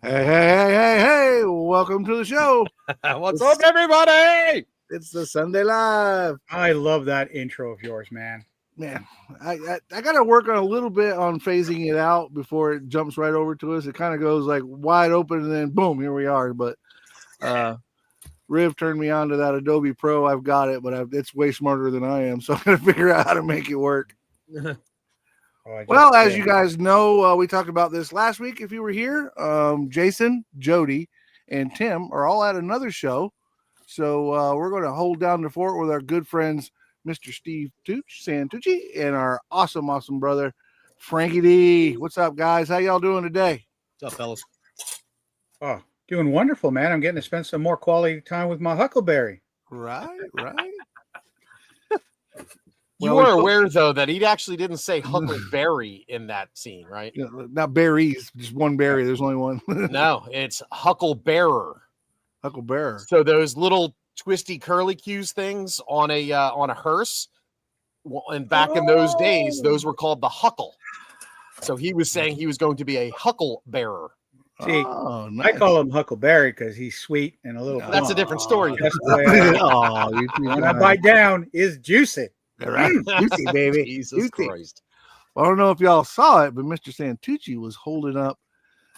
Hey, welcome to the show. What's up, everybody? It's the Sunday Live. I love that intro of yours, man. Man, I got to work on a little bit on phasing it out before it jumps right over to us. It kind of goes like wide open and then boom, here we are. But Riv turned me on to that Adobe Pro. I've got it, but it's way smarter than I am. So I'm going to figure out how to make it work. Well, as you guys know, we talked about this last week. If you were here, Jason, Jody, and Tim are all at another show. So we're going to hold down the fort with our good friends, Mr. Steve Santucci, and our awesome brother, Frankie D. What's up, guys? How y'all doing today? What's up, fellas? Oh, doing wonderful, man. I'm getting to spend some more quality time with my Huckleberry. Right. You were aware, though, that he actually didn't say Huckleberry in that scene, right? Yeah, not berries, just one berry. There's only one. No, it's Hucklebearer. Hucklebearer. So those little twisty curly cues things on a hearse, and back in those days, those were called the Huckle. So he was saying he was going to be a Hucklebearer. See, nice. I call him Huckleberry because he's sweet and a little. That's a different story. That's the way when I bite down, is juicy. Right. Juicy, baby. Jesus Christ. Well, I don't know if y'all saw it, but Mr. Santucci was holding up.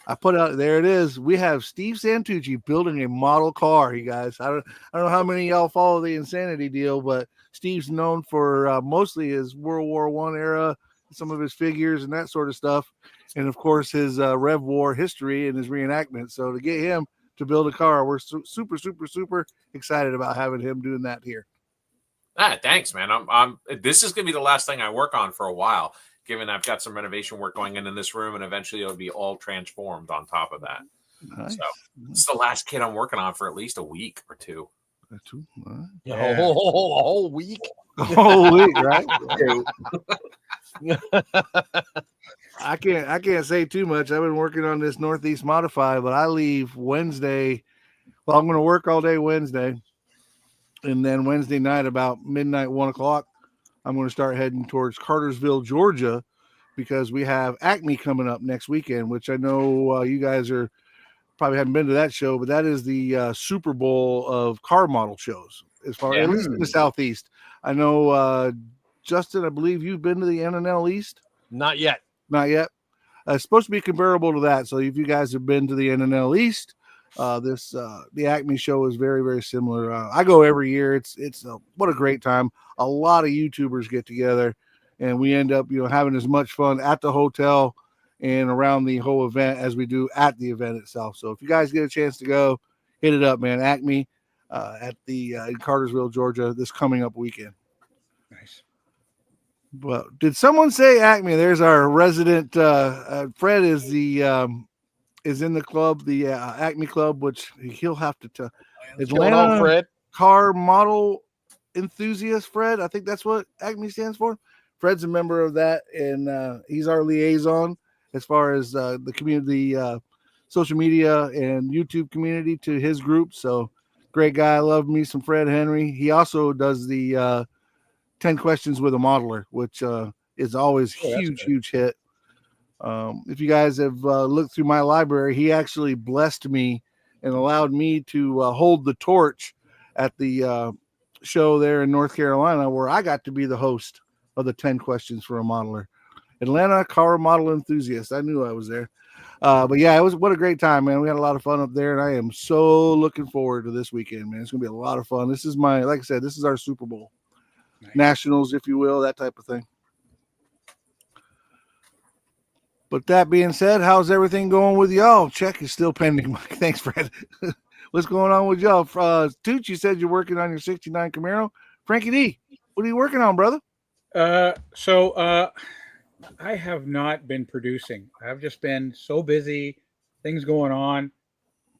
I put out, there it is. We have Steve Santucci building a model car, you guys. I don't know how many of y'all follow the Insanity deal, but Steve's known for mostly his World War I era, some of his figures and that sort of stuff. And of course, his Rev War history and his reenactment. So to get him to build a car, we're super excited about having him doing that here. Thanks, man. I'm this is gonna be the last thing I work on for a while, given I've got some renovation work going in this room, and eventually it'll be all transformed on top of that. Nice. So it's the last kit I'm working on for at least a week or two. Yeah. A whole week. A whole week, right? I can't say too much. I've been working on this Northeast Modify, but I leave Wednesday. Well, I'm going to work all day Wednesday. And then Wednesday night, about midnight, 1 o'clock, I'm going to start heading towards Cartersville, Georgia, because we have Acme coming up next weekend, which I know you guys are probably haven't been to that show, but that is the Super Bowl of car model shows, as far at least in the Southeast. I know, Justin, I believe you've been to the NNL East. Not yet. It's supposed to be comparable to that. So if you guys have been to the NNL East, the Acme show is very similar. I go every year. It's what a great time. A lot of YouTubers get together, and we end up having as much fun at the hotel and around the whole event as we do at the event itself. So if you guys get a chance to go, hit it up, man. Acme at the in Cartersville, Georgia, this coming up weekend. Nice. Well, did someone say Acme? There's our resident Fred is the is in the club, the Acme Club, which he'll have to tell. Atlanta Fred? Car Model Enthusiast, Fred. I think that's what Acme stands for. Fred's a member of that, and he's our liaison as far as the community, social media and YouTube community to his group. So great guy. I love me some Fred Henry. He also does the 10 Questions with a Modeler, which is always huge hit. If you guys have looked through my library, he actually blessed me and allowed me to hold the torch at the show there in North Carolina, where I got to be the host of the 10 Questions for a Modeler. Atlanta Car Model Enthusiast. I knew I was there. But yeah, what a great time, man. We had a lot of fun up there, and I am so looking forward to this weekend, man. It's going to be a lot of fun. This is like I said, this is our Super Bowl. Nice. Nationals, if you will, that type of thing. But that being said, how's everything going with y'all? Check is still pending. Thanks, Fred. What's going on with y'all? Tooch, you said you're working on your 69 Camaro. Frankie D, what are you working on, brother? So I have not been producing. I've just been so busy, things going on.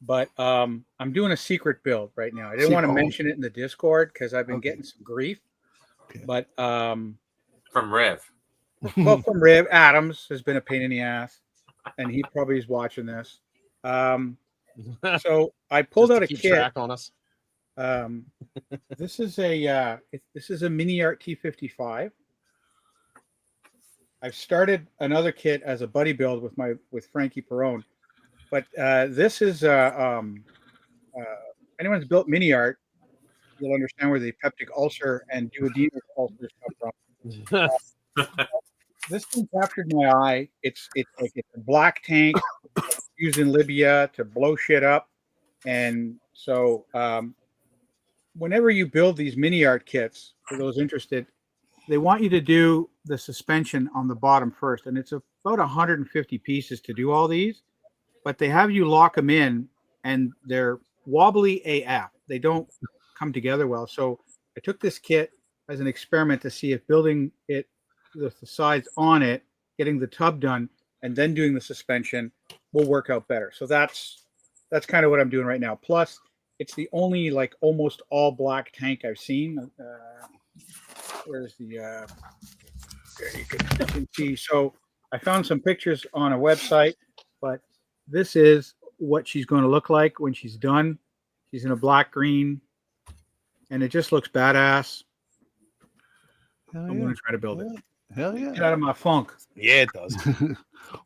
But I'm doing a secret build right now. I didn't want to mention it in the Discord because I've been getting some grief. Okay. But from Rev. Well, from Riv, Adams has been a pain in the ass, and he probably is watching this. So I pulled out a kit. Track on us. This is a Mini Art T55. I've started another kit as a buddy build with Frankie Perrone, But this is anyone's built mini art, you'll understand where the peptic ulcer and duodenal ulcers come from. This thing captured my eye. It's like it's a black tank used in Libya to blow shit up, and so whenever you build these mini art kits, for those interested, they want you to do the suspension on the bottom first, and it's about 150 pieces to do all these, but they have you lock them in, and they're wobbly AF. They don't come together well. So I took this kit as an experiment to see if building it with the sides on it, getting the tub done, and then doing the suspension will work out better. So that's kind of what I'm doing right now. Plus, it's the only like almost all black tank I've seen. Where's the there you can see. So I found some pictures on a website, but this is what she's going to look like when she's done. She's in a black green, and it just looks badass. I'm going to try to build it. Hell yeah. Get out of my funk. Yeah, it does.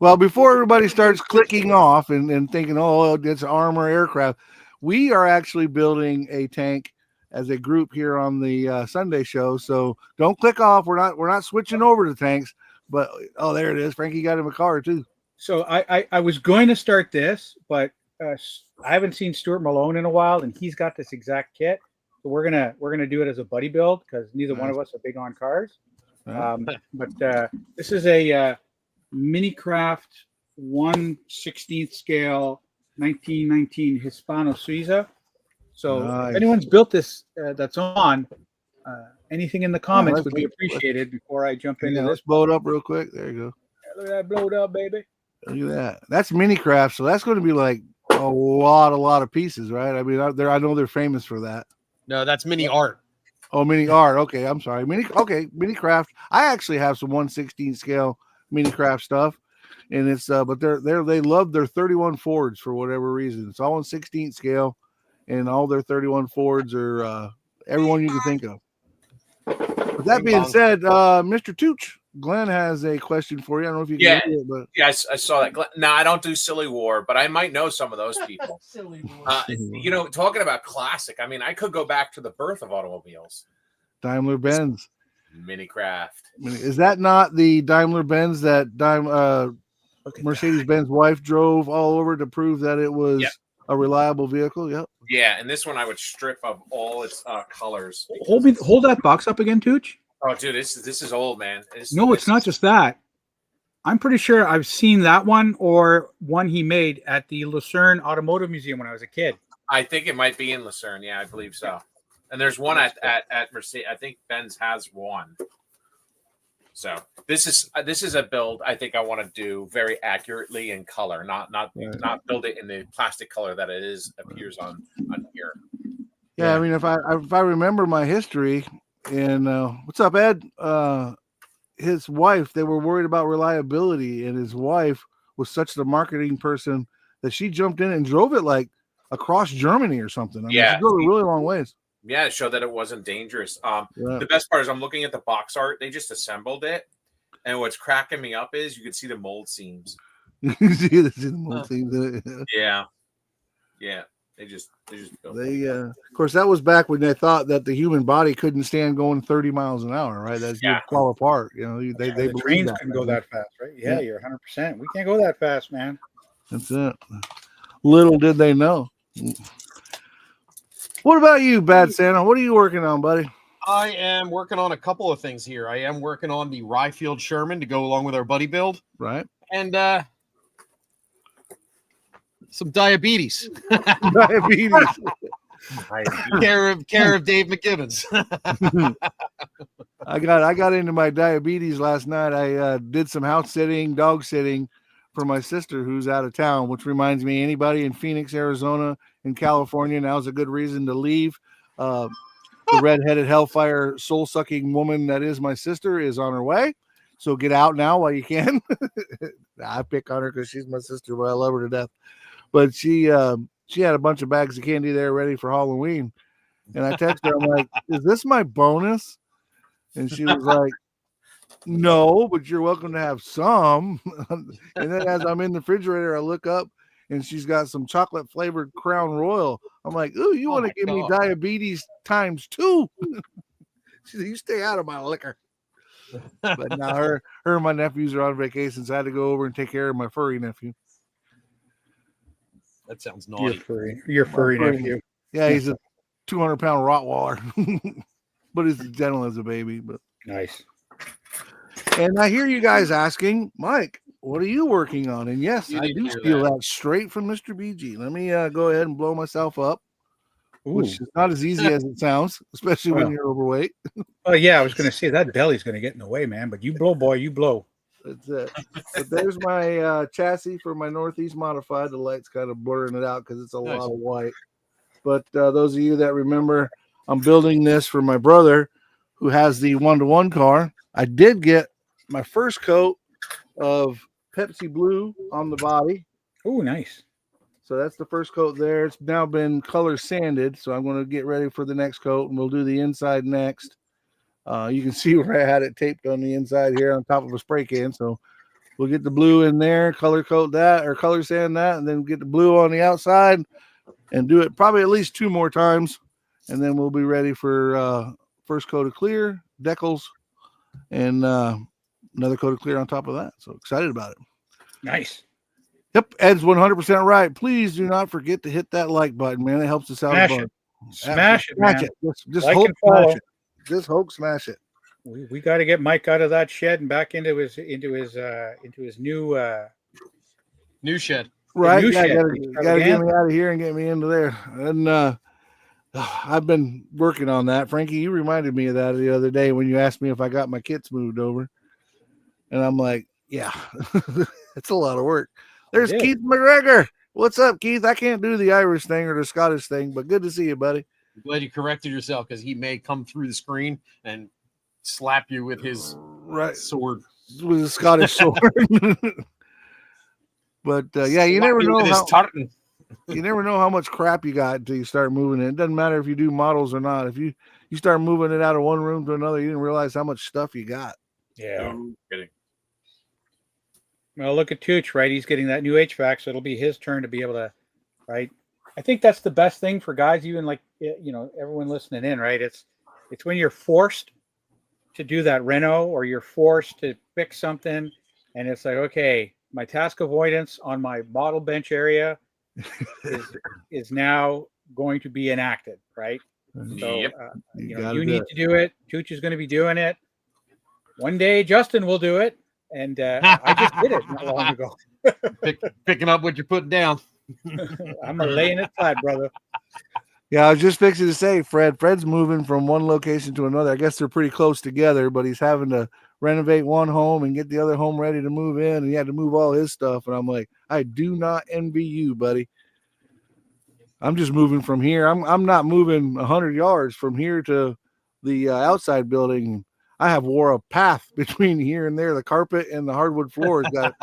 Well, before everybody starts clicking off and thinking, oh, it's armor aircraft, we are actually building a tank as a group here on the Sunday show. So don't click off. We're not switching over to tanks, but oh, there it is. Frankie got him a car too. So I was going to start this, but I haven't seen Stuart Malone in a while, and he's got this exact kit. So we're gonna do it as a buddy build because neither one of us are big on cars. But this is a Minicraft 1/16 scale 1919 Hispano Suiza. So Nice. if anyone's built this that's on, anything in the comments let's would be appreciated before I jump into Yeah, this. let's blow it up real quick. There you go. Look at that, blow it up, baby. Look at that. That's Minicraft, so that's going to be like a lot of pieces, right? I mean, I know they're famous for that. No, that's mini art. Oh, mini art. Okay, I'm sorry. Minicraft. I actually have some 1/16 scale Minicraft stuff, and it's but they love their 31 Fords for whatever reason. It's all in 16 scale, and all their 31 Fords are everyone you can think of. With that being said, Mr. Tooch, Glenn has a question for you. I don't know if you can hear it, but Yeah, I saw that. No, I don't do Silly War, but I might know some of those people. Silly War. Talking about classic, I mean, I could go back to the birth of automobiles. Daimler Benz. Minicraft. Is that not the Daimler Benz that Mercedes Benz wife drove all over to prove that it was a reliable vehicle? Yep. Yeah, and this one I would strip of all its colors. Hold that box up again, Tooch. Oh, dude, this is old, man. No, it's not just that. I'm pretty sure I've seen that one or one he made at the Lucerne Automotive Museum when I was a kid. I think it might be in Lucerne. Yeah, I believe so. And there's one at Mercedes. I think Benz has one. So this is a build I think I want to do very accurately in color, not build it in the plastic color that it appears on here. Yeah, I mean, if I remember my history, and what's up, Ed? His wife, they were worried about reliability, and his wife was such the marketing person that she jumped in and drove it like across Germany or something. I mean, she drove it really long ways. Yeah, to show that it wasn't dangerous. The best part is I'm looking at the box art. They just assembled it, and what's cracking me up is you can see the mold seams. You see the mold seams in it. Yeah. They just built it. Of course, that was back when they thought that the human body couldn't stand going 30 miles an hour, right? That would fall apart. You know, they the trains couldn't go that fast, right? Yeah, you're 100%. We can't go that fast, man. That's it. Little did they know. What about you, Bad Santa? What are you working on, buddy? I am working on a couple of things here. I am working on the Ryefield Sherman to go along with our buddy build, right? And some diabetes. Diabetes. care of Dave McGibbons. I got into my diabetes last night. I did some house sitting, dog sitting for my sister who's out of town, which reminds me, anybody in Phoenix, Arizona, in California, now's a good reason to leave. The redheaded hellfire soul-sucking woman that is my sister is on her way. So get out now while you can. I pick on her because she's my sister, but I love her to death. But she had a bunch of bags of candy there ready for Halloween. And I texted her, I'm like, is this my bonus? And she was like, no, but you're welcome to have some. And then as I'm in the refrigerator, I look up and she's got some chocolate flavored Crown Royal. I'm like, ooh, you Oh want my to give me God. diabetes times 2? She said, you stay out of my liquor. But now her and my nephews are on vacation, so I had to go over and take care of my furry nephew. That sounds Your naughty. furry furry. nephew. Yeah, he's a 200-pound Rottweiler, but he's as gentle as a baby. But Nice. and I hear you guys asking, Mike, what are you working on? And yes, You I need to do hear steal that. that straight from Mr. BG. Let me go ahead and blow myself up, Ooh. which is not as easy as it sounds, especially when Well. you're overweight. Oh yeah, I was going to say that belly's going to get in the way, man. But you blow, boy, you blow. That's it. But there's my chassis for my Northeast Modified. The light's kind of blurring it out because it's a Nice. lot of white. But those of you that remember, I'm building this for my brother who has the 1-to-1 car. I did get my first coat of Pepsi Blue on the body. Oh, nice. So that's the first coat there. It's now been color sanded. So I'm going to get ready for the next coat, and we'll do the inside next. You can see where I had it taped on the inside here on top of a spray can. So we'll get the blue in there, color coat that or color sand that, and then get the blue on the outside and do it probably at least 2 more times. And then we'll be ready for first coat of clear, decals, and another coat of clear on top of that. So excited about it. Nice. Yep, Ed's 100% right. Please do not forget to hit that like button, man. It helps us out a Smash bunch. it. Smash it, man. Just Like Hulk and follow. smash it. Just Hulk smash it. We got to get Mike out of that shed and back into his new New shed. Right? new Yeah, shed. gotta get me out of here and get me into there. And I've been working on that. Frankie, you reminded me of that the other day when you asked me if I got my kits moved over. And I'm like, yeah, it's a lot of work. There's Yeah. Keith McGregor. What's up, Keith? I can't do the Irish thing or the Scottish thing, but good to see you, buddy. I'm glad you corrected yourself because he may come through the screen and slap you with his Right. sword. With a Scottish sword. But yeah, you Slap never you know with his how tartan. you never know how much crap you got until you start moving it. It doesn't matter if you do models or not. If you start moving it out of one room to another, you didn't realize how much stuff you got. Yeah. No kidding. Well, look at Tooch, right? He's getting that new HVAC, so it'll be his turn to be able to, right? I think that's the best thing for guys, even like everyone listening in, right? It's when you're forced to do that reno or you're forced to fix something, and it's like, okay, my task avoidance on my bottle bench area is now going to be enacted, right? So Yep. you need to do it. Tooch is going to be doing it. One day, Justin will do it, and I just did it not long ago. Picking up what you're putting down. I'm laying it flat, brother. Yeah, I was just fixing to say, Fred's moving from one location to another. I guess they're pretty close together, but he's having to renovate one home and get the other home ready to move in, and he had to move all his stuff. And I'm like, I do not envy you, buddy. I'm just moving from here. I'm not moving 100 yards from here to the outside building. I have wore a path between here and there. The carpet and the hardwood floors got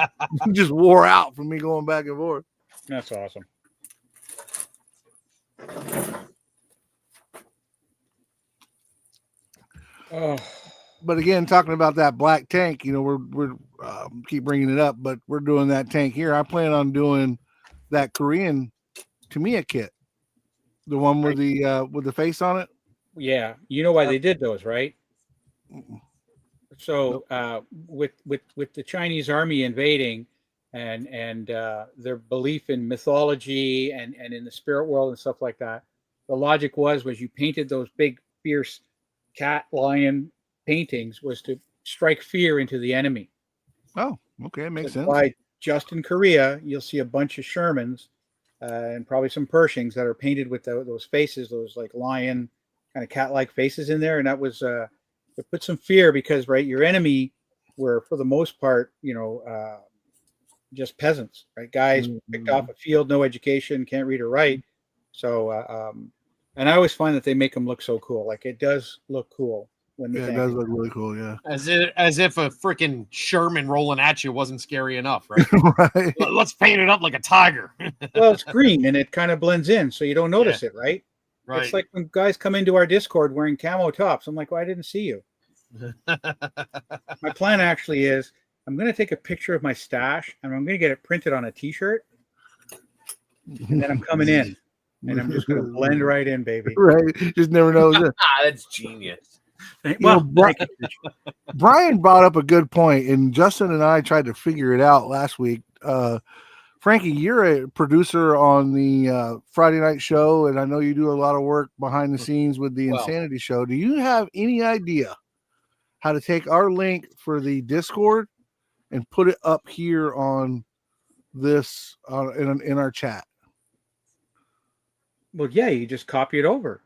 just wore out from me going back and forth. That's awesome. Oh, But again, talking about that black tank, we're keep bringing it up, but we're doing that tank here. I plan on doing that Korean Tamiya kit, the one with the face on it. yeah. You know why they did those, right? So with the Chinese army invading and their belief in mythology and in the spirit world and stuff like that, the logic was you painted those big fierce cat lion paintings was to strike fear into the enemy. Oh, okay, it makes That's sense. why just in Korea you'll see a bunch of Shermans and probably some Pershings that are painted with those faces, those like lion kind of cat-like faces in there, and that was to put some fear because your enemy were for the most part just peasants, right? Guys picked off a field, no education, can't read or write. So and I always find that they make them look so cool. Like it does look cool when the Yeah, it does look really cool. Yeah, As if a freaking Sherman rolling at you wasn't scary enough, right? right. Let's paint it up like a tiger. well, it's green and it kind of blends in, so you don't notice it, right? Right. It's like when guys come into our Discord wearing camo tops. I'm like, well, I didn't see you. My plan actually is I'm going to take a picture of my stash and I'm going to get it printed on a T-shirt, and then I'm coming in, and I'm just going to blend right in, baby. Right, just never know. That's genius. Well, thank you. Brian brought up a good point, and Justin and I tried to figure it out last week. Frankie, you're a producer on the Friday night show, and I know you do a lot of work behind the scenes with the Insanity Show. Do you have any idea how to take our link for the Discord and put it up here on this in our chat? Well, yeah, you just copy it over.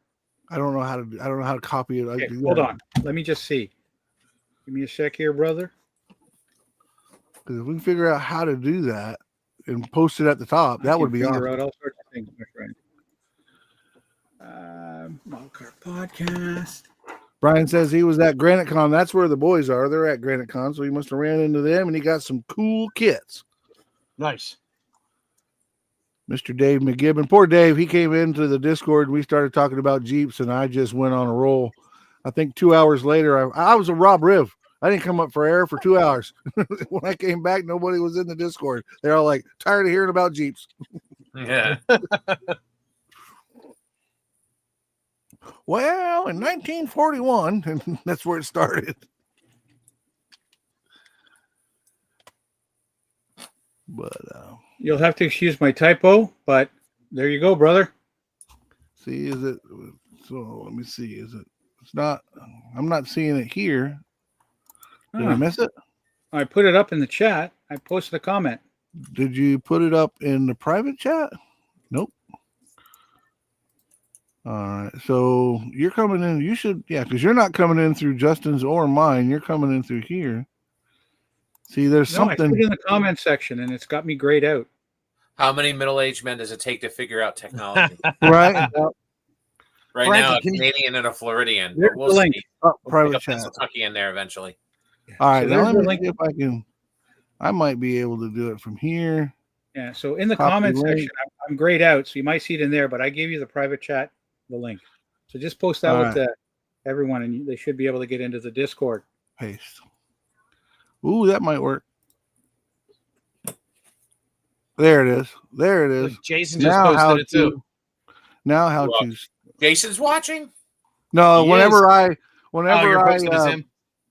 I don't know how to copy it. Okay, hold on. Let me just see. Give me a sec here, brother. Because if we can figure out how to do that and post it at the top, that would be awesome. Out all sorts of things, my friend. Malcar Podcast. Brian says he was at GraniteCon. That's where the boys are. They're at GraniteCon, so he must have ran into them, and he got some cool kits. Nice. Mr. Dave McGibbon. Poor Dave. He came into the Discord, and we started talking about Jeeps, and I just went on a roll. I think 2 hours later, I was a Rob Riv. I didn't come up for air for 2 hours. When I came back, nobody was in the Discord. They're all like, tired of hearing about Jeeps. Yeah. Well, in 1941, and that's where it started. But you'll have to excuse my typo, but there you go, brother. See, is it? So let me see. Is it? It's not. I'm not seeing it here. Did I miss it? I put it up in the chat. I posted a comment. Did you put it up in the private chat? Nope. All right. So you're coming in. You should, because you're not coming in through Justin's or mine. You're coming in through here. See, there's something. I put it in the comment section, and it's got me grayed out. How many middle-aged men does it take to figure out technology? Right. Right Frankie, now, a Canadian and a Floridian. There's We'll the link. see. Oh, We'll private pick up chat. Kentucky in there eventually. All right. So Now there's let the me link. see if I can. I might be able to do it from here. Yeah. So in the Copy comment link. section, I'm grayed out, so you might see it in there. But I gave you the private chat, the link. So just post that All with everyone, and they should be able to get into the Discord. Paste. Ooh, that might work. There it is. There it is. Look, Jason just posted it too. Now how Well, to. Jason's watching. No, He whenever is. I, You're posting as him.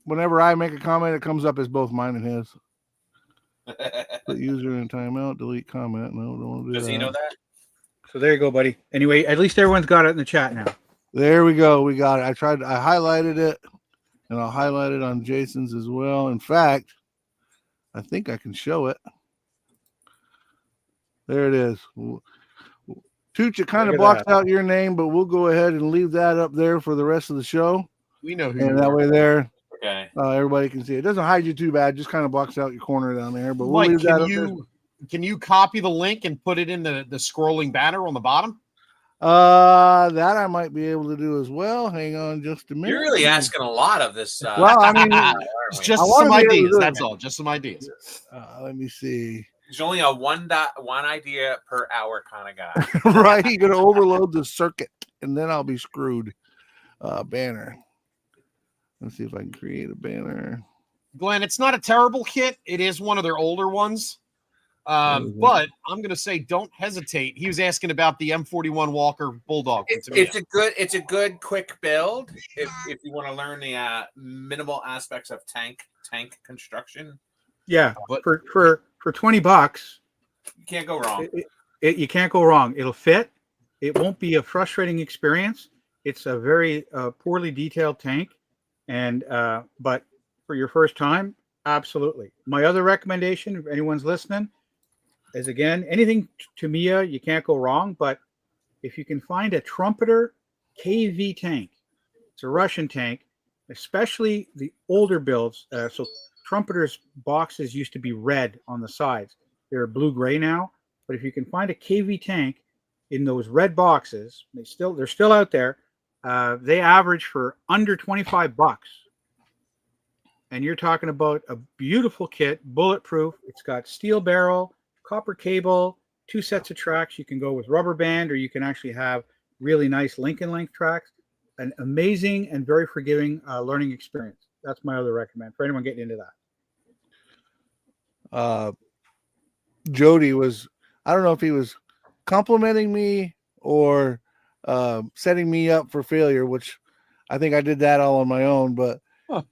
whenever I make a comment, it comes up as both mine and his. Put user in timeout, delete comment. No, don't want to do Does that. he know that? So there you go, buddy. Anyway, at least everyone's got it in the chat now. There we go. We got it. I highlighted it, and I'll highlight it on Jason's as well. In fact, I think I can show it. There it is. Tucha kind of blocks out your name, but we'll go ahead and leave that up there for the rest of the show. We know who And you that are. way there, Okay. everybody can see it. It doesn't hide you too bad. Just kind of blocks out your corner down there. But we'll Mike, leave that up there. can you copy the link and put it in the scrolling banner on the bottom? That I might be able to do as well. Hang on just a minute. You're really asking a lot of this. Well, I mean, It's just I wanna some be able to ideas. do it. That's all. Just some ideas. Let me see. He's only a one idea per hour kind of guy. Right, you're gonna overload the circuit, and then I'll be screwed. Banner. Let's see if I can create a banner. Glenn, it's not a terrible kit. It is one of their older ones. But I'm going to say don't hesitate. He was asking about the M41 Walker Bulldog. It's a good quick build if you want to learn the minimal aspects of tank construction. Yeah, But- for $20, You can't go wrong. you can't go wrong. It'll fit. It won't be a frustrating experience. It's a very poorly detailed tank, and but for your first time, absolutely. My other recommendation, if anyone's listening, is again anything Tamiya. You can't go wrong. But if you can find a Trumpeter KV tank, it's a Russian tank, especially the older builds. So Trumpeter's boxes used to be red on the sides. They're blue-gray now. But if you can find a KV tank in those red boxes, they're still out there. They average for under $25. And you're talking about a beautiful kit, bulletproof. It's got steel barrel, copper cable, 2 sets of tracks. You can go with rubber band, or you can actually have really nice Lincoln length tracks. An amazing and very forgiving learning experience. That's my other recommend for anyone getting into that. Jody was, I don't know if he was complimenting me or setting me up for failure, which I think I did that all on my own. But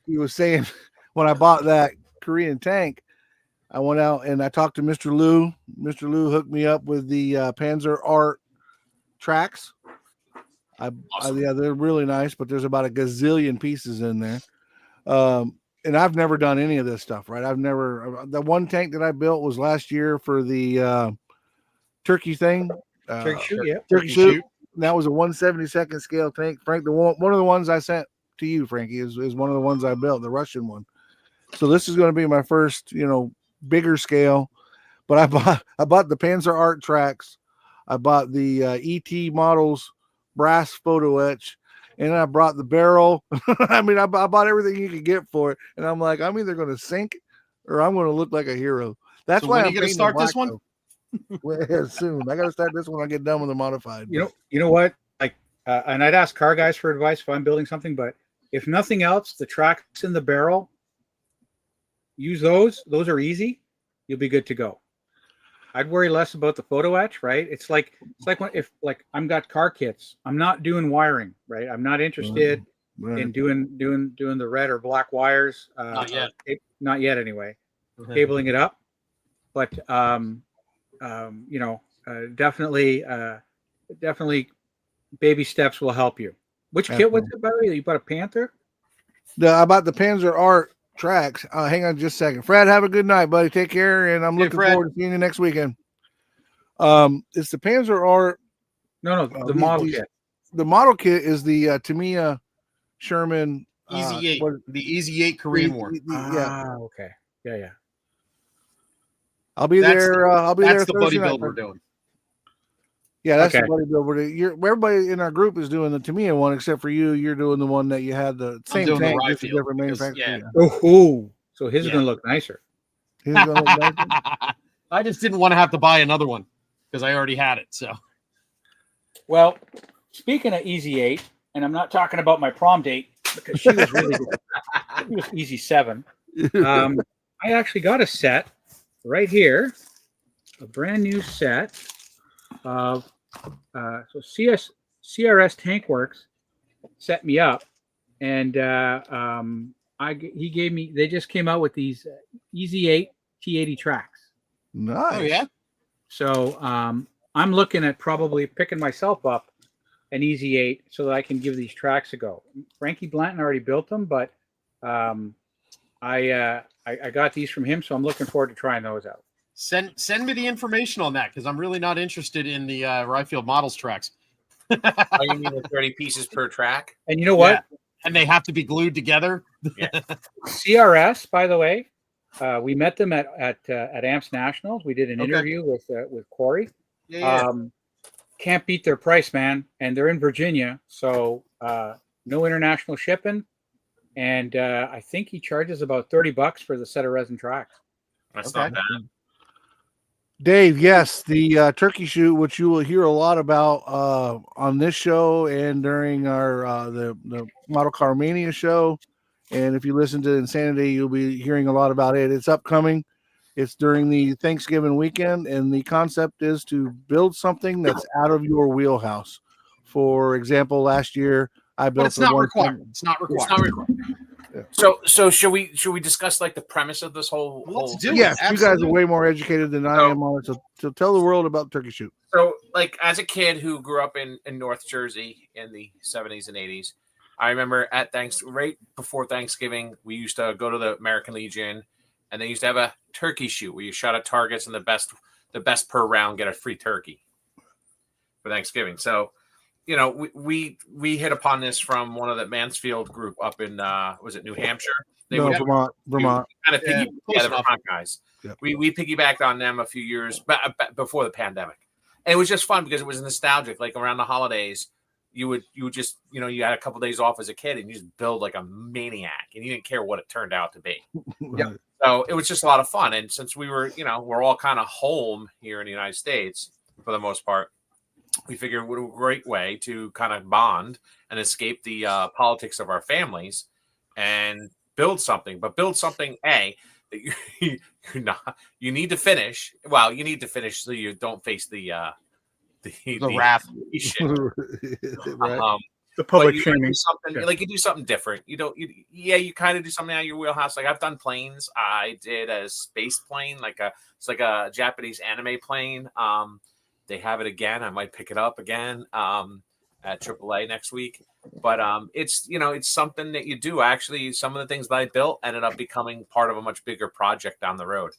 he was saying when I bought that Korean tank, I went out and I talked to Mr. Liu. Mr. Liu hooked me up with the Panzer Art tracks. Yeah, they're really nice, but there's about a gazillion pieces in there. And I've never done any of this stuff, right? The one tank that I built was last year for the turkey thing. Turkey shoot, yeah. Turkey shoot. That was a 1/72nd scale tank. Frank, one of the ones I sent to you, Frankie, is one of the ones I built, the Russian one. So this is going to be my first, bigger scale. But I bought the Panzer Art tracks. I bought the ET models brass photo etch, and I brought the barrel. I mean, I bought everything you could get for it, and I'm like, I'm either going to sink or I'm going to look like a hero. That's So why when I'm you going to start this one? Well, soon. I got to start this when I get done with the modified. You know what? Like, and I'd ask car guys for advice if I'm building something, but if nothing else, the tracks in the barrel, use those. Those are easy. You'll be good to go. I'd worry less about the photo etch, right? It's like if I'm got car kits, I'm not doing wiring, right? I'm not interested in doing the red or black wires. Not yet. Not yet, anyway. Cabling it up, but definitely, baby steps will help you. Which kit was it, by the way? You bought a Panther? I bought the Panzer Art tracks. Hang on just a second. Fred, have a good night, buddy. Take care, and I'm looking forward to seeing you next weekend. It's the Panzer Art. No, the model kit. The model kit is the Tamiya Sherman Easy 8, the Easy 8 Korean War. Okay. Yeah. I'll be there. I'll be there. That's the Thursday buddy build night. we're doing. Yeah, that's the buddy build. Everybody in our group is doing the Tamiya one, except for you. You're doing the one that you had the same tank, just a different manufacturer. Oh, so his is going to look nicer. His is gonna look nicer. I just didn't want to have to buy another one because I already had it. So, well, speaking of Easy 8, and I'm not talking about my prom date because she was really good. She was Easy 7. I actually got a set right here, a brand new set of CRS Tank Works set me up, and he gave me. They just came out with these Easy 8 T80 tracks. Nice. Oh yeah. So I'm looking at probably picking myself up an Easy 8 so that I can give these tracks a go. Frankie Blanton already built them, but I got these from him, so I'm looking forward to trying those out. Send me the information on that because I'm really not interested in the Ryfield Models tracks. Oh, you mean the 30 pieces per track? And you know what? Yeah. And they have to be glued together. Yeah. CRS, by the way, we met them at AMPS Nationals. We did an interview with Corey. Yeah. Can't beat their price, man. And they're in Virginia, so no international shipping. And I think he charges about $30 for the set of resin tracks. That's not bad. Dave, yes, the turkey shoot, which you will hear a lot about on this show and during our the Model Car Mania show. And if you listen to Insanity, you'll be hearing a lot about it. It's upcoming. It's during the Thanksgiving weekend, and the concept is to build something that's out of your wheelhouse. For example, last year I built. But it's not required. It's not required. It's not required. Yeah. So should we discuss like the premise of this whole? Let's do it. Yes, you guys are Absolutely. way more educated than I am on it. So tell the world about turkey shoot. So, like, as a kid who grew up in North Jersey in the 70s and 80s, I remember right before Thanksgiving, we used to go to the American Legion, and they used to have a turkey shoot where you shot at targets, and the best per round get a free turkey for Thanksgiving. So, you know, we hit upon this from one of the Mansfield group up in was it New Hampshire? Vermont. Kind of Yeah, the Vermont guys. Yep. We piggybacked on them a few years before the pandemic, and it was just fun because it was nostalgic. Like around the holidays, you would just you had a couple days off as a kid, and you just build like a maniac, and you didn't care what it turned out to be. Right. So it was just a lot of fun. And since we were we're all kind of home here in the United States for the most part, we figured what a great way to kind of bond and escape the politics of our families and build something, but build something that you need to finish. Well, you need to finish so you don't face the The wrath. shit. Right. The public But you gotta shaming. do something Yeah. like you do something different. You kind of do something out of your wheelhouse. Like I've done planes. I did a space plane, it's like a Japanese anime plane. They have it again. I might pick it up again at AAA next week. But it's something that you do. Actually, some of the things that I built ended up becoming part of a much bigger project down the road.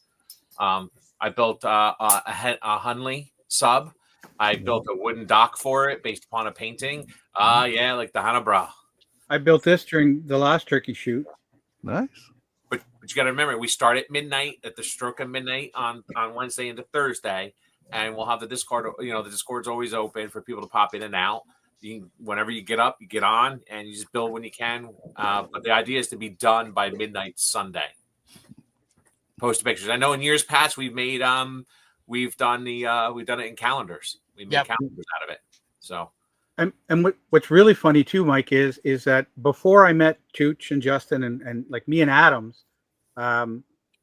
I built a Hunley sub. I built a wooden dock for it based upon a painting. Yeah, like the Hanabra. I built this during the last turkey shoot. Nice. But you got to remember, we start at midnight, at the stroke of midnight on Wednesday into Thursday, and we'll have the Discord. The Discord's always open for people to pop in and out. Whenever you get up, you get on, and you just build when you can. But the idea is to be done by midnight Sunday. Post pictures. I know in years past we've made we've done it in calendars. We made calendars out of it. So. And what's really funny too, Mike, is that before I met Tooch and Justin and like me and Adams,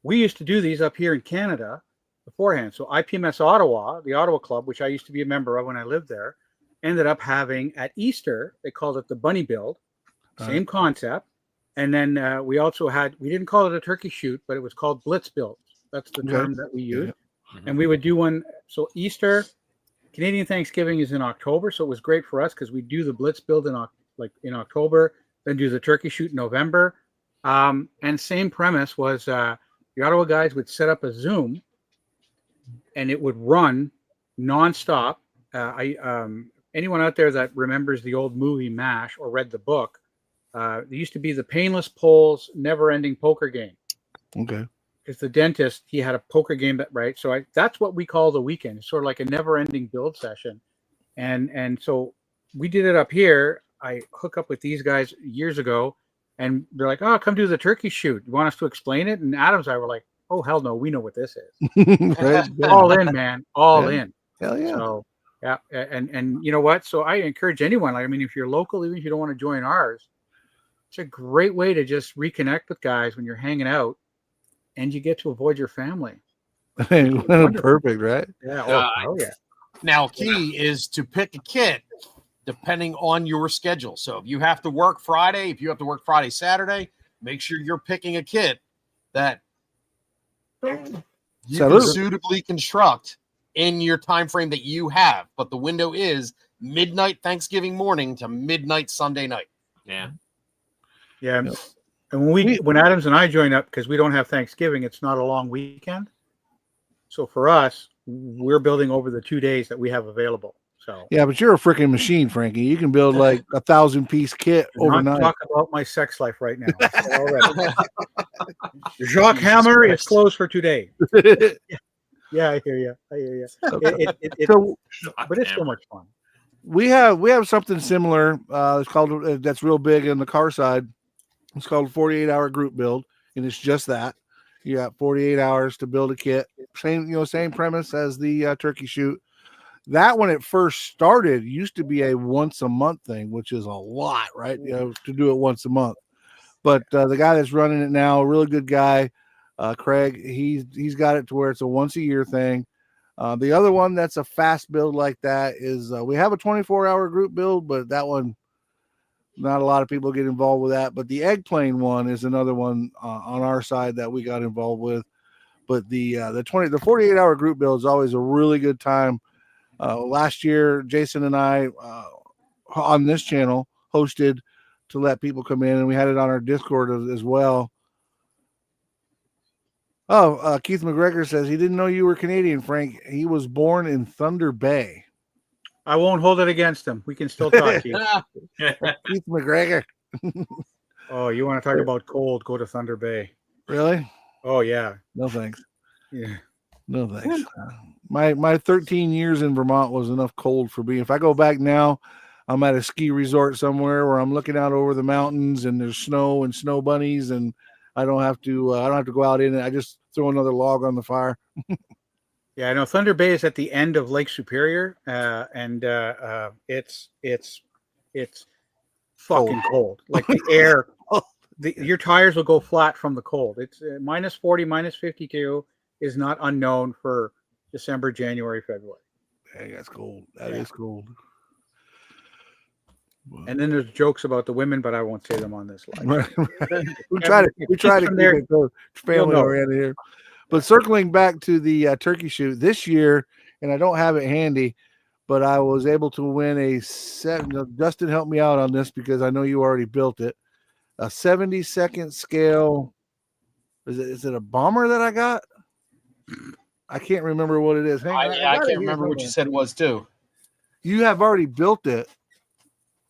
we used to do these up here in Canada beforehand. So IPMS Ottawa, the Ottawa Club, which I used to be a member of when I lived there, ended up having at Easter, they called it the Bunny Build, same concept. And then we also we didn't call it a turkey shoot, but it was called Blitz Build. That's the term that we used. Yeah. And we would do one. So Easter, Canadian Thanksgiving is in October, so it was great for us because we do the Blitz Build in October, then do the turkey shoot in November. And same premise was the Ottawa guys would set up a Zoom, and it would run nonstop. Anyone out there that remembers the old movie MASH or read the book, there used to be the Painless Poles Never-Ending Poker Game. Okay. Because the dentist, he had a poker game right. So that's what we call the weekend. It's sort of like a never-ending build session, and so we did it up here. I hook up with these guys years ago, and they're like, "Oh, come do the turkey shoot. You want us to explain it?" And Adams and I were like, "Oh, hell no, we know what this is." All in, man, all in. Hell yeah. So yeah, and you know what? So I encourage anyone. Like, I mean, if you're local, even if you don't want to join ours, it's a great way to just reconnect with guys when you're hanging out. And you get to avoid your family. Perfect, right? Yeah. Oh yeah. Now, key is to pick a kit depending on your schedule. So if you have to work Friday, Saturday, make sure you're picking a kit that you can suitably construct in your time frame that you have. But the window is midnight Thanksgiving morning to midnight Sunday night. Yeah. Yeah. Yep. And when Adams and I join up, because we don't have Thanksgiving, it's not a long weekend. So for us, we're building over the 2 days that we have available. So yeah, but you're a freaking machine, Frankie. You can build like 1,000-piece kit overnight. Not talk about my sex life right now. Jacques Hammer is closed for today. Yeah, I hear you. But it's so much fun. We have something similar. It's called that's real big in the car side. It's called 48-hour group build, and it's just that. You got 48 hours to build a kit. Same premise as the turkey shoot. That when it first started used to be a once a month thing, which is a lot, right? To do it once a month. But the guy that's running it now, a really good guy, Craig, he's got it to where it's a once a year thing. The other one that's a fast build like that is we have a 24-hour group build, but that one, not a lot of people get involved with that. But the egg plane one is another one on our side that we got involved with. But the 48-hour group build is always a really good time. Last year, Jason and I on this channel hosted to let people come in, and we had it on our Discord as well. Oh, Keith McGregor says he didn't know you were Canadian, Frank. He was born in Thunder Bay. I won't hold it against him. We can still talk. Keith McGregor. Oh, you want to talk about cold? Go to Thunder Bay. Really? Oh yeah. No thanks. Yeah. No thanks. My 13 years in Vermont was enough cold for me. If I go back now, I'm at a ski resort somewhere where I'm looking out over the mountains and there's snow and snow bunnies, and I don't have to go out in it. I just throw another log on the fire. Yeah, I know Thunder Bay is at the end of Lake Superior, and it's fucking cold. Like the air, your tires will go flat from the cold. It's minus 40, minus 52 is not unknown for December, January, February. Hey, that's cool. That is cool. And then there's jokes about the women, but I won't say them on this live. we try to keep it family know. oriented here. But circling back to the turkey shoot this year, and I don't have it handy, but I was able to win a set. Justin helped me out on this because I know you already built it. A 72nd scale. Is it a bomber that I got? I can't remember what it is. Hang on, I can't remember what you said it was too. You have already built it,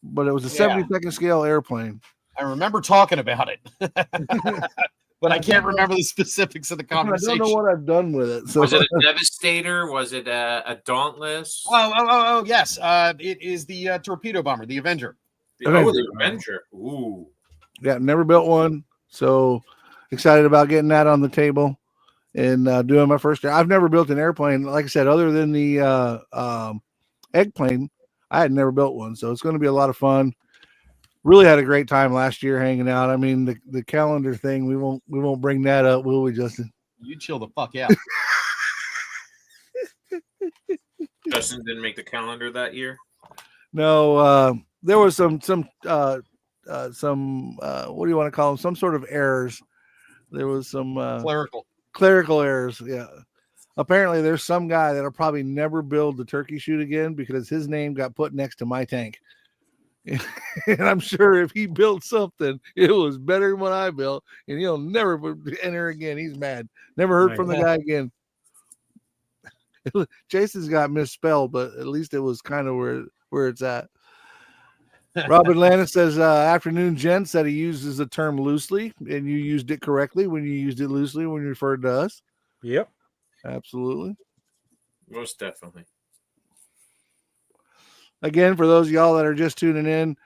but it was a 72nd scale airplane. I remember talking about it, but I can't remember the specifics of the conversation. I don't know what I've done with it. So. Was it a Devastator? Was it a Dauntless? Oh, yes. It is the torpedo bomber, the Avenger. The Avenger. Ooh. Yeah, never built one. So excited about getting that on the table and doing my first. I've never built an airplane, like I said, other than the egg plane. I had never built one, so it's going to be a lot of fun. Really had a great time last year hanging out. I mean, the calendar thing, we won't bring that up, will we, Justin? You chill the fuck out. Justin didn't make the calendar that year. No, there was some what do you want to call them? Some sort of errors. There was some clerical errors. Yeah. Apparently, there's some guy that'll probably never build the turkey shoot again because his name got put next to my tank. And I'm sure if he built something, it was better than what I built, and he'll never enter again. He's mad. Never heard from the guy again. Jason's got misspelled, but at least it was kind of where it's at. Rob Atlantis says, afternoon, Jen said he uses the term loosely, and you used it correctly when you used it loosely when you referred to us. Yep. Absolutely. Most definitely. Again, for those of y'all that are just tuning in,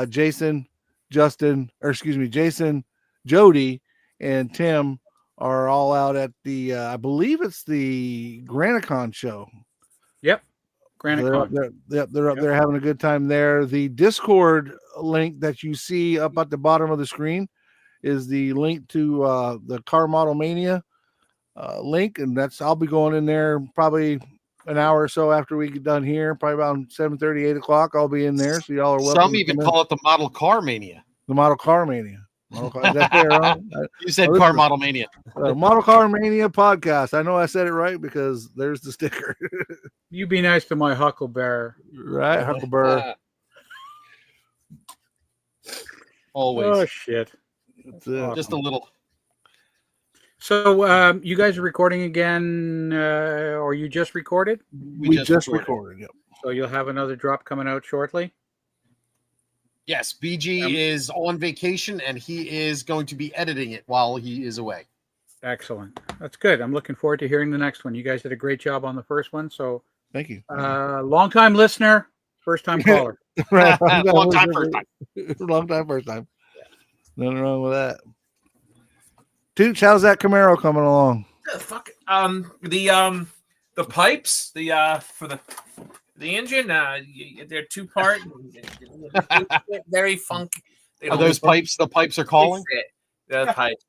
Jason, Jody, and Tim are all out at the, I believe it's the Granicon show. Yep. Granicon. They're up there having a good time there. The Discord link that you see up at the bottom of the screen is the link to the Car Model Mania link, and I'll be going in there probably an hour or so after we get done here, probably about 7:30, 8 o'clock. I'll be in there, so y'all are welcome. Some even call it the Model Car Mania. The Model Car Mania. Is that fair, huh? You said Car Model Mania. Model Car Mania podcast. I know I said it right because there's the sticker. You be nice to my Huckleberry. Right, Huckleberry. Always. Oh, shit. Just a little. So you guys are recording again, or you just recorded? We just recorded. Yep. So you'll have another drop coming out shortly? Yes, BG is on vacation, and he is going to be editing it while he is away. Excellent. That's good. I'm looking forward to hearing the next one. You guys did a great job on the first one. So thank you. Long-time listener, first-time caller. Right. Long time, first time. Long time, first time. Nothing wrong with that. Tooch, how's that Camaro coming along? The pipes, for the engine, they're two-part, very funky. Are those pipes? The pipes are calling. The pipes.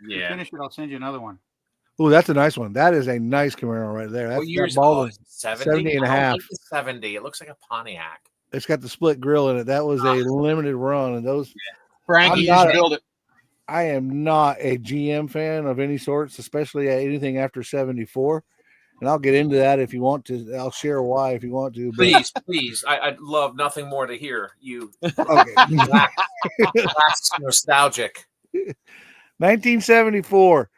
Yeah. Finish it. I'll send you another one. Oh, that's a nice one. That is a nice Camaro right there. That's What year's ball 70 and a half. 70. It looks like a Pontiac. It's got the split grill in it. That was a limited run, and those. Frankie, you should build it. I am not a GM fan of any sorts, especially anything after 74. And I'll get into that if you want to. I'll share why if you want to. But... Please. I'd love nothing more to hear you. Okay. Wax nostalgic. 1974,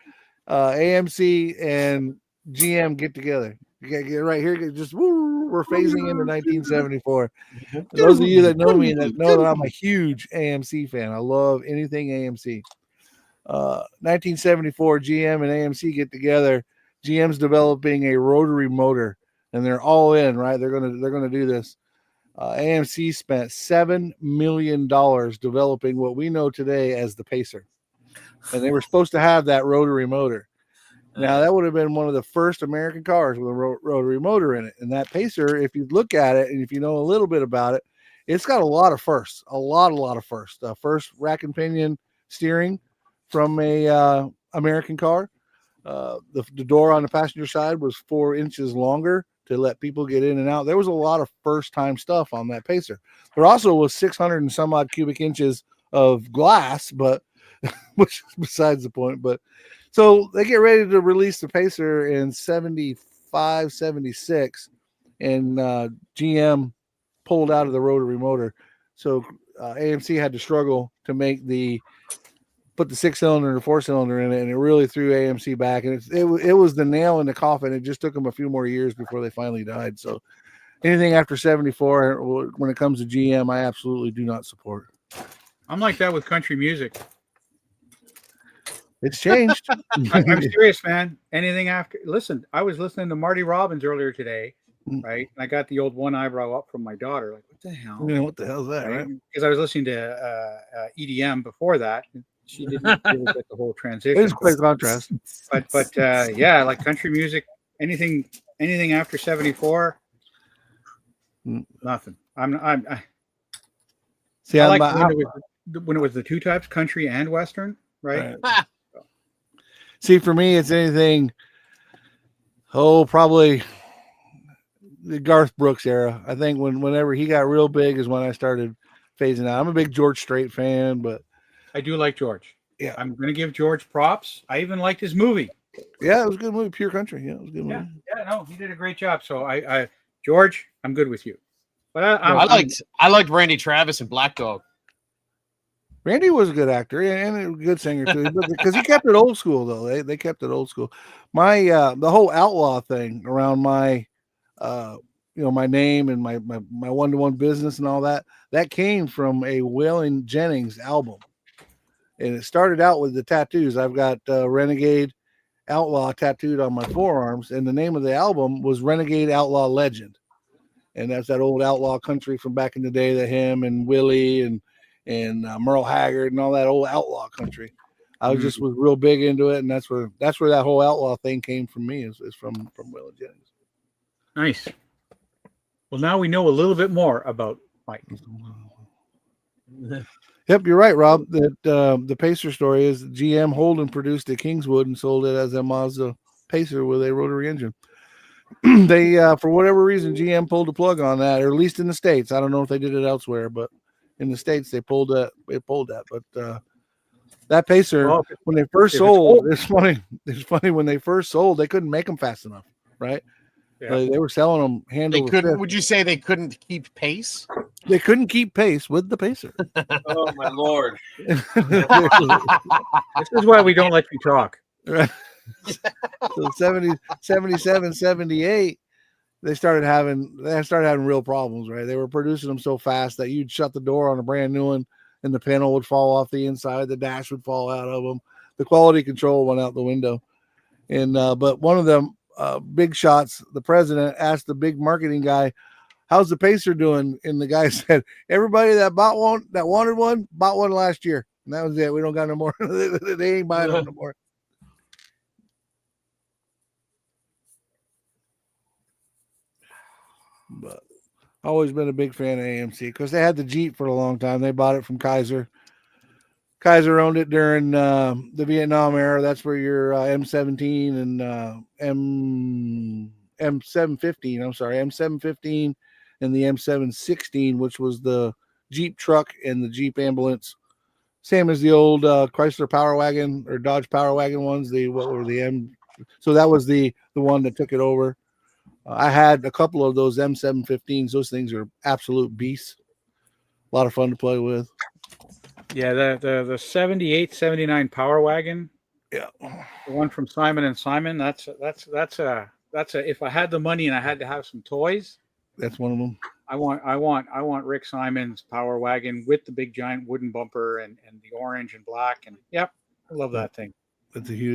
AMC and GM get together. You gotta get right here. We're phasing into 1974. For those of you that know me that know that I'm a huge AMC fan. I love anything AMC. 1974, GM and AMC get together. GM's developing a rotary motor, and they're all in. Right, they're gonna do this. AMC spent $7 million developing what we know today as the Pacer, and they were supposed to have that rotary motor. Now, that would have been one of the first American cars with a rotary motor in it. And that Pacer, if you look at it and if you know a little bit about it, it's got a lot of firsts, a lot of firsts. First rack and pinion steering from a American car. The door on the passenger side was 4 inches longer to let people get in and out. There was a lot of first-time stuff on that Pacer. There also was 600 and some odd cubic inches of glass, but which is besides the point. But so they get ready to release the Pacer in 75, 76, and GM pulled out of the rotary motor. So AMC had to struggle to put the 6-cylinder and the 4-cylinder in it, and it really threw AMC back. And it was the nail in the coffin. It just took them a few more years before they finally died. So anything after 74, when it comes to GM, I absolutely do not support. I'm like that with country music. It's changed. I'm serious, man. Anything after, listen, I was listening to Marty Robbins earlier today, right? And I got the old one eyebrow up from my daughter. Like, what the hell? You know, what the hell is that, right? Because I was listening to EDM before that. She didn't really get the whole transition. It's quite contrast. But yeah, like country music, anything after 74, nothing. See, I like when it was the two types, country and western, right? See, for me, it's anything. Probably the Garth Brooks era. I think whenever he got real big is when I started phasing out. I'm a big George Strait fan, but I do like George. Yeah, I'm going to give George props. I even liked his movie. Yeah, it was a good movie, Pure Country. Yeah, it was a good movie. Yeah, no, he did a great job. So I George, I'm good with you. But I liked Randy Travis and Black Dog. Randy was a good actor and a good singer too, because he kept it old school though. They kept it old school. My the whole outlaw thing around my my name and my one-to-one business and all that came from a Waylon Jennings album. And it started out with the tattoos. I've got Renegade Outlaw tattooed on my forearms, and the name of the album was Renegade Outlaw Legend. And that's that old outlaw country from back in the day that him and Willie and Merle Haggard and all that old outlaw country. I was real big into it, and that's where that whole outlaw thing came from me is from Waylon Jennings. Nice. Well, now we know a little bit more about Mike. Yep, you're right, Rob. That the Pacer story is GM Holden produced at Kingswood and sold it as a Mazda Pacer with a rotary engine. They, for whatever reason, GM pulled the plug on that, or at least in the States. I don't know if they did it elsewhere, but in the States they pulled that. But that Pacer, when they first sold, it's funny. It's funny when they first sold, they couldn't make them fast enough, right? Yeah. They were selling them hand over fist. Would you say they couldn't keep pace? They couldn't keep pace with the Pacer. Oh my Lord! This is why we don't let you talk. Right. So 70, 77, 78, they started having real problems. Right, they were producing them so fast that you'd shut the door on a brand new one, and the panel would fall off the inside. The dash would fall out of them. The quality control went out the window. And but one of them. Big shots, the president asked the big marketing guy, how's the Pacer doing? And the guy said, everybody that wanted one bought one last year, and that was it. We don't got no more. They ain't buying them no more. But always been a big fan of AMC because they had the Jeep for a long time. They bought it from Kaiser. Kaiser owned it during the Vietnam era. That's where your M17 and M715, M715 and the M716, which was the Jeep truck and the Jeep ambulance. Same as the old Chrysler Power Wagon or Dodge Power Wagon ones. So that was the one that took it over. I had a couple of those M715s. Those things are absolute beasts. A lot of fun to play with. Yeah, the 78, 79 Power Wagon. Yeah. The one from Simon & Simon. That's a if I had the money and I had to have some toys, that's one of them. I want Rick Simon's Power Wagon with the big giant wooden bumper and the orange and black, and yep, I love that thing. That's a huge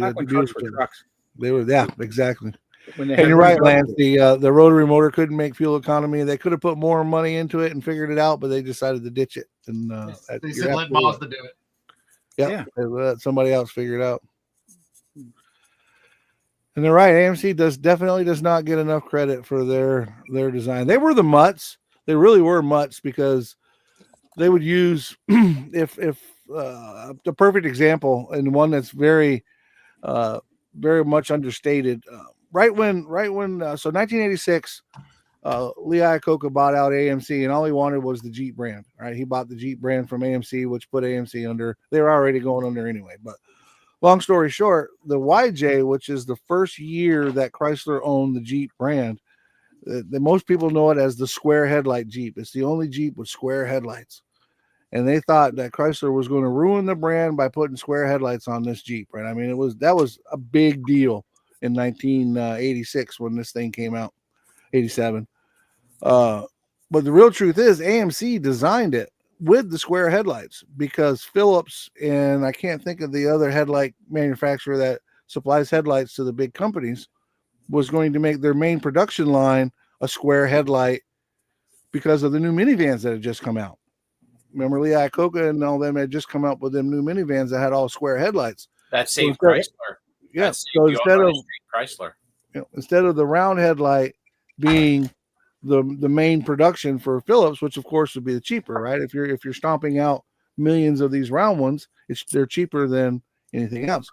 trucks. They were, yeah, exactly. And you're right, Lance. The rotary motor couldn't make fuel economy. They could have put more money into it and figured it out, but they decided to ditch it. And they said let Mazda do it. Yeah, they let somebody else figure it out. And they're right. AMC definitely does not get enough credit for their design. They were the mutts. They really were mutts because they would use if the perfect example and one that's very very much understated. Right when so 1986, Lee Iacocca bought out AMC, and all he wanted was the Jeep brand. Right, he bought the Jeep brand from AMC, which put AMC under. They were already going under anyway. But long story short, the YJ, which is the first year that Chrysler owned the Jeep brand, the most people know it as the square headlight Jeep. It's the only Jeep with square headlights. And they thought that Chrysler was going to ruin the brand by putting square headlights on this Jeep, right? I mean, that was a big deal in 1986 when this thing came out, 87. But the real truth is AMC designed it with the square headlights because Philips, and I can't think of the other headlight manufacturer that supplies headlights to the big companies, was going to make their main production line a square headlight because of the new minivans that had just come out. Remember, Lee Iacocca and all them had just come up with them new minivans that had all square headlights. That saved So instead- Chrysler. Yeah. That saved So the instead Chrysler. instead of the round headlight being the main production for Philips, which of course would be the cheaper, right? If you're stomping out millions of these round ones, they're cheaper than anything else.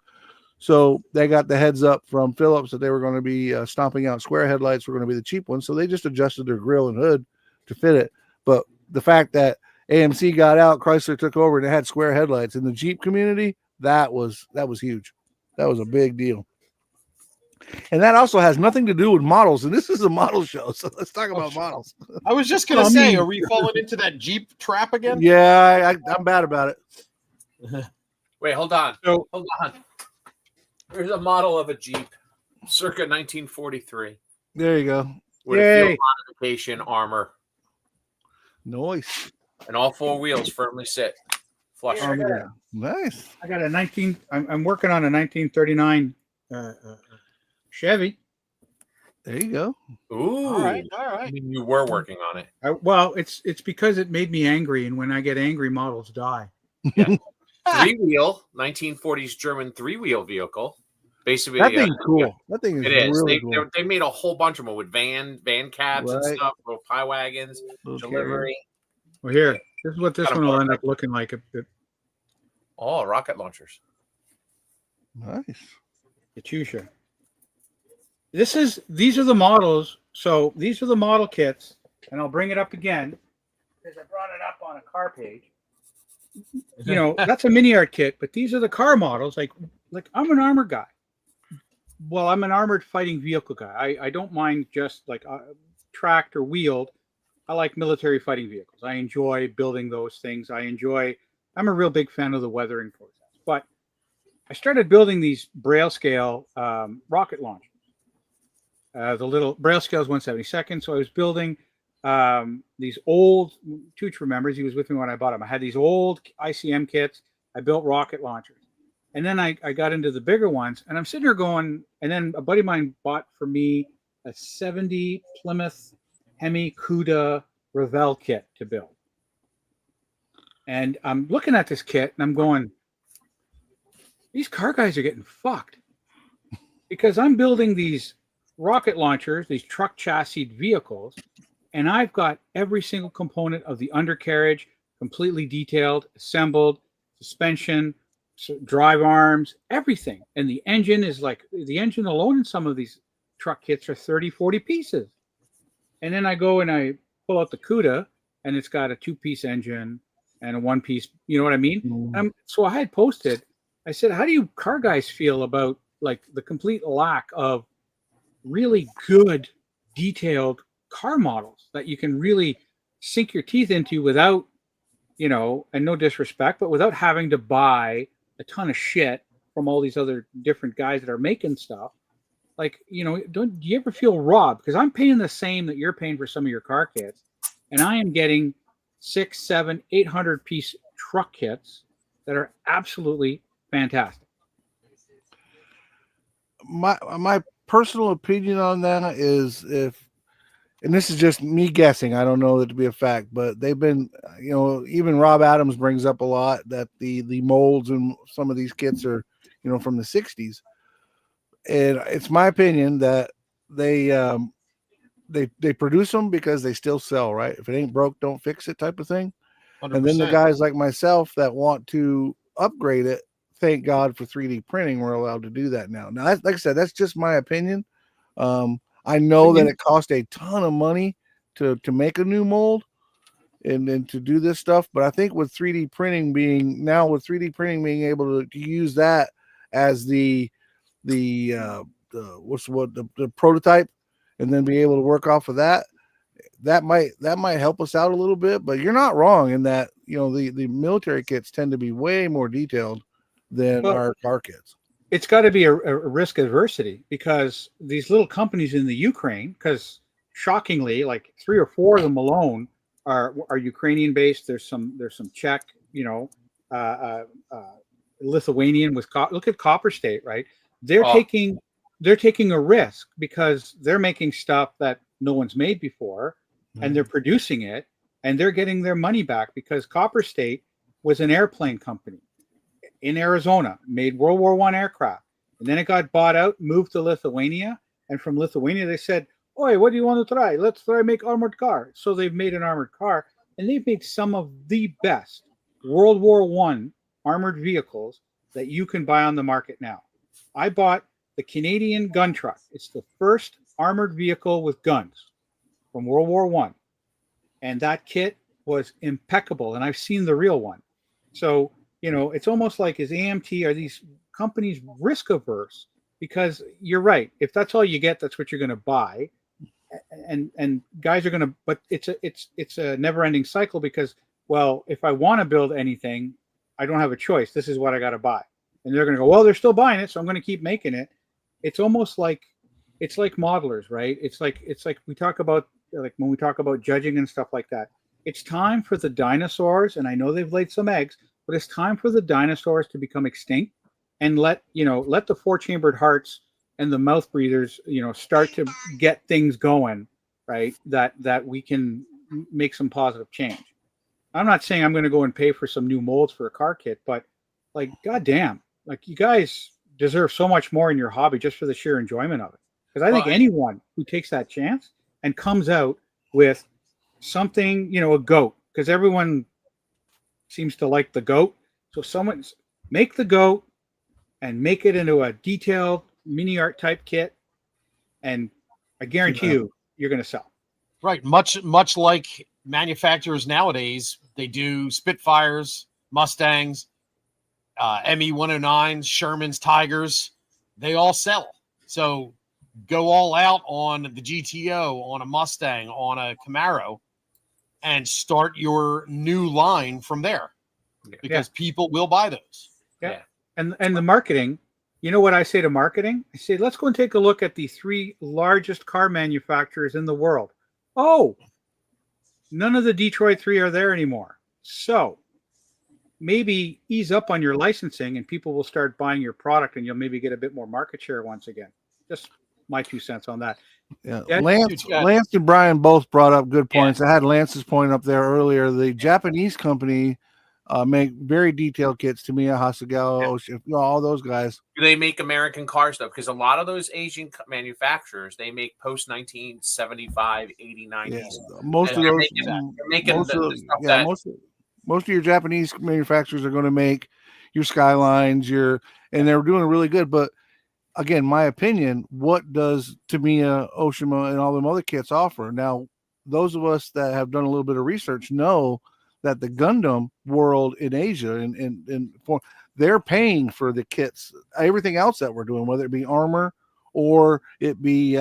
So they got the heads up from Philips that they were going to be stomping out square headlights were going to be the cheap ones. So they just adjusted their grill and hood to fit it. But the fact that AMC got out, Chrysler took over, and it had square headlights in the Jeep community, that was huge. That was a big deal. And that also has nothing to do with models. And this is a model show, so let's talk about models. I was just gonna I say, mean- are we falling into that Jeep trap again? Yeah, I'm bad about it. Wait, hold on. So- Hold on. There's a model of a Jeep, circa 1943, There you go. with a Yay. field modification armor, Nice. and all four wheels firmly sit flush. Yeah. Yeah. Nice. I got I'm working on a 1939 Chevy. There you go. Ooh, All right. I mean, you were working on it. Well, it's because it made me angry, and when I get angry, models die. Three-wheel, 1940s German three-wheel vehicle. Basically, That thing's cool. That thing is It is. really They, cool. they made a whole bunch of them with van cabs and Right. stuff, little pie wagons, Okay. delivery. Well, here, this is what this Got a one will motor. end up looking like. Oh, rocket launchers. Nice. Katusha. These are the models. So these are the model kits, and I'll bring it up again because I brought it up on a car page. You know, that's a mini art kit, but these are the car models. Like I'm an armor guy. Well, I'm an armored fighting vehicle guy. I don't mind just like tracked or wheeled. I like military fighting vehicles. I enjoy building those things. I'm a real big fan of the weathering process. But I started building these Braille scale rocket launchers. The little Braille scale is 1/72nd. So I was building these old, Tooch remembers, he was with me when I bought them. I had these old ICM kits. I built rocket launchers. And then I got into the bigger ones, and I'm sitting here going, and then a buddy of mine bought for me a 70 Plymouth Hemi Cuda Revell kit to build. And I'm looking at this kit and I'm going, these car guys are getting fucked because I'm building these rocket launchers, these truck chassis vehicles, and I've got every single component of the undercarriage completely detailed, assembled, suspension, drive arms, everything. And the engine is like, the engine alone in some of these truck kits are 30, 40 pieces. And then I go and I pull out the CUDA, and it's got a 2-piece engine and a 1-piece, you know what I mean? So I had posted, I said, how do you car guys feel about like the complete lack of really good detailed car models that you can really sink your teeth into without, you know, and no disrespect, but without having to buy a ton of shit from all these other different guys that are making stuff? Like, you know, do you ever feel robbed? Because I'm paying the same that you're paying for some of your car kits, and I am getting 600, 700, 800 piece truck kits that are absolutely fantastic. My personal opinion on that is and this is just me guessing, I don't know that to be a fact, but they've been, you know, even Rob Adams brings up a lot that the molds and some of these kits are, you know, from the 60s. And it's my opinion that they produce them because they still sell, right? If it ain't broke, don't fix it type of thing. 100%. And then the guys like myself that want to upgrade it thank God for 3D printing, we're allowed to do that now. Now, that's, like I said, that's just my opinion. I know that it cost a ton of money to make a new mold and to do this stuff, but I think with 3D printing being able to use that as the prototype, and then be able to work off of that, that might help us out a little bit. But you're not wrong in that, you know, the military kits tend to be way more detailed than our car kits. It's got to be a risk adversity, because these little companies in the Ukraine, because shockingly, like 3 or 4 of them alone are Ukrainian based. There's some Czech, you know, Lithuanian with look at Copper State, right? They're taking a risk because they're making stuff that no one's made before, and they're producing it, and they're getting their money back, because Copper State was an airplane company in Arizona, made World War I aircraft, and then it got bought out, moved to Lithuania, and from Lithuania they said, "Oi, what do you want to try? Let's try make armored car." So they've made an armored car, and they've made some of the best World War I armored vehicles that you can buy on the market now. I bought the Canadian gun truck. It's the first armored vehicle with guns from World War I, and that kit was impeccable, and I've seen the real one. So, you know, it's almost like, is AMT, are these companies risk averse? Because you're right, if that's all you get, that's what you're going to buy, and guys are going to, but it's a never-ending cycle, because, well, if I want to build anything, I don't have a choice. This is what I got to buy. And they're going to go, well, they're still buying it, so I'm going to keep making it. It's almost like, it's like modelers, right? It's like we talk about, like when we talk about judging and stuff like that. It's time for the dinosaurs, and I know they've laid some eggs, but it's time for the dinosaurs to become extinct, and let the 4-chambered hearts and the mouth breathers, you know, start to get things going, right? That we can make some positive change. I'm not saying I'm going to go and pay for some new molds for a car kit, but like, goddamn, like, you guys deserve so much more in your hobby just for the sheer enjoyment of it. Because I think anyone who takes that chance and comes out with something, you know, a goat, because everyone seems to like the goat. So someone's make the goat and make it into a detailed mini art type kit, and I guarantee you're going to sell. Right. Much like manufacturers nowadays, they do Spitfires, Mustangs, ME-109s, Shermans, Tigers. They all sell. So go all out on the GTO, on a Mustang, on a Camaro, and start your new line from there, because people will buy those. Yeah. And the marketing, you know what I say to marketing? I say, let's go and take a look at the 3 largest car manufacturers in the world. Oh, none of the Detroit 3 are there anymore. So maybe ease up on your licensing, and people will start buying your product, and you'll maybe get a bit more market share once again. Just my 2 cents on that. Yeah, Lance and Brian both brought up good points. I had Lance's point up there earlier. The Japanese company make very detailed kits. Tamiya, Hasegawa, all those guys. Do they make American car stuff? Because a lot of those Asian manufacturers, they make post 1975, 80, 90s. Yeah, most of your Japanese manufacturers are going to make your Skylines, and they're doing really good. But again, my opinion, what does Tamiya, Oshima, and all them other kits offer? Now, those of us that have done a little bit of research know that the Gundam world in Asia and they're paying for the kits, everything else that we're doing, whether it be armor or it be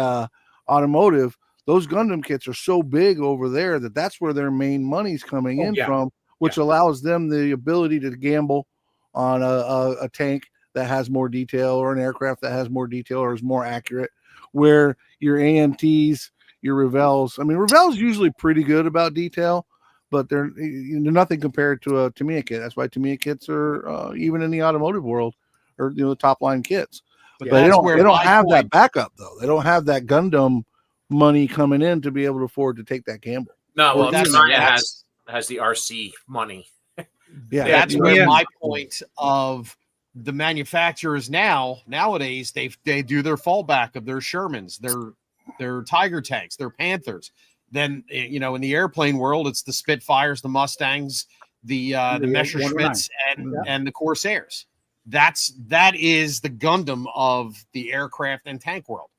automotive. Those Gundam kits are so big over there that's where their main money's coming in from, which allows them the ability to gamble on a tank that has more detail, or an aircraft that has more detail or is more accurate, where your AMTs, your Revels, I mean, Revels usually pretty good about detail, but they're nothing compared to a Tamiya kit. That's why Tamiya kits are even in the automotive world, or top line kits. But they don't have that backup though. They don't have that Gundam money coming in to be able to afford to take that gamble. No, well, Tamiya has the RC money. That's where my point of the manufacturers nowadays they do their fallback of their Shermans, their Tiger tanks, their Panthers. Then in the airplane world, it's the Spitfires, the Mustangs, the Messerschmitts, and the Corsairs. that is the Gundam of the aircraft and tank world.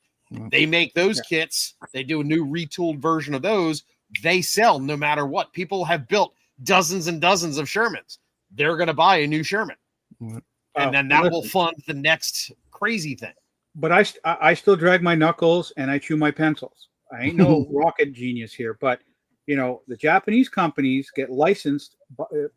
They make those kits. They do a new retooled version of those. They sell no matter what. People have built dozens and dozens of Shermans. They're going to buy a new Sherman, and then that will fund the next crazy thing. But I still drag my knuckles and I chew my pencils. I ain't no rocket genius here, but the Japanese companies get licensed.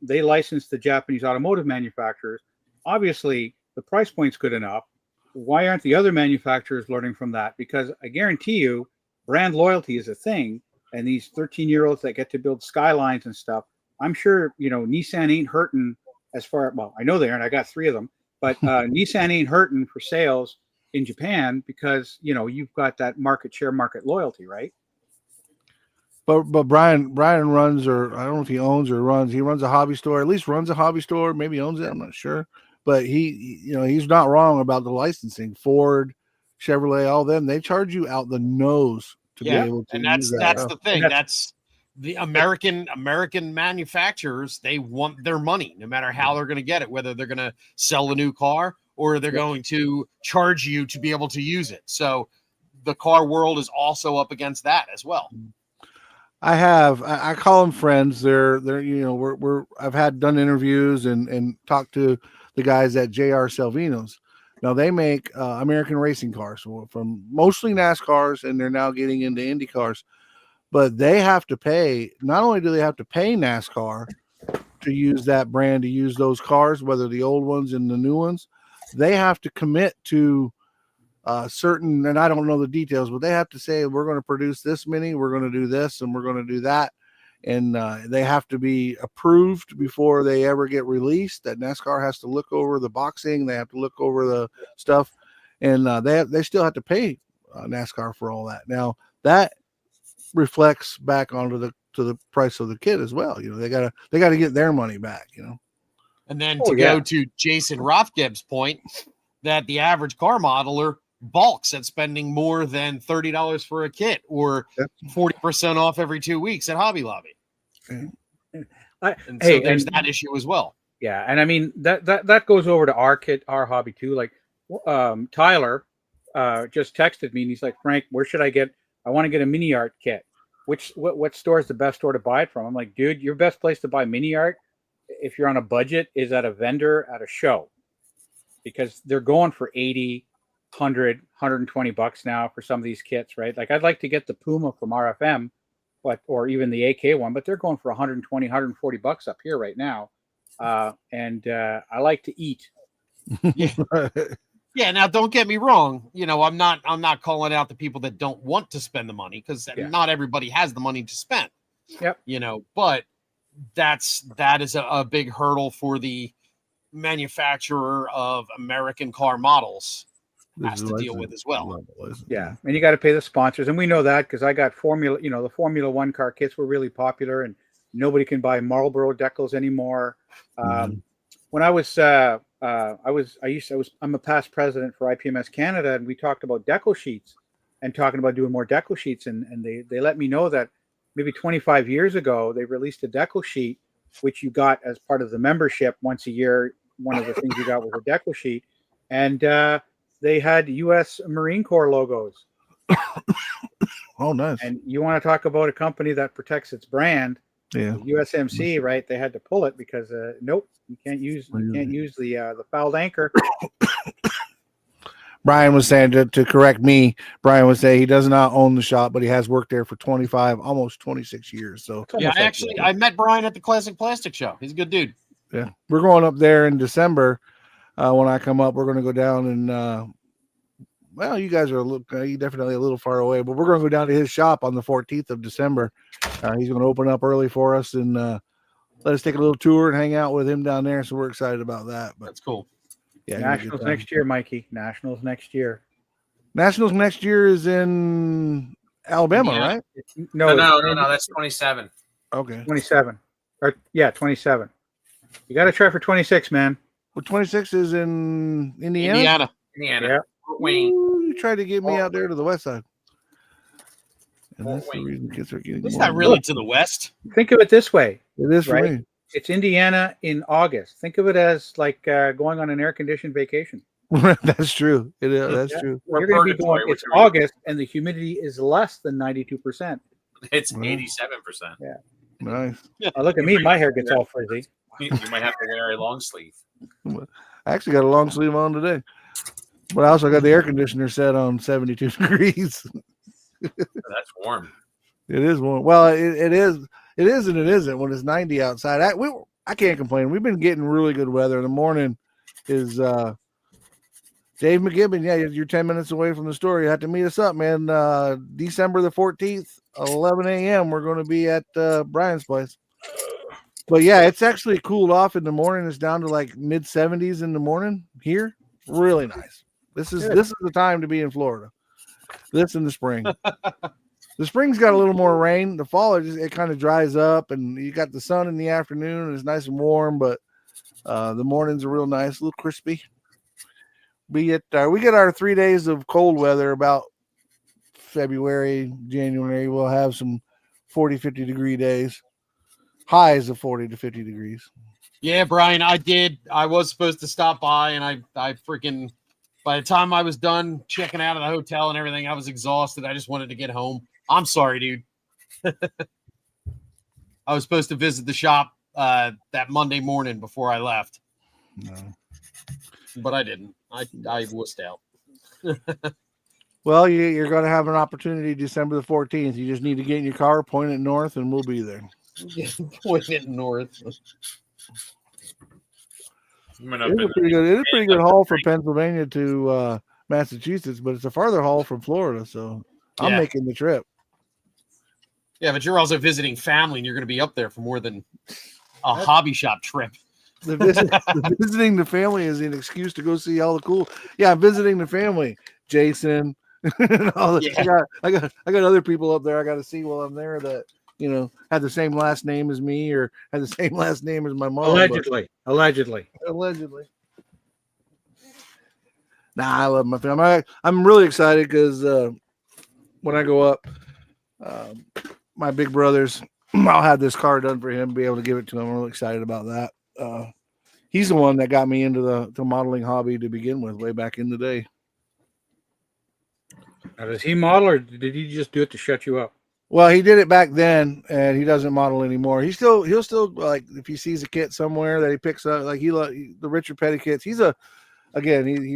They license the Japanese automotive manufacturers. Obviously, the price point's good enough. Why aren't the other manufacturers learning from that? Because I guarantee you, brand loyalty is a thing. And these 13-year-olds that get to build Skylines and stuff, I'm sure, Nissan ain't hurting I know they aren't. I got 3 of them. But Nissan ain't hurting for sales in Japan because, you've got that market share, market loyalty, right? But Brian runs, or I don't know if he owns or runs. He runs a hobby store. At least runs a hobby store. Maybe owns it. I'm not sure. But he's not wrong about the licensing. Ford, Chevrolet, all them, they charge you out the nose to be able to. And that's the thing. That's the American manufacturers. They want their money, no matter how they're going to get it. Whether they're going to sell a new car or they're going to charge you to be able to use it. So the car world is also up against that as well. I call them friends. They're I've done interviews and talked to the guys at JR Salvino's. Now they make American racing cars from mostly NASCARs, and they're now getting into Indy cars. But they have to pay. Not only do they have to pay NASCAR to use that brand, to use those cars, whether the old ones and the new ones, they have to commit to certain, and I don't know the details, but they have to say, we're going to produce this many, we're going to do this, and we're going to do that. And they have to be approved before they ever get released. That NASCAR has to look over the boxing. They have to look over the stuff, and they still have to pay NASCAR for all that. Now that reflects back onto the price of the kit as well. They gotta get their money back. And then go to Jason Rothgeb's point that the average car modeler balks at spending more than $30 for a kit or 40% off every 2 weeks at Hobby Lobby. And there's that issue as well. Yeah, and I mean that goes over to our hobby too. Like Tyler just texted me and he's like, Frank, where should I get? I want to get a mini art kit. What store is the best store to buy it from? I'm like, dude, your best place to buy mini art, if you're on a budget, is at a vendor at a show, because they're going for 80, 100, 120 bucks now for some of these kits, right? Like I'd like to get the Puma from RFM, or even the AK one, but they're going for 120, 140 bucks up here right now. And I like to eat. Yeah. Now don't get me wrong. I'm not calling out the people that don't want to spend the money, because not everybody has the money to spend. Yep. But that is a big hurdle for the manufacturer of American car models has to deal with as well. Yeah, and you got to pay the sponsors, and we know that because I got the Formula One car kits were really popular, and nobody can buy Marlboro decals anymore. When I'm a past president for IPMS Canada, and we talked about decal sheets and talking about doing more decal sheets, and they let me know that maybe 25 years ago they released a decal sheet which you got as part of the membership once a year. One of the things you got was a decal sheet, and they had U.S. Marine Corps logos. Oh, nice. And you want to talk about a company that protects its brand? Yeah. USMC, right? They had to pull it because nope, you can't use the fouled anchor. Brian was saying to correct me. Brian was saying he does not own the shop, but he has worked there for 25, almost 26 years. So yeah, I met Brian at the Classic Plastic Show. He's a good dude. Yeah, we're going up there in December. When I come up, we're going to go down and you guys are you definitely a little far away, but we're going to go down to his shop on the 14th of December. He's going to open up early for us and let us take a little tour and hang out with him down there. So we're excited about that. But that's cool. Yeah, Nationals next year, Mikey. Nationals next year. Nationals next year is in Alabama, right? No. That's 27. Okay, 27. 27. You got to try for 26, man. Well, 26 is in Indiana. Yeah. Wayne. You tried to get me out there to the west side. And that's the reason kids are getting. It's not really to the west. Think of it this way. It is for right? me. It's Indiana in August. Think of it as like going on an air-conditioned vacation. That's true. It is. That's Yeah. true. You're going to be Purgatory, going. It's which we- August, and the humidity is less than 92%. It's Wow. 87%. Nice. Oh, look at me. My hair gets all frizzy. You might have to wear a long sleeve. I actually got a long sleeve on today, but I also got the air conditioner set on 72 degrees. That's warm. It is warm. Well, it is. It is and it isn't when it's 90 outside. I can't complain. We've been getting really good weather. In the morning is Dave McGibbon. Yeah, you're 10 minutes away from the store. You have to meet us up, man. December the 14th, 11 a.m. We're going to be at Brian's place. But yeah, it's actually cooled off in the morning. It's down to like mid 70s in the morning here. Really nice. This is the time to be in Florida. This in the spring. The spring's got a little more rain. The fall, it kind of dries up, and you got the sun in the afternoon, and it's nice and warm. But the mornings are real nice, a little crispy. We get our 3 days of cold weather about February, January. We'll have some 40, 50 degree days, highs of 40 to 50 degrees. Yeah, Brian, I did. I was supposed to stop by, and I freaking, by the time I was done checking out of the hotel and everything, I was exhausted. I just wanted to get home. I'm sorry, dude. I was supposed to visit the shop that Monday morning before I left, No. but I didn't. I wussed out. Well, you're going to have an opportunity December the 14th. You just need to get in your car, point it north, and we'll be there. Point it north. It's a pretty good haul from Pennsylvania to Massachusetts, but it's a farther haul from Florida, so I'm Yeah. making the trip. Yeah, but you're also visiting family, and you're going to be up there for more than a hobby shop trip. Visiting the family is an excuse to go see all the cool. Yeah, I'm visiting the family, Jason. And all the, Yeah. I got other people up there I got to see while I'm there that had the same last name as me or had the same last name as my mom. Allegedly. Allegedly. Nah, I love my family. I'm really excited because when I go up, my big brothers, I'll have this car done for him, be able to give it to him. I'm really excited about that. He's the one that got me into the modeling hobby to begin with, way back in the day. Now, does he model, or did he just do it to shut you up? Well, he did it back then, and he doesn't model anymore. He'll still like if he sees a kit somewhere that he picks up, like the Richard Petty kits. He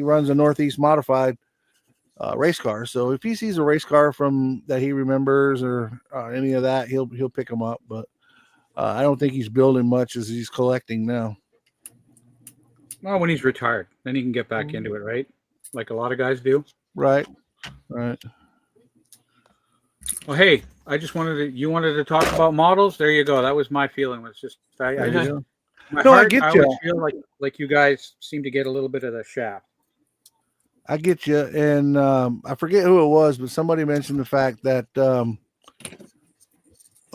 runs a Northeast modified race car. So if he sees a race car from that he remembers or any of that, he'll pick them up. But I don't think he's building much as he's collecting now. Well, when he's retired, then he can get back into it, right? Like a lot of guys do. Right. Well, hey, you wanted to talk about models. There you go. That was my feeling. Was just I get I you. always feel like you guys seem to get a little bit of the shaft. I get you. And I forget who it was, but somebody mentioned the fact that a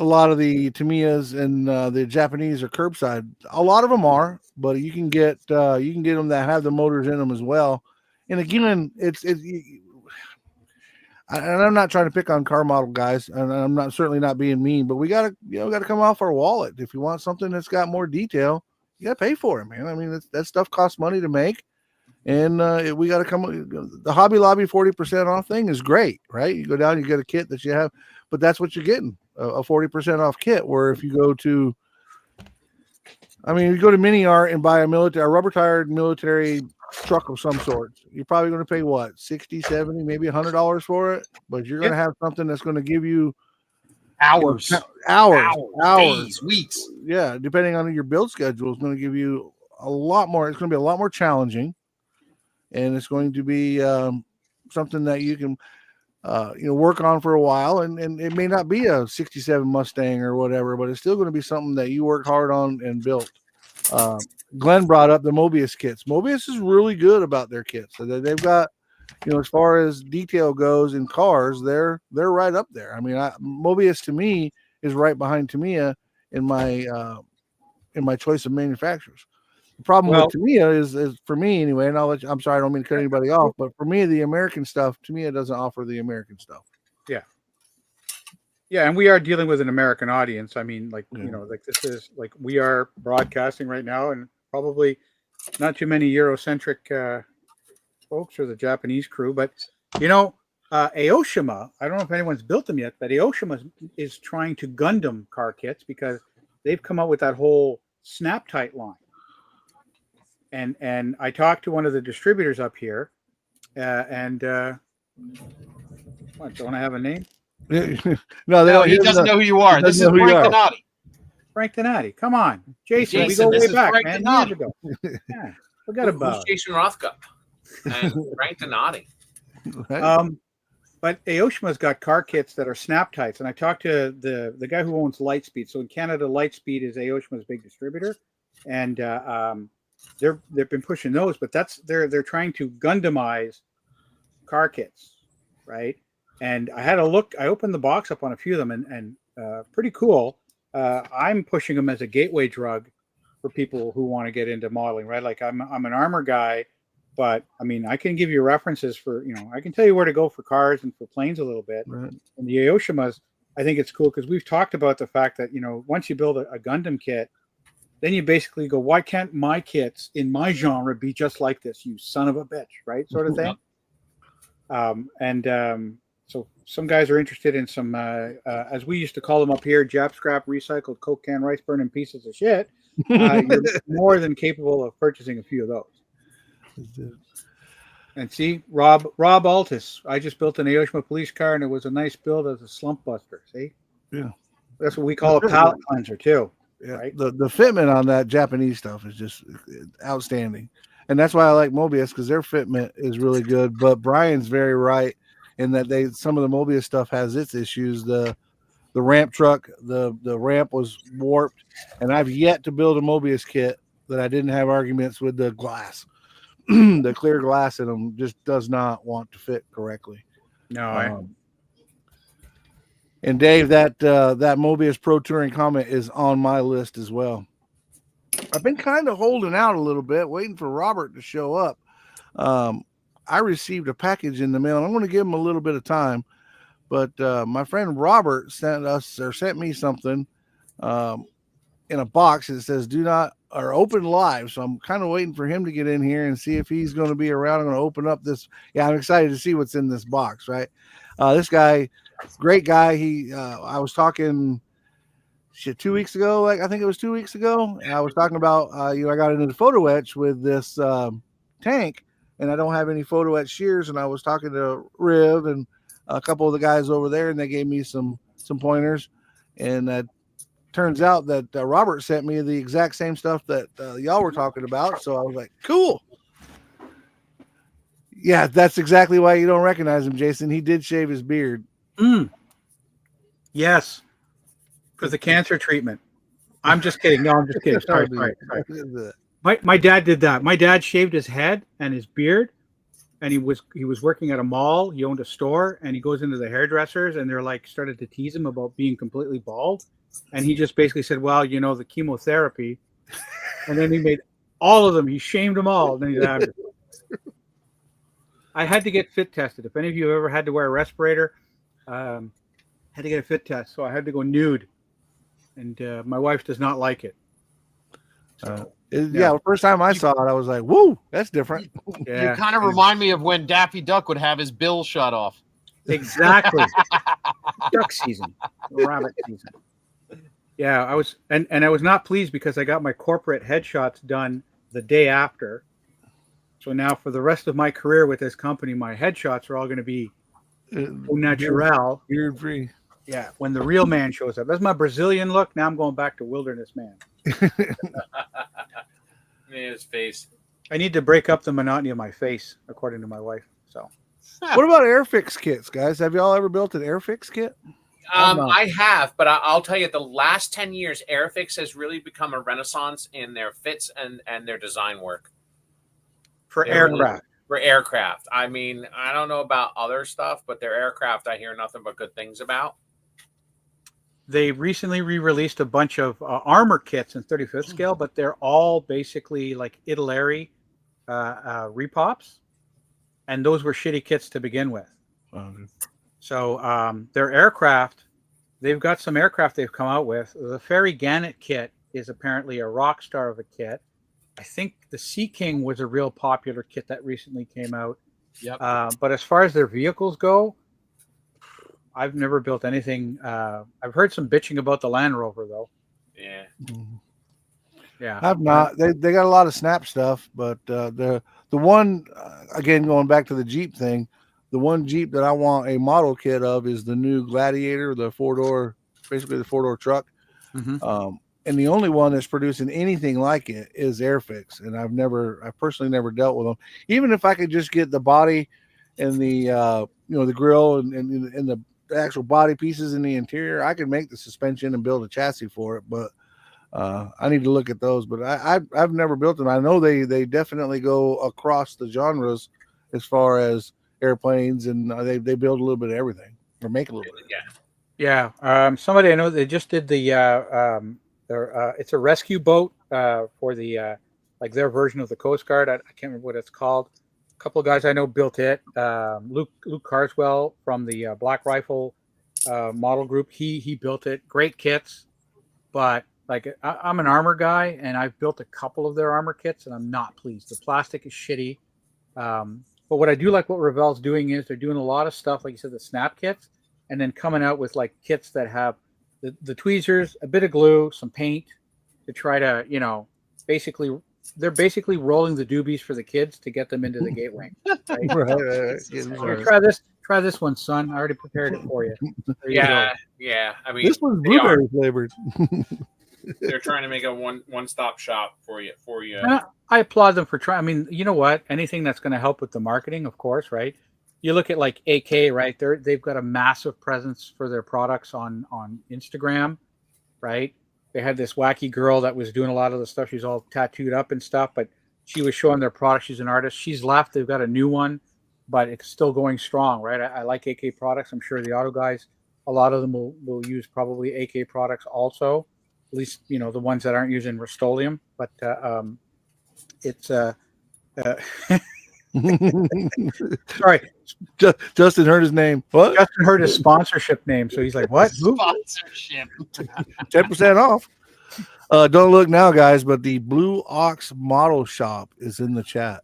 lot of the Tamiyas and the Japanese are curbside. A lot of them are, but you can get them that have the motors in them as well. And again, and I'm not trying to pick on car model guys, and I'm certainly not being mean, but we gotta come off our wallet. If you want something that's got more detail, you gotta pay for it, man. I mean, that stuff costs money to make, and we gotta come. The Hobby Lobby 40% off thing is great, right? You go down, you get a kit that you have, but that's what you're getting, a 40% off kit. Where if you go to Mini Art and buy a rubber tired military truck of some sort, you're probably going to pay what, 60, 70, maybe $100 for it, but you're going to have something that's going to give you Hours, days, weeks. Yeah, depending on your build schedule, is going to give you a lot more. It's going to be a lot more challenging, and it's going to be something that you can work on for a while, and it may not be a 67 Mustang or whatever, but it's still going to be something that you work hard on and built. Glenn brought up the Mobius kits. Mobius is really good about their kits. So they've got, as far as detail goes in cars, they're right up there. I mean, Mobius to me is right behind Tamiya in my choice of manufacturers. The problem with Tamiya is for me anyway, and I'm sorry, I don't mean to cut anybody off, but for me, the American stuff, Tamiya doesn't offer the American stuff. Yeah. Yeah, and we are dealing with an American audience. I mean, like, Yeah. you know, like this is like we are broadcasting right now, and probably not too many Eurocentric folks or the Japanese crew. But, you know, Aoshima, I don't know if anyone's built them yet, but Aoshima is trying to Gundam car kits because they've come out with that whole Snap Tight line. And I talked to one of the distributors up here, what, don't I have a name? no, they No, don't. he doesn't know who you are. This is doesn't know who you Frank are. Donati. Frank Donati. Come on, Jason. We Jason, go this way is back, Frank man. Donati. Years ago. Yeah, forgot Who's about it. Jason Rothcup and Frank Donati? Right? But Aoshima's got car kits that are snap tights, and I talked to the guy who owns Lightspeed. So in Canada, Lightspeed is Aoshima's big distributor, and they've been pushing those. But they're trying to Gundamize car kits, right? And I had a look. I opened the box up on a few of them, and pretty cool. I'm pushing them as a gateway drug for people who want to get into modeling, right? Like I'm an armor guy. But I mean, I can give you references for, you know, I can tell you where to go for cars and for planes a little bit. Right. And the Aoshimas, I think it's cool because we've talked about the fact that, you know, once you build a Gundam kit, then you basically go, why can't my kits in my genre be just like this, you son of a bitch, right? Sort of thing. So some guys are interested in some, as we used to call them up here, Jap scrap, recycled Coke can, rice burning pieces of shit. You're more than capable of purchasing a few of those. And see, Rob Altus. I just built an Aoshima police car, and it was a nice build as a slump buster. See, Yeah, that's what we call a palate cleanser too. yeah. Right. The fitment on that Japanese stuff is just outstanding, and that's why I like Mobius because their fitment is really good. But Brian's very right in that some of the Mobius stuff has its issues. The ramp truck, the ramp was warped, and I've yet to build a Mobius kit that I didn't have arguments with the glass. The clear glass in them just does not want to fit correctly. No, And Dave, that Mobius Pro Touring Comet is on my list as well. I've been kind of holding out a little bit, waiting for Robert to show up. I received a package in the mail, and I'm going to give him a little bit of time. But my friend Robert sent me something in a box that says "Do not" or "Open Live." So I'm kind of waiting for him to get in here and see if he's going to be around. I'm going to open up this. Yeah, I'm excited to see what's in this box. Right, this guy, great guy. I was talking 2 weeks ago. Like I think it was 2 weeks ago. And I was talking about I got into the photo etch with this tank, and I don't have any photo etch shears. And I was talking to Riv and a couple of the guys over there, and they gave me some pointers. And turns out that Robert sent me the exact same stuff that y'all were talking about. So I was like, cool. Yeah, that's exactly why you don't recognize him, Jason. He did shave his beard. Yes, for the cancer treatment. I'm just kidding. No, I'm just kidding. Sorry. My dad did that. My dad shaved his head and his beard, and he was working at a mall. He owned a store, and he goes into the hairdressers, and they're like started to tease him about being completely bald. And he just basically said, well, the chemotherapy. And then he made all of them. He shamed them all. And then he's out. I had to get fit tested. If any of you have ever had to wear a respirator, had to get a fit test. So I had to go nude. And my wife does not like it. So, the first time I saw it, I was like, woo, that's different. yeah, You kind of remind me of when Daffy Duck would have his bill shut off. exactly. Duck season, rabbit season. Yeah, I was, and I was not pleased because I got my corporate headshots done the day after. So now for the rest of my career with this company, my headshots are all going to be au natural. Beard free. Yeah, when the real man shows up. That's my Brazilian look. Now I'm going back to wilderness man. His face. I need to break up the monotony of my face, according to my wife. So, What about Airfix kits, guys? Have y'all ever built an Airfix kit? I have, but I'll tell you, the last 10 years, Airfix has really become a renaissance in their fits and their design work. for They're really- aircraft. For aircraft. I mean, I don't know about other stuff, but their aircraft, I hear nothing but good things about. They recently re-released a bunch of armor kits in 35th scale, but they're all basically like Italeri repops, and those were shitty kits to begin with. So their aircraft they've got some aircraft they've come out with. The Ferry Gannet kit is apparently a rock star of a kit. I think the Sea King was a real popular kit that recently came out. Yep. But as far as their vehicles go, I've never built anything. I've heard some bitching about the Land Rover, though. Yeah. Yeah, I've not. They got a lot of Snap stuff, but the one again going back to the Jeep thing, the one Jeep that I want a model kit of is the new Gladiator, the 4-door, basically the 4-door truck. Mm-hmm. And the only one that's producing anything like it is Airfix, and I personally never dealt with them. Even if I could just get the body and the the grill and the actual body pieces in the interior, I could make the suspension and build a chassis for it. But I need to look at those. But I've never built them. I know they definitely go across the genres as far as airplanes, and they build a little bit of everything or make a little bit. Yeah. Somebody I know, they just did the it's a rescue boat for the like their version of the Coast Guard. I can't remember what it's called. A couple of guys I know built it. Luke Carswell from the Black Rifle model group, he built it. Great kits, but like I'm an armor guy, and I've built a couple of their armor kits, and I'm not pleased. The plastic is shitty. But what I do like what Revell's doing is they're doing a lot of stuff, like you said, the Snap kits, and then coming out with like kits that have the tweezers, a bit of glue, some paint to try to, they're basically rolling the doobies for the kids to get them into the gateway. Right? Right. Here, try this one, son. I already prepared it for you. There you go. Yeah. I mean, This one's they are. blueberry flavored. They're trying to make a one-stop shop for you. And I applaud them for trying. I mean, you know what? Anything that's going to help with the marketing, of course, right? You look at like AK, right? They've got a massive presence for their products on Instagram, right? They had this wacky girl that was doing a lot of the stuff. She's all tattooed up and stuff, but she was showing their product. She's an artist. She's left. They've got a new one, but it's still going strong, right? I like AK products. I'm sure the auto guys, a lot of them will use probably AK products also, at least, the ones that aren't using Rust-Oleum, but it's sorry, Justin heard his name. What? Justin heard his sponsorship name, so he's like, "What? Sponsorship. 10% off. Don't look now, guys, but the Blue Ox Model Shop is in the chat.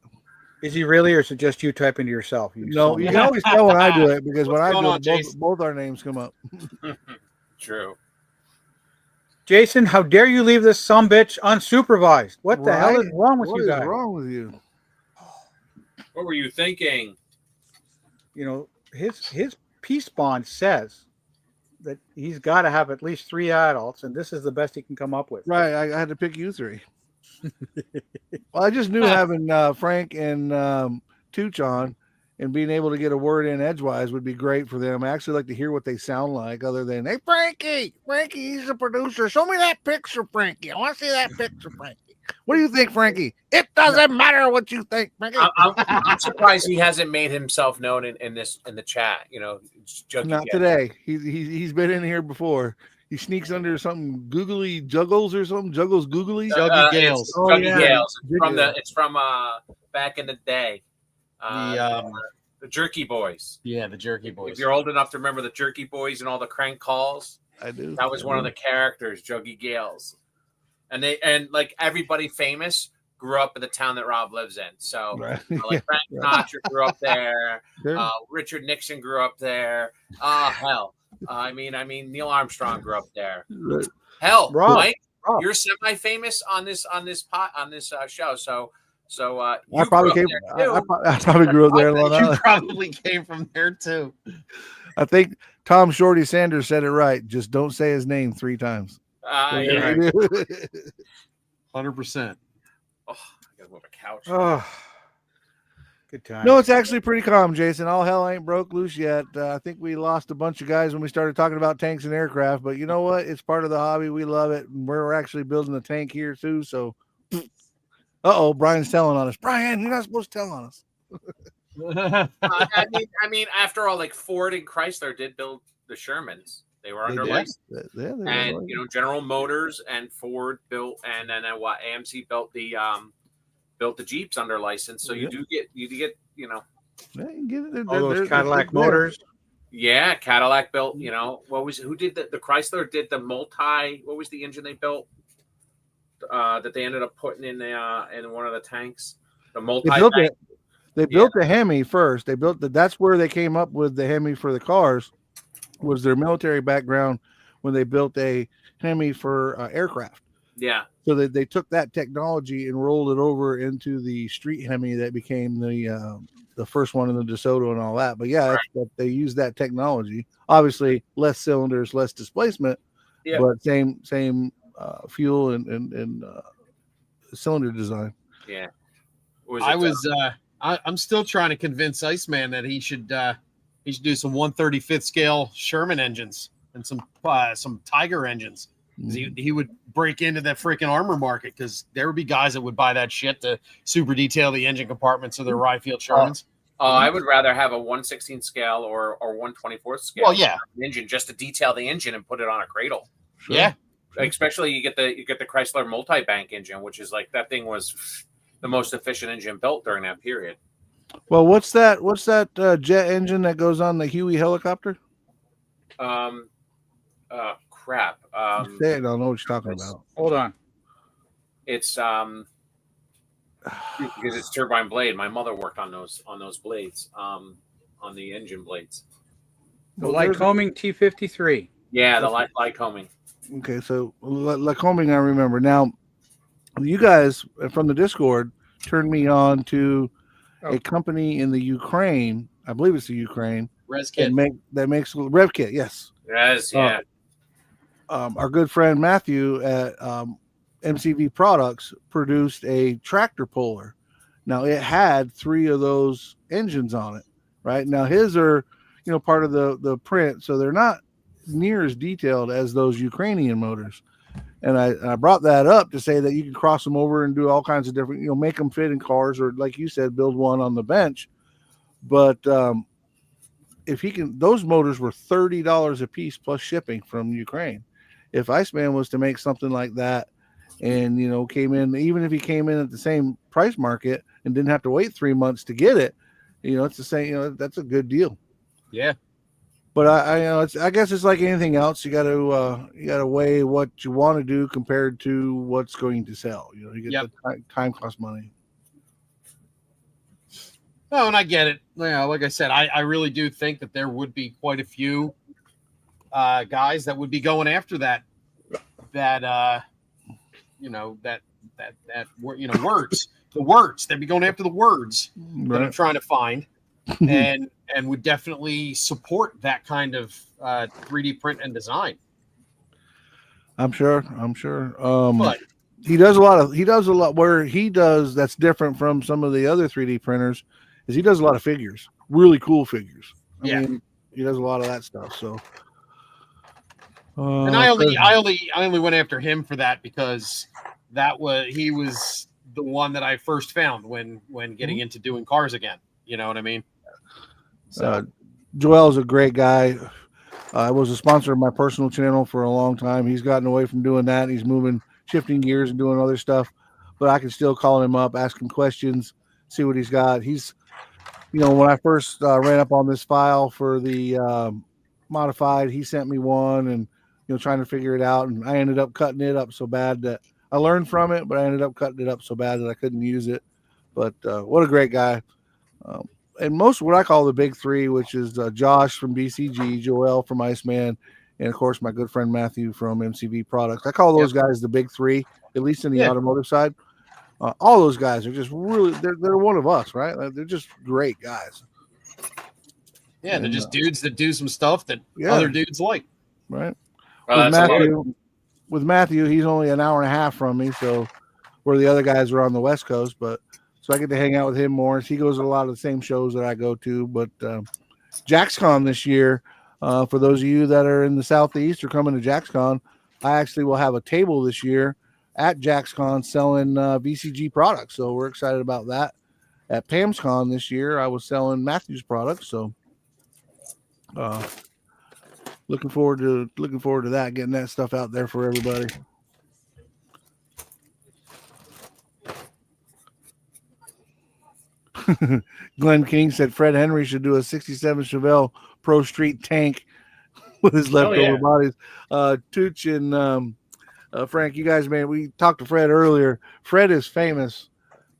Is he really, or is it just you typing to yourself? No, you can always tell when I do it because when I going do on, it, Jason? both our names come up. True. Jason, how dare you leave this sumbitch unsupervised? What the hell is Right? wrong with What you is guys? wrong with you? What were you thinking? His peace bond says that he's got to have at least 3 adults, and this is the best he can come up with. Right, I had to pick you three. Well, I just knew having Frank and Tooch on and being able to get a word in edgewise would be great for them. I actually like to hear what they sound like, other than, "Hey, Frankie, he's the producer. Show me that picture, Frankie. I want to see that picture, Frankie. What do you think, Frankie? It doesn't matter what you think, Frankie." I'm surprised he hasn't made himself known in the chat. Not today. He's been in here before. He sneaks under something googly juggles or something. Juggles googly. Juggy Gales. Oh, Juggy yeah. Gales. Yeah. It's from back in the day. The Jerky Boys. Yeah, the Jerky If Boys. you're old enough to remember the Jerky Boys and all the crank calls, I do. that was one of the characters, Juggy Gales. And like everybody famous grew up in the town that Rob lives in. So Right. like Frank Sinatra grew up there. Sure. Richard Nixon grew up there. Hell. I mean, Neil Armstrong grew up there. Right. Hell, Rob, Mike, Rob. you're semi-famous on this show. So I you probably grew up came. there, too. I probably grew up there in Long You Island. probably came from there too. I think Tom Shorty Sanders said it right. Just don't say his name 3 times. Yeah. 100%. Oh, I gotta move a couch. Oh, good time. No, it's actually pretty calm, Jason. All hell ain't broke loose yet. I think we lost a bunch of guys when we started talking about tanks and aircraft, but you know what? It's part of the hobby. We love it. And we're actually building a tank here too. So, Brian's telling on us. Brian, you're not supposed to tell on us. I mean, after all, like Ford and Chrysler did build the Shermans. They were under did. license. Yeah, they were And right. General Motors and Ford built, and then AMC built the Jeeps under license. So you Yeah. do get Yeah, you get it. all those They're Cadillac there. motors. Yeah, Cadillac built. Who did the Chrysler did the multi? What was the engine they built? That they ended up putting in one of the tanks. The multi. They built it. They built the Hemi first. They built that's where they came up with the Hemi for the cars. Was their military background when they built a Hemi for aircraft. Yeah. So they took that technology and rolled it over into the street Hemi that became the first one in the DeSoto and all that. But yeah, they used that technology. Obviously, less cylinders, less displacement, but same fuel and cylinder design. Yeah. I'm still trying to convince Iceman that he should do some 135th scale Sherman engines and some Tiger engines. He would break into that freaking armor market because there would be guys that would buy that shit to super detail the engine compartments of their Ryefield Shermans. I would rather have a 1/16 scale or 1/24 scale. Well, yeah, engine just to detail the engine and put it on a cradle. Sure. Yeah, especially you get the Chrysler multi-bank engine, which is like that thing was the most efficient engine built during that period. Well, what's that jet engine that goes on the Huey helicopter? Crap. I don't know what you're talking about. Hold on. It's because it's turbine blade. My mother worked on those blades, on the engine blades. The Lycoming T53. Yeah, the Lycoming. Okay, so Lycoming, I remember. Now, you guys from the Discord turned me on to a company in the Ukraine. I believe it's the Ukraine. ResKit. That makes RevKit. Yes. Yes. Yeah. Our good friend Matthew at MCV Products produced a tractor puller. Now it had 3 of those engines on it. Right now, his are part of the print, so they're not near as detailed as those Ukrainian motors. And I brought that up to say that you can cross them over and do all kinds of different, make them fit in cars, or like you said, build one on the bench. But if he can, those motors were $30 a piece plus shipping from Ukraine. If Iceman was to make something like that and, came in, even if he came in at the same price market and didn't have to wait 3 months to get it, it's the same, that's a good deal. Yeah. But I guess it's like anything else. You got to weigh what you want to do compared to what's going to sell. You get the time cost money. Oh, and I get it. Like I said, I really do think that there would be quite a few guys that would be going after words. The words. They'd be going after the words that I'm trying to find. and would definitely support that kind of 3D print and design. I'm sure. But he does a lot where he does that's different from some of the other 3D printers is he does a lot of figures, really cool figures. I mean, he does a lot of that stuff. So, and I only went after him for that because he was the one that I first found when getting into doing cars again. You know what I mean? So Joel's a great guy. I was a sponsor of my personal channel for a long time. He's gotten away from doing that. He's shifting gears and doing other stuff, but I can still call him up, ask him questions, see what he's got. He's, when I first ran up on this file for the modified, he sent me one and, trying to figure it out. And I ended up cutting it up so bad that I learned from it, but I ended up cutting it up so bad that I couldn't use it. But what a great guy. And most of what I call the big 3, which is Josh from BCG, Joel from Iceman, and of course my good friend Matthew from MCV Products. I call those guys the big 3, at least in the automotive side. All those guys are just really they're one of us, right? They're just great guys. Yeah, they're just dudes that do some stuff that other dudes like. Right. Well, with Matthew, he's only an hour and a half from me, so where the other guys are on the West Coast, but. So I get to hang out with him more. He goes to a lot of the same shows that I go to. But JaxCon this year, for those of you that are in the Southeast or coming to JaxCon, I actually will have a table this year at JaxCon selling VCG products. So we're excited about that. At PamsCon this year, I was selling Matthews products. So looking forward to that, getting that stuff out there for everybody. Glenn King said Fred Henry should do a 67 Chevelle Pro Street tank with his leftover yeah. bodies. Tooch and Frank, you guys, man, we talked to Fred earlier. Fred is famous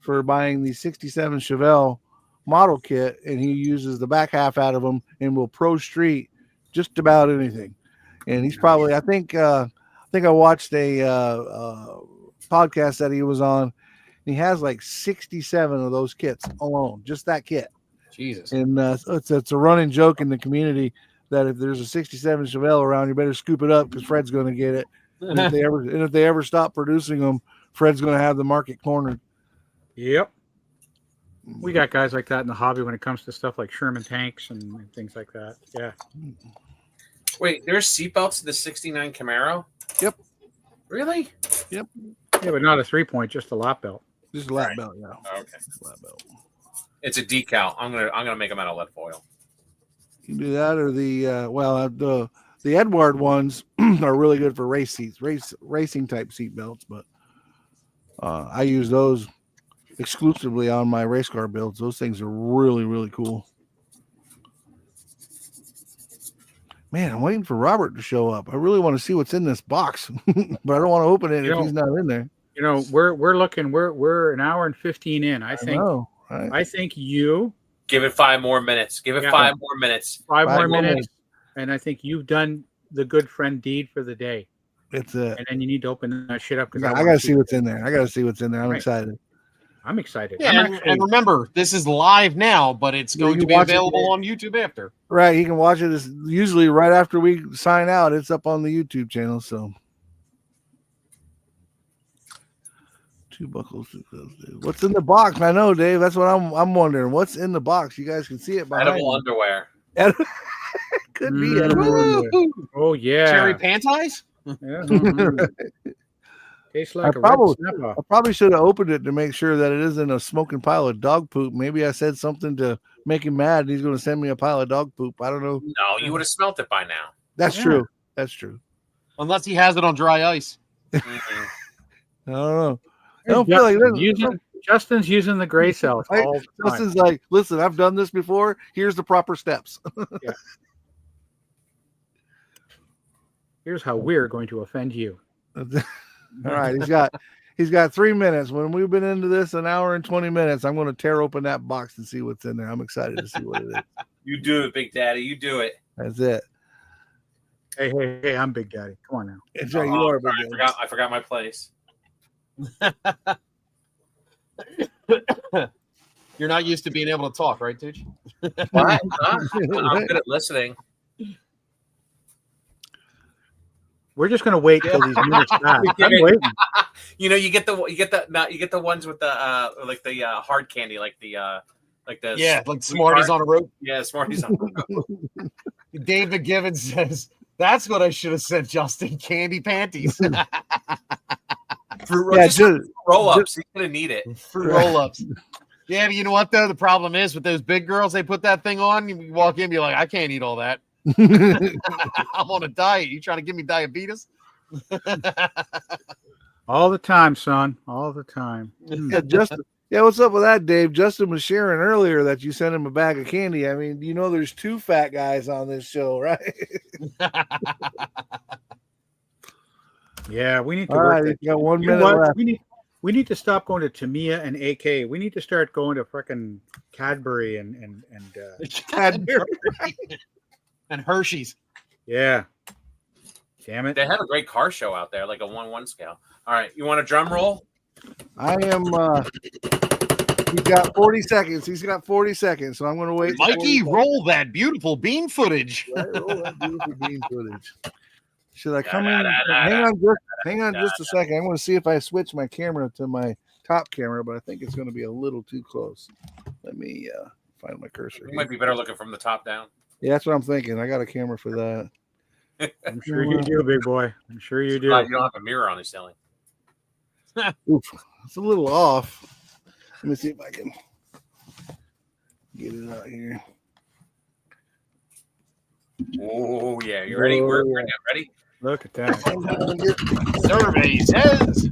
for buying the 67 Chevelle model kit, and he uses the back half out of them and will Pro Street just about anything. And he's probably, I think I watched a podcast that he was on. And he has like 67 of those kits alone, just that kit. Jesus. And it's a running joke in the community that if there's a 67 Chevelle around, you better scoop it up because Fred's going to get it. And if they ever stop producing them, Fred's going to have the market cornered. Yep. We got guys like that in the hobby when it comes to stuff like Sherman tanks and things like that. Yeah. Wait, there's seatbelts in the 69 Camaro? Yep. Really? Yeah, but not a 3-point, just a lap belt. Just a lap Right. belt, yeah. Okay. Lap belt. It's a decal. I'm gonna make them out of lead foil. You can do that, or the Edward ones are really good for racing type seat belts, but I use those exclusively on my race car builds. Those things are really, really cool. Man, I'm waiting for Robert to show up. I really want to see what's in this box, but I don't want to open it if he's not in there. You know, we're looking. We're an hour and 15 in. I think. know, right? I think you Give it 5 more minutes. Give it 5 more minutes. five more more minutes, and I think you've done the good friend deed for the day. It's And then you need to open that shit up because I gotta see what's in there. I'm Right. excited. I'm excited. Yeah, I'm and remember, this is live now, but it's Yeah, going you to be watch it available on YouTube after. Right, you can watch it. It's usually right after we sign out. It's up on the YouTube channel. So, 2 buckles. What's in the box? I know, Dave. That's what I'm wondering. What's in the box? You guys can see it behind Edible me. underwear. Could be edible. Woo! Oh yeah. Cherry panties? Yeah. Tastes like I a probably- red snapper. I probably should have opened it to make sure that it isn't a smoking pile of dog poop. Maybe I said something to make him mad. And he's going to send me a pile of dog poop. I don't know. No, you would have smelt it by now. That's Yeah. true. That's true. Unless he has it on dry ice. Mhm. I don't know. I don't feel like this. Justin's using the gray cells Right? all the time. Justin's like, listen, I've done this before. Here's the proper steps. Here's how we're going to offend you. All right, he's got 3 minutes. When we've been into this an hour and 20 minutes, I'm going to tear open that box and see what's in there. I'm excited to see what it is. You do it, Big Daddy. You do it. That's it. Hey, I'm Big Daddy. Come on now. It's right, you Oh, are, sorry, big I forgot my place. You're not used to being able to talk, right, Tooch? What? I'm good at listening. We're just gonna wait till these minutes pass. I'm Yeah. waiting. You know, you get the ones with the like the hard candy, like the Yeah, like Smarties on a rope. yeah, Smarties on a rope. David Gibbons says, that's what I should have sent Justin, candy panties. Fruit Yeah, just just, roll ups. He's gonna need it. Fruit roll-ups. Yeah, but you know what, though? The problem is with those big girls, they put that thing on, you walk in and be like, I can't eat all that. I'm on a diet. You trying to give me diabetes? All the time, son. All the time. yeah, Justin. Yeah, what's up with that, Dave? Justin was sharing earlier that you sent him a bag of candy. I mean, you know, there's 2 fat guys on this show, right? Yeah, we need to All work. right, that. you got 1 You know minute what? left. We need to stop going to Tamiya and AK. We need to start going to frickin' Cadbury and Cadbury. And Hershey's. yeah. Damn it. They have a great car show out there, like a 1/1 scale. All right, you want a drum roll? I am. He's got 40 seconds. He's got 40 seconds, so I'm going to wait. Mikey, roll that beautiful bean footage. Right, roll that beautiful bean footage. Should I come in? Hang on just a second. I'm going to see if I switch my camera to my top camera, but I think it's going to be a little too close. Let me find my cursor. You here. might be better looking from the top down. Yeah, that's what I'm thinking. I got a camera for that. I'm sure you do, big boy. I'm sure you do. You don't have a mirror on this ceiling. Oof, it's a little off. Let me see if I can get it out here. Oh yeah, you ready? Whoa. We're ready. Look at that. Survey says.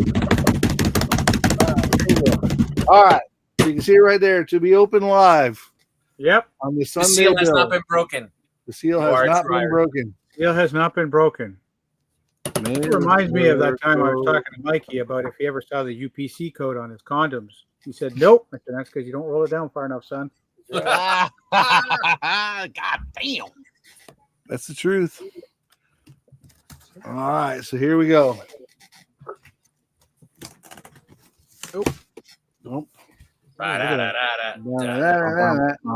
All right, so you can see it right there. To be open live Yep. on the The Sunday seal has not build. been broken. The The seal You has are a not been trier. broken. Seal has not been broken. It reminds me of that time I was talking to Mikey about if he ever saw the UPC code on his condoms. He said, "Nope." I said, "That's because you don't roll it down far enough, son." God damn. That's the truth. All right, so here we go. Nope.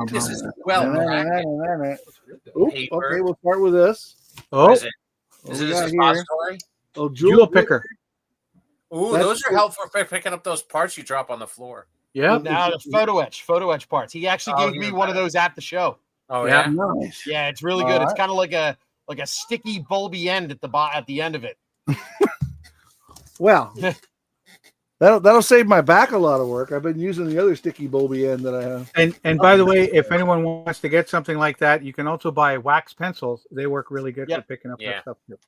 This is well packaged. Oops, Paper. okay, we'll start with this. Oh, What is it? What Is we it got a here? suppository? Oh, jewel picker. Ooh, That's those are cool. helpful for picking up those parts you drop on the floor. Yep. Now the photo etch parts. He actually Oh, gave me here, one of better. those at the show. Oh Yeah. yeah. Nice. Yeah, it's really All good. It's right. kind of like a sticky bulby end at the end of it. Well, that'll save my back a lot of work. I've been using the other sticky bulby end that I have. And by the way, if anyone wants to get something like that, you can also buy wax pencils. They work really good Yep. for picking up Yeah. that stuff too.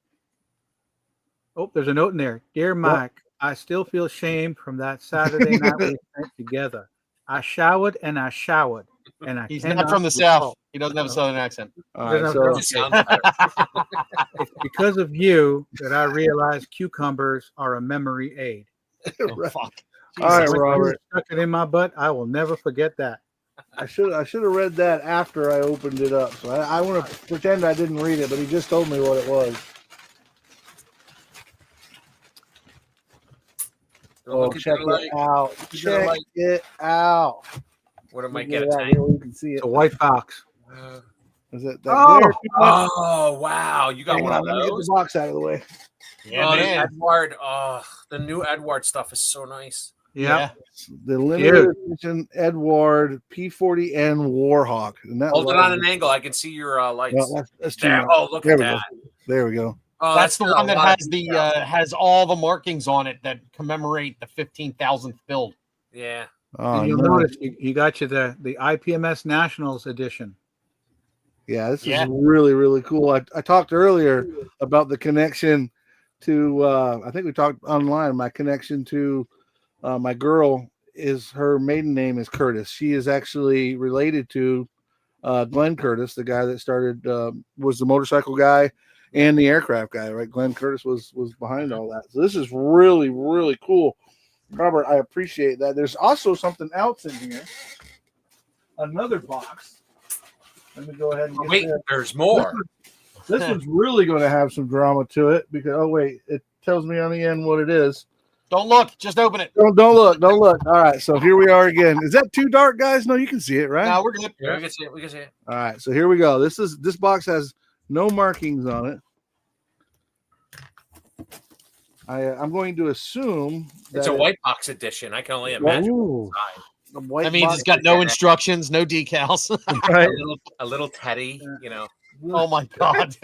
Oh, there's a note in there. Dear Mike, I still feel shame from that Saturday night we spent together. I showered and I showered. And I He's cannot not from the recall. South. He doesn't have a Southern accent. All right, Doesn't so have Just sounds better. It's because of you that I realized cucumbers are a memory aid. Oh, fuck. All right, Jesus. When you Robert. stuck it in my butt, I will never forget that. I should have read that after I opened it up. So I want to pretend I didn't read it, but he just told me what it was. Oh, Look at check the light. it out! at the Check light. it out! What am I Look get at a that, tank? here we can see It's it. a white box. Is it that Oh! glare too much? Oh wow, you got Hang one on, of let me get those. the box out of the way. Yeah, Oh, the man. Edward. Oh, the new Edward stuff is so nice. Yeah. The limited edition Edward P40N Warhawk. And that Hold it was- on an angle. I can see your lights. Well, that's too There. much. Oh, look There at we that. go. There we go. Oh, That's the got a one that lot of has the detail. has all the markings on it that commemorate the 15,000th build. Yeah. Oh, And you'll nice. notice he got you the IPMS Nationals edition. Yeah, this Yeah. is really, really cool. I talked earlier about the connection to, I think we talked online, my connection to my girl is her maiden name is Curtis. She is actually related to Glenn Curtis, the guy that started, was the motorcycle guy and the aircraft guy, right? Glenn Curtis was behind all that. So this is really, really cool. Robert, I appreciate that. There's also something else in here. Another box. Let me go ahead and get Wait, this. there's more. This one's really going to have some drama to it because it tells me on the end what it is. Don't look, just open it. Don't look. All right, so here we are again. Is that too dark, guys? No, you can see it, right? No, we're good. Yeah, we can see it. We can see it. All right, so here we go. This box has no markings on it. I'm going to assume It's that a white box edition. I can only imagine. Ooh, the white That means box, it's got no instructions, no decals. right? A little teddy, you know, Oh my god.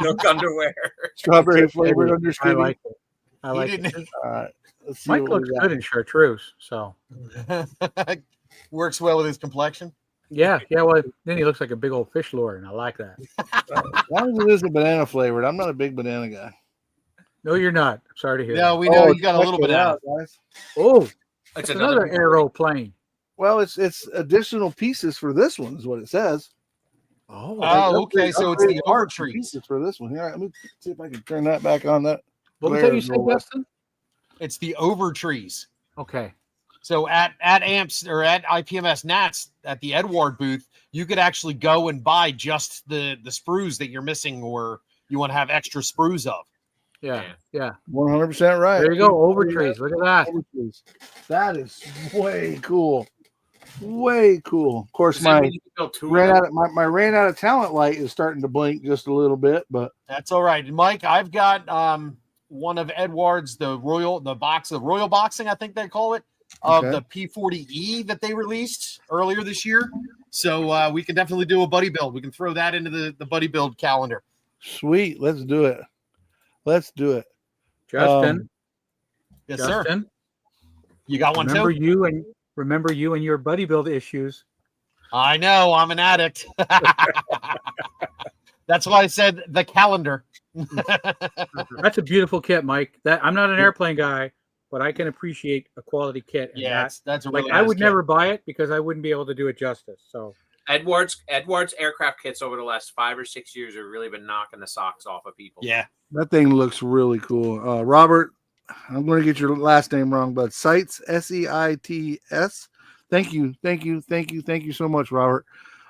silk underwear. Strawberry flavored I underskin. like it. I He like it. didn't All right, let's see Mike what we looks got. good in chartreuse. So works well with his complexion. yeah. Well, then he looks like a big old fish lure, and I like that. As long as it is a banana flavored, I'm not a big banana guy. No, you're not. I'm sorry to hear. No, that. we know Oh, you got a little check bit it out. guys. Oh, It's it's another aeroplane. Well, it's additional pieces for this one, is what it says. Oh, okay. So it's the parts and Overtrees. pieces for this one. Here, let me see if I can turn that back on. That What was glare that you is said, low. Dustin? It's the Overtrees. Okay. So at AMPS or at IPMS Nats at the Edward booth, you could actually go and buy just the sprues that you're missing or you want to have extra sprues of. Yeah. Yeah. 100% right. There you go. Overtrees. Look at that. Overtrees. That is way cool. Way cool. Of course, Does that my mean you can build two of them? my ran out of talent light is starting to blink just a little bit, but That's all right. Mike, I've got one of Edward's, the Royal Boxing, I think they call it, of Okay. the P40E that they released earlier this year. So we can definitely do a buddy build. We can throw that into the buddy build calendar. sweet. Let's do it. Let's do it. Justin. Yes, sir. Justin. You got one Remember too? you and your buddy build issues. I know. I'm an addict. That's why I said the calendar. That's a beautiful kit, Mike. That I'm not an airplane guy, but I can appreciate a quality kit. And Yeah, that, that's a like really I nice would kit. never buy it because I wouldn't be able to do it justice. So Edwards aircraft kits over the last 5 or 6 years have really been knocking the socks off of people. Yeah. That thing looks really cool. Robert, I'm going to get your last name wrong, but Seitz, Seits. Thank you so much, Robert.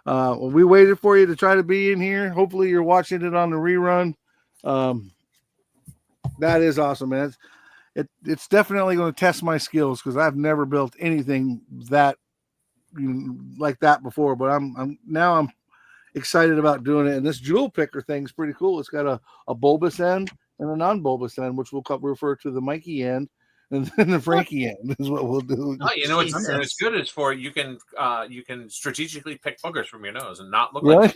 We waited for you to try to be in here. Hopefully you're watching it on the rerun. That is awesome, man. It's definitely going to test my skills because I've never built anything that like that before, but I'm excited about doing it. And this jewel picker thing's pretty cool. It's got a bulbous end and a non-bulbous end, which we'll refer to the Mikey end, and then the Frankie end is what we'll do. Oh, you know it's good is for you can strategically pick boogers from your nose and not look like.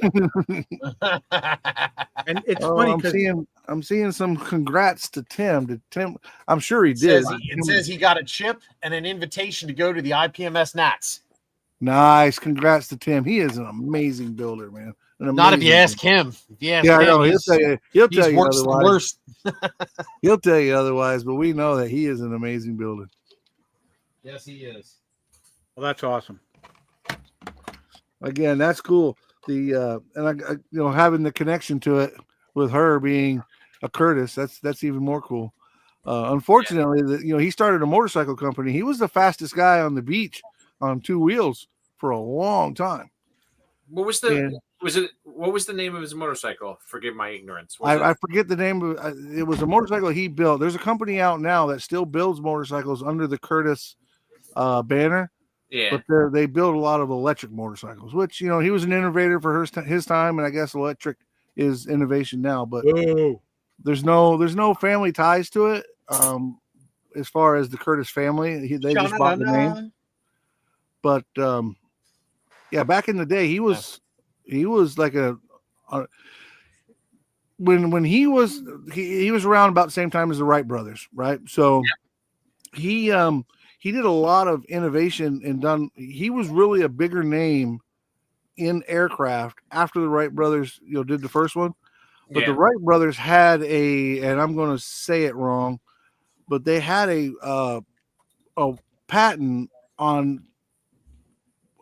And it's funny I'm seeing some congrats to Tim. I'm sure he did. It says he got a chip and an invitation to go to the IPMS Nats. Nice, congrats to Tim. He is an amazing builder, man. Not if you ask him. If you ask him, I know. He'll tell you worse otherwise. than worst. He'll tell you otherwise, but we know that he is an amazing builder. Yes, he is. Well, that's awesome. Again, that's cool. And having the connection to it with her being a Curtis, that's even more cool. Unfortunately, he started a motorcycle company. He was the fastest guy on the beach on 2 wheels for a long time. What was the name of his motorcycle? Forgive my ignorance. I forget the name of it. Was a motorcycle he built. There's a company out now that still builds motorcycles under the Curtis banner. Yeah, but they build a lot of electric motorcycles, which he was an innovator for his time, and I guess electric is innovation now. But there's no family ties to it. As far as the Curtis family, they just bought the name. But back in the day, he was like when he was around about the same time as the Wright brothers, right? So he did a lot of innovation and he was really a bigger name in aircraft after the Wright brothers, did the first one. But the Wright brothers had and I'm going to say it wrong, but they had a patent on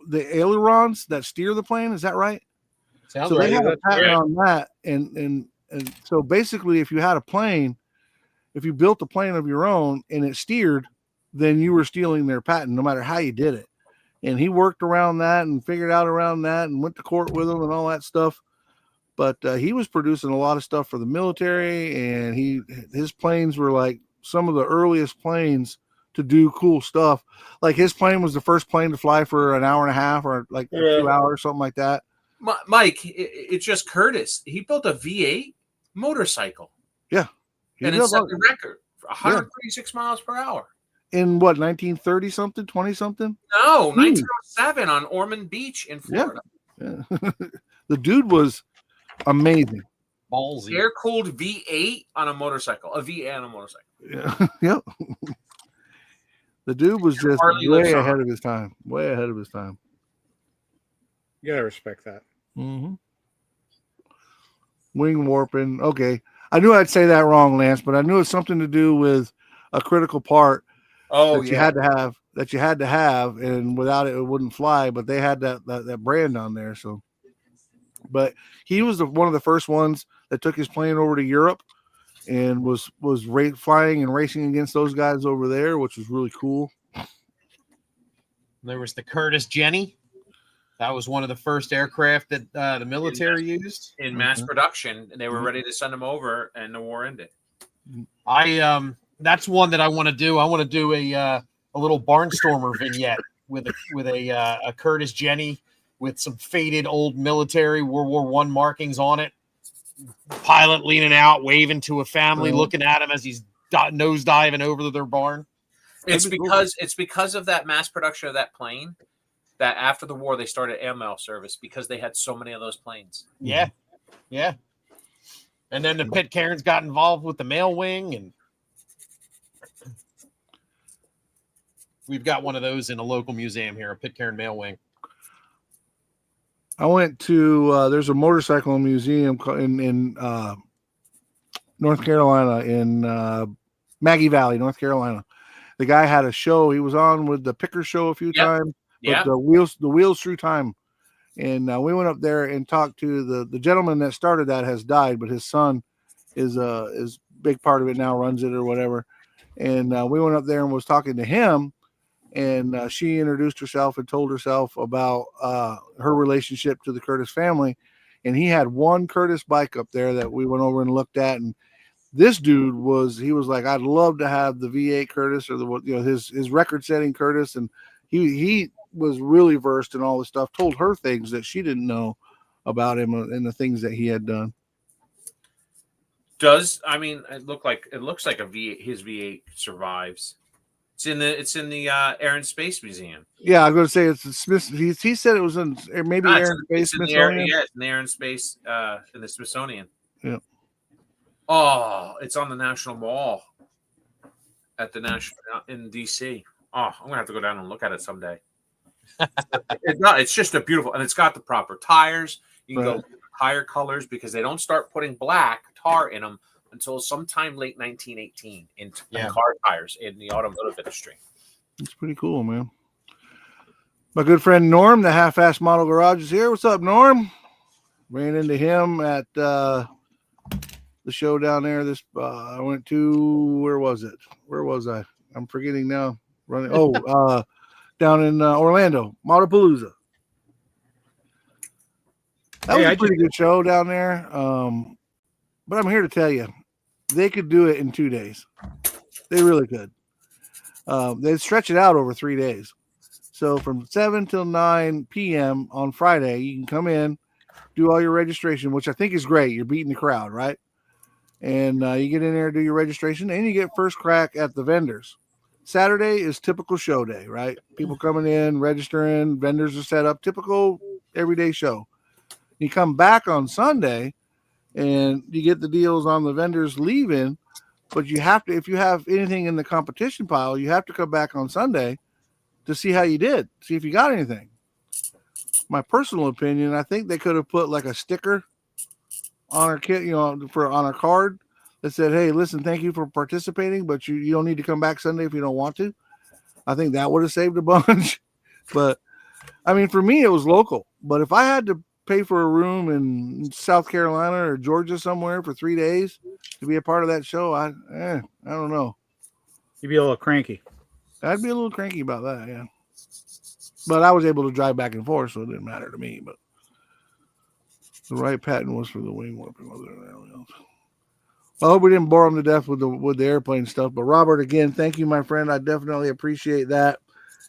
the ailerons that steer the plane. Is that right? Sounds so right. they had a patent on that, and so basically, if you had a plane, if you built a plane of your own and it steered, then you were stealing their patent, no matter how you did it. And he worked around that and figured out around that and went to court with them and all that stuff. But he was producing a lot of stuff for the military, and his planes were like some of the earliest planes to do cool stuff. Like his plane was the first plane to fly for an hour and a half or like 2 hours, something like that. Mike, it's just Curtis. He built a V8 motorcycle. Yeah. And it set the record for 136 miles per hour. In what, 1930 something, 20 something? No, 1907 on Ormond Beach in Florida. Yeah. The dude was amazing. Ballsy. Air-cooled V8 on a motorcycle. A V8 on a motorcycle. Yeah. Yep. The dude was just way ahead of his time. Way ahead of his time. You gotta respect that. Mm-hmm. Wing warping. Okay. I knew I'd say that wrong, Lance, but I knew it's something to do with a critical part you had to have, and without it, it wouldn't fly. But they had that brand on there. So, but he was one of the first ones that took his plane over to Europe and was flying and racing against those guys over there, which was really cool. There was the Curtis Jenny. That was one of the first aircraft that the military used in mass production. They were ready to send them over, and the war ended. That's one that I want to do. I want to do a little Barnstormer vignette with a Curtis Jenny with some faded old military World War I markings on it. Pilot leaning out, waving to a family, looking at him as he's nose diving over to their barn. It's because of that mass production of that plane that after the war they started air mail service because they had so many of those planes. Yeah. And then the Pitcairns got involved with the mail wing, and we've got one of those in a local museum here, a Pitcairn mail wing. I went to there's a motorcycle museum in North Carolina, in Maggie Valley, North Carolina. The guy had a show. He was on with the Picker Show a few times. Yeah. The Wheels Through Time. And we went up there and talked to the gentleman that started that. Has died, but his son is big part of it now, runs it or whatever. And we went up there and was talking to him, and she introduced herself and told herself about her relationship to the Curtis family. And he had one Curtis bike up there that we went over and looked at, and this dude was like, I'd love to have the V8 Curtis or his record setting Curtis. And he was really versed in all this stuff, told her things that she didn't know about him and the things that he had done. It looks like his V8 survives. It's in the Air and Space Museum. Yeah, I'm going to say it's the Smith. He said it was in maybe Air and Space Smithsonian. It's in the Air and Space in the Smithsonian. Yeah. Oh, it's on the National Mall at the National in DC. Oh, I'm gonna have to go down and look at it someday. It's just a beautiful, and it's got the proper tires. You can go tire colors because they don't start putting black tar in them until sometime late 1918 in car tires in the automotive industry. It's pretty cool, man. My good friend Norm, the Half-Ass Model Garage, is here. What's up, Norm? Ran into him at the show down there. I went to, where was it? Where was I? I'm forgetting now. Down in Orlando, Modapalooza. That was a pretty good show down there. But I'm here to tell you, they could do it in 2 days. They really could. They'd stretch it out over 3 days. So from 7 till 9 p.m. on Friday, you can come in, do all your registration, which I think is great. You're beating the crowd, right? And you get in there, do your registration, and you get first crack at the vendors. Saturday is typical show day, right? People coming in, registering, vendors are set up, typical everyday show. You come back on Sunday, and you get the deals on the vendors leaving, but you have to, if you have anything in the competition pile, you have to come back on Sunday to see how you did, see if you got anything. My personal opinion, I think they could have put like a sticker on our kit, on our card that said, hey, listen, thank you for participating, but you don't need to come back Sunday if you don't want to. I think that would have saved a bunch. But I mean, for me, it was local. But if I had to pay for a room in South Carolina or Georgia somewhere for 3 days to be a part of that show, I don't know. You'd be a little cranky. I'd be a little cranky about that, yeah. But I was able to drive back and forth, so it didn't matter to me. But the right patent was for the wing warping. Well, I hope we didn't bore them to death with the airplane stuff. But Robert, again, thank you, my friend. I definitely appreciate that.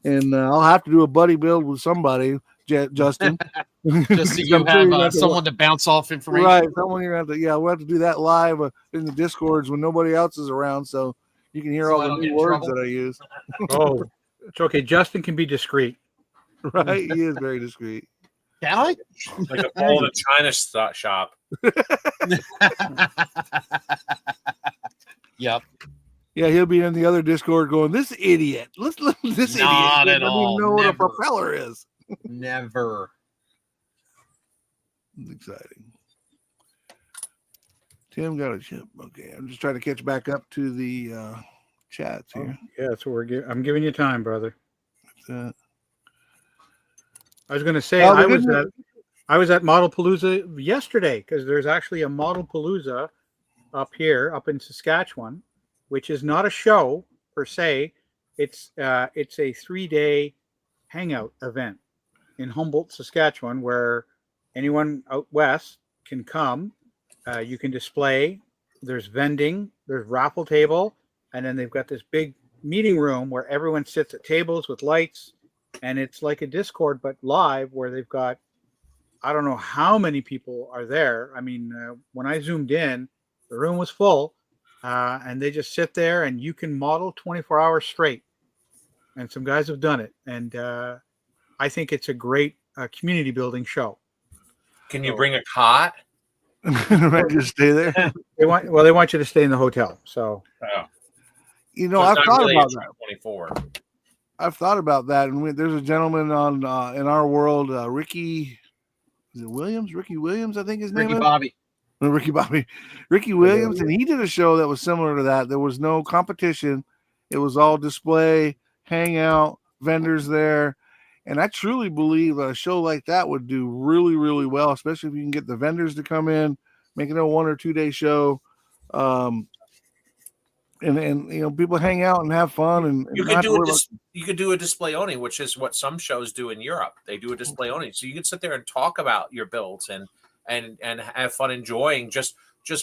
And I'll have to do a buddy build with somebody, Justin. Just so you have someone to bounce off information. Right, someone you're going to have to, we'll have to do that live in the Discords when nobody else is around, so you can hear all the new words that I use. Oh, it's okay. Justin can be discreet. Right, he is very discreet. Can I? Like a ball in a China shop. Yep. Yeah, he'll be in the other Discord going, this idiot. This Not idiot at doesn't all. even know what a Never. propeller is. Never. It's exciting. Tim got a chip. Okay, I'm just trying to catch back up to the chats here. Yeah, that's what I'm giving you time, brother. I was going to say I was at Model-Palooza yesterday because there's actually a Model-Palooza up here, up in Saskatchewan, which is not a show per se. It's a 3-day hangout event in Humboldt, Saskatchewan, where anyone out west can come. You can display. There's vending. There's raffle table, and then they've got this big meeting room where everyone sits at tables with lights, and it's like a Discord but live, where they've got, I don't know how many people are there. I mean, when I zoomed in, the room was full, and they just sit there, and you can model 24 hours straight. And some guys have done it, and I think it's a great community building show. Can you bring a cot? Right, just stay there. They want you to stay in the hotel. So, Oh. I've thought really about that. 24. I've thought about that, and there's a gentleman on in our world, Ricky. Is it Williams? Ricky Williams, I think his name Ricky is. Bobby. Ricky Williams, and he did a show that was similar to that. There was no competition. It was all display, hangout, vendors there, And I truly believe a show like that would do really, really well, especially if you can get the vendors to come in, make it a 1 or 2 day show. And people hang out and have fun and You not could have to do worry about- you could do a display only, which is what some shows do in Europe. They do a display only, so you can sit there and talk about your builds and have fun enjoying just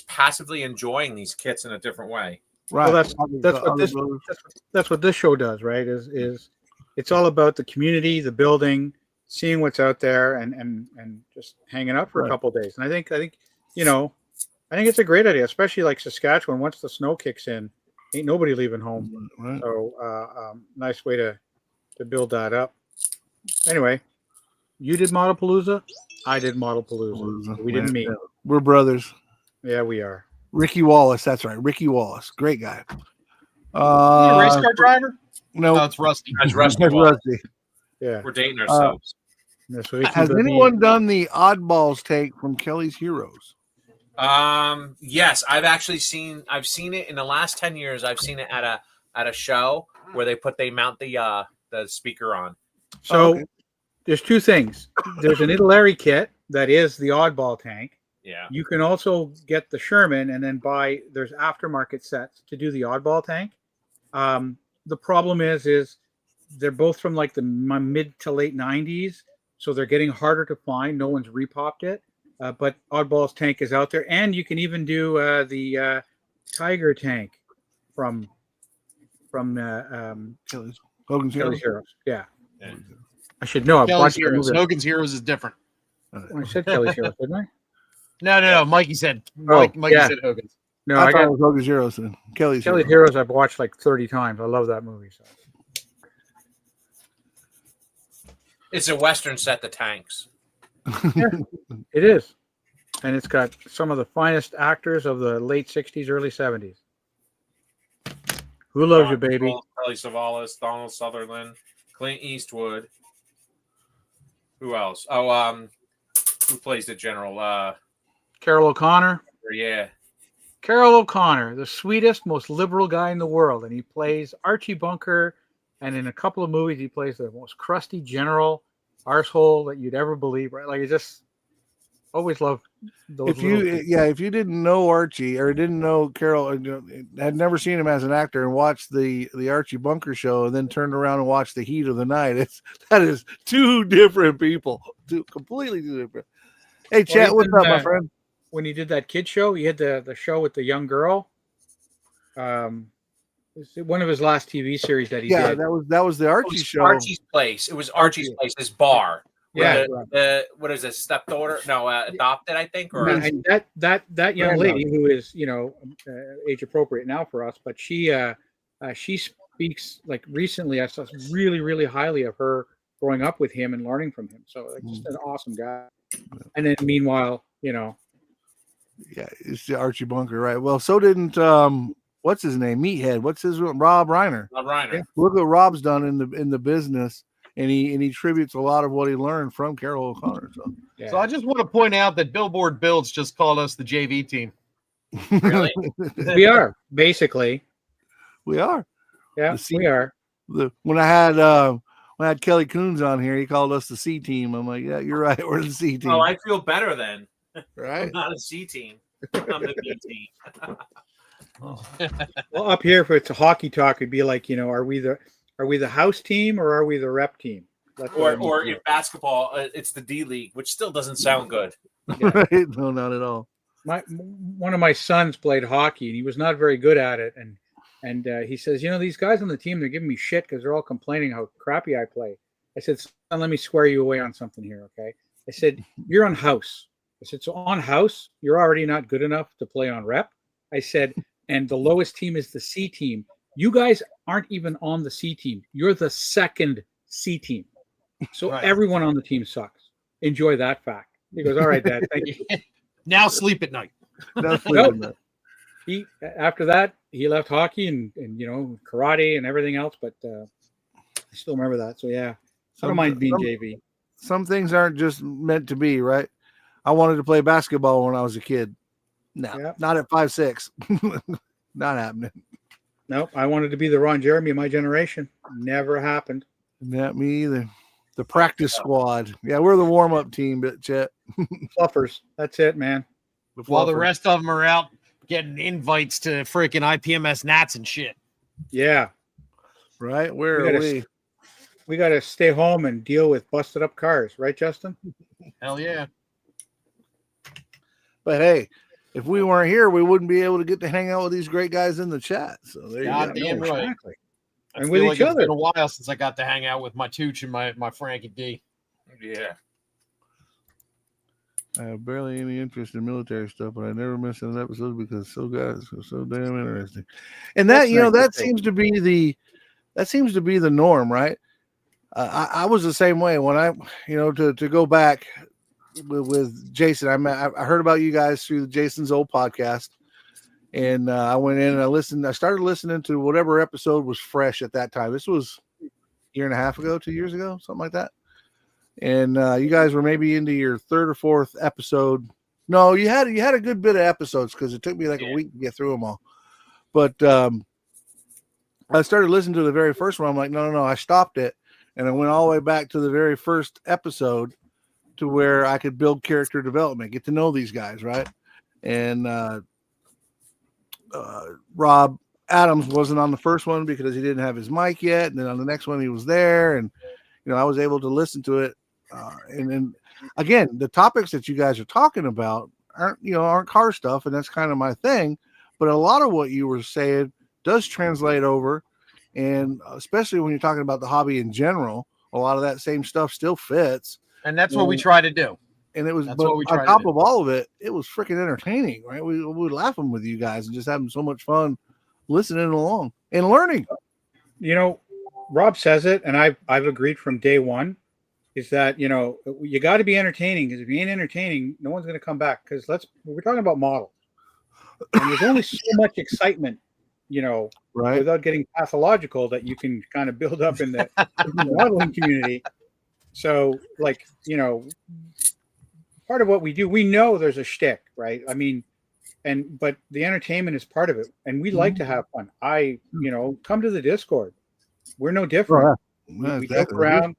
passively enjoying these kits in a different way. right. that's what this show does, right? Is it's all about the community, the building, seeing what's out there, and just hanging out for a Right. couple of days. And I think I think it's a great idea, especially like Saskatchewan. Once the snow kicks in, ain't nobody leaving home. Right. So nice way to build that up. Anyway, you did Modelpalooza. I did Modelpalooza. We didn't meet. Yeah. We're brothers. Yeah, we are. Ricky Wallace, that's right. Ricky Wallace, great guy. You a race car driver? No, No, it's Rusty. That's Rusty. that's Wallace. Rusty. Yeah. We're dating ourselves. That's what Has anyone done the Oddballs take from Kelly's Heroes? Yes, I've seen it in the last 10 years. I've seen it at a show where they mount the speaker on. So okay. there's two things. There's an Italeri kit that is the oddball tank. Yeah. You can also get the Sherman and then there's aftermarket sets to do the oddball tank. The problem is they're both from like the mid to late 90s. So they're getting harder to find. No one's repopped it. But Oddball's tank is out there. And you can even do the Tiger tank from Kelly's Hogan's Kelly's Heroes. Heroes. Yeah. Yeah. I should know. I've Kelly's watched the Heroes. movie. Hogan's Heroes is different. I said Kelly's Heroes, didn't I? No. Mikey said. Oh, Mikey yeah. said Hogan's. No, I I thought got it was Hogan's Heroes. Then. Kelly's Kelly's Heroes. Heroes. I've watched like 30 times. I love that movie. So. It's a Western set, the tanks. It is. And it's got some of the finest actors of the late 60s, early 70s. Who loves you, baby? Telly Savalas, Donald Sutherland, Clint Eastwood. Who else? Oh, who plays the general? Carol O'Connor. Yeah. Carol O'Connor, the sweetest, most liberal guy in the world. And he plays Archie Bunker. And in a couple of movies, he plays the most crusty general arsehole that you'd ever believe. Right? Like, I just always loved those. If you didn't know Archie or didn't know Carol, had never seen him as an actor and watched the Archie Bunker show and then turned around and watched The Heat of the Night, that is two different people, completely two different. Hey, Chet, what's up, my friend? When he did that kid show, he had the show with the young girl. It's one of his last TV series that he did. that was the Archie show. Archie's Place. It was Archie's Place, his bar. Yeah. The what is it? Stepdaughter? No, adopted, I think. Or And that young lady who is age appropriate now for us, but she speaks like recently. I saw really really highly of her growing up with him and learning from him. So like, just an awesome guy. And then meanwhile, yeah, it's the Archie Bunker, right? Well, so didn't what's his name? Meathead. What's his Rob Reiner? Rob Reiner. Yeah. Look what Rob's done in the business. And he tributes a lot of what he learned from Carol O'Connor. So, yeah. So I just want to point out that Billboard Builds just called us the JV team. Really? we are basically. We are. Yeah, we are. When I had Kelly Coons on here, he called us the C team. I'm like, yeah, you're right. We're the C team. Oh, I feel better then. Right? I'm not a C team. I'm the B team. Well, up here, if it's a hockey talk, it'd be like, are we the house team or are we the rep team? That's what I mean. Or in basketball, it's the D League, which still doesn't sound good. Right? No, not at all. One of my sons played hockey and he was not very good at it, and he says, these guys on the team, they're giving me shit because they're all complaining how crappy I play. I said, son, let me square you away on something here, okay? I said, you're on house. I said, so on house, you're already not good enough to play on rep. I said, and the lowest team is the C team. You guys aren't even on the C team. You're the second C team. So Right. Everyone on the team sucks. Enjoy that fact. He goes, all right, Dad, thank you. Now sleep at night. Nope. After that, he left hockey and karate and everything else, but I still remember that. So yeah, I don't mind being JV. Some things aren't just meant to be, right? I wanted to play basketball when I was a kid. No, Yep. not at 5'6". Not happening. Nope, I wanted to be the Ron Jeremy of my generation. Never happened. Not me either. The practice squad. Yeah, we're the warm-up team, but Chet. Fluffers. That's it, man. While the Fluffers. rest of them are out getting invites to freaking IPMS Nats and shit. Yeah. Right? Where We are gotta- we? We got to stay home and deal with busted up cars, right, Justin? Hell yeah. But hey, if we weren't here, we wouldn't be able to get to hang out with these great guys in the chat. So there you God go. damn No, right. exactly. I And feel with like each it's other. been a while since I got to hang out with my Tooch and my Frankie D. Yeah. I have barely any interest in military stuff, but I never miss an episode because so damn interesting. And that That's you know nice to that say. seems to be the norm, right? I was the same way when I to go back with Jason. I heard about you guys through Jason's old podcast, and I went in and I listened. I started listening to whatever episode was fresh at that time. This was a year and a half ago, 2 years ago, something like that. And you guys were maybe into your third or fourth episode. No, you had a good bit of episodes because it took me like a week to get through them all. But I started listening to the very first one. I'm like, no. I stopped it, and I went all the way back to the very first episode to where I could build character development, get to know these guys, right? And Rob Adams wasn't on the first one because he didn't have his mic yet, and then on the next one he was there, and I was able to listen to it. And then again, the topics that you guys are talking about aren't car stuff, and that's kind of my thing. But a lot of what you were saying does translate over, and especially when you're talking about the hobby in general, a lot of that same stuff still fits. And that's what we try to do. And it was, That's but what we try on to top do. of all of it, it was freaking entertaining, right? We were laughing with you guys and just having so much fun listening along and learning. You know, Rob says it, and I've agreed from day one, is that, you got to be entertaining, because if you ain't entertaining, no one's going to come back. Because we're talking about models, and there's only so much excitement, Right. without getting pathological, that you can kind of build up in the modeling community. So, part of what we do, we know there's a shtick, right? I mean, but the entertainment is part of it, and we like to have fun. Come to the Discord. We're no different. We joke around,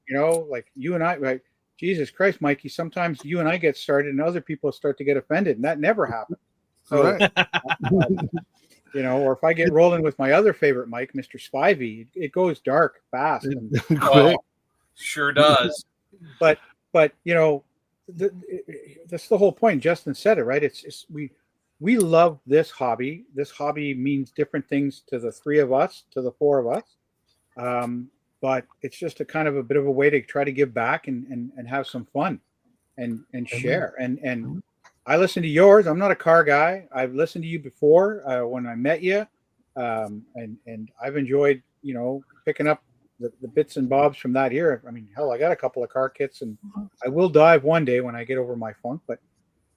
like you and I, right? Jesus Christ, Mikey, sometimes you and I get started and other people start to get offended, and that never happens. So, Right. or if I get rolling with my other favorite Mike, Mr. Spivey, it goes dark fast. And, Quick. Sure does. but that's the whole point. Justin said it, right? It's we love this hobby. This hobby means different things to the three of us, to the four of us. But it's just a kind of a bit of a way to try to give back and have some fun and share. And I listen to yours. I'm not a car guy. I've listened to you before when I met you. And I've enjoyed, picking up the bits and bobs from that here. I mean, hell, I got a couple of car kits, and I will dive one day when I get over my funk. But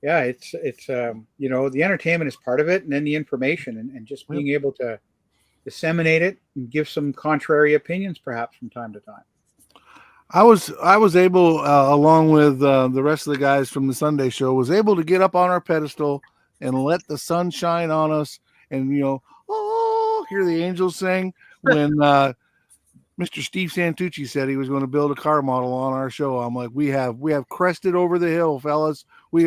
yeah, it's the entertainment is part of it, and then the information and just being able to disseminate it and give some contrary opinions perhaps from time to time. I was able, along with the rest of the guys from the Sunday show, was able to get up on our pedestal and let the sun shine on us, and hear the angels sing when Mr. Steve Santucci said he was going to build a car model on our show. I'm like, we have crested over the hill, fellas. We've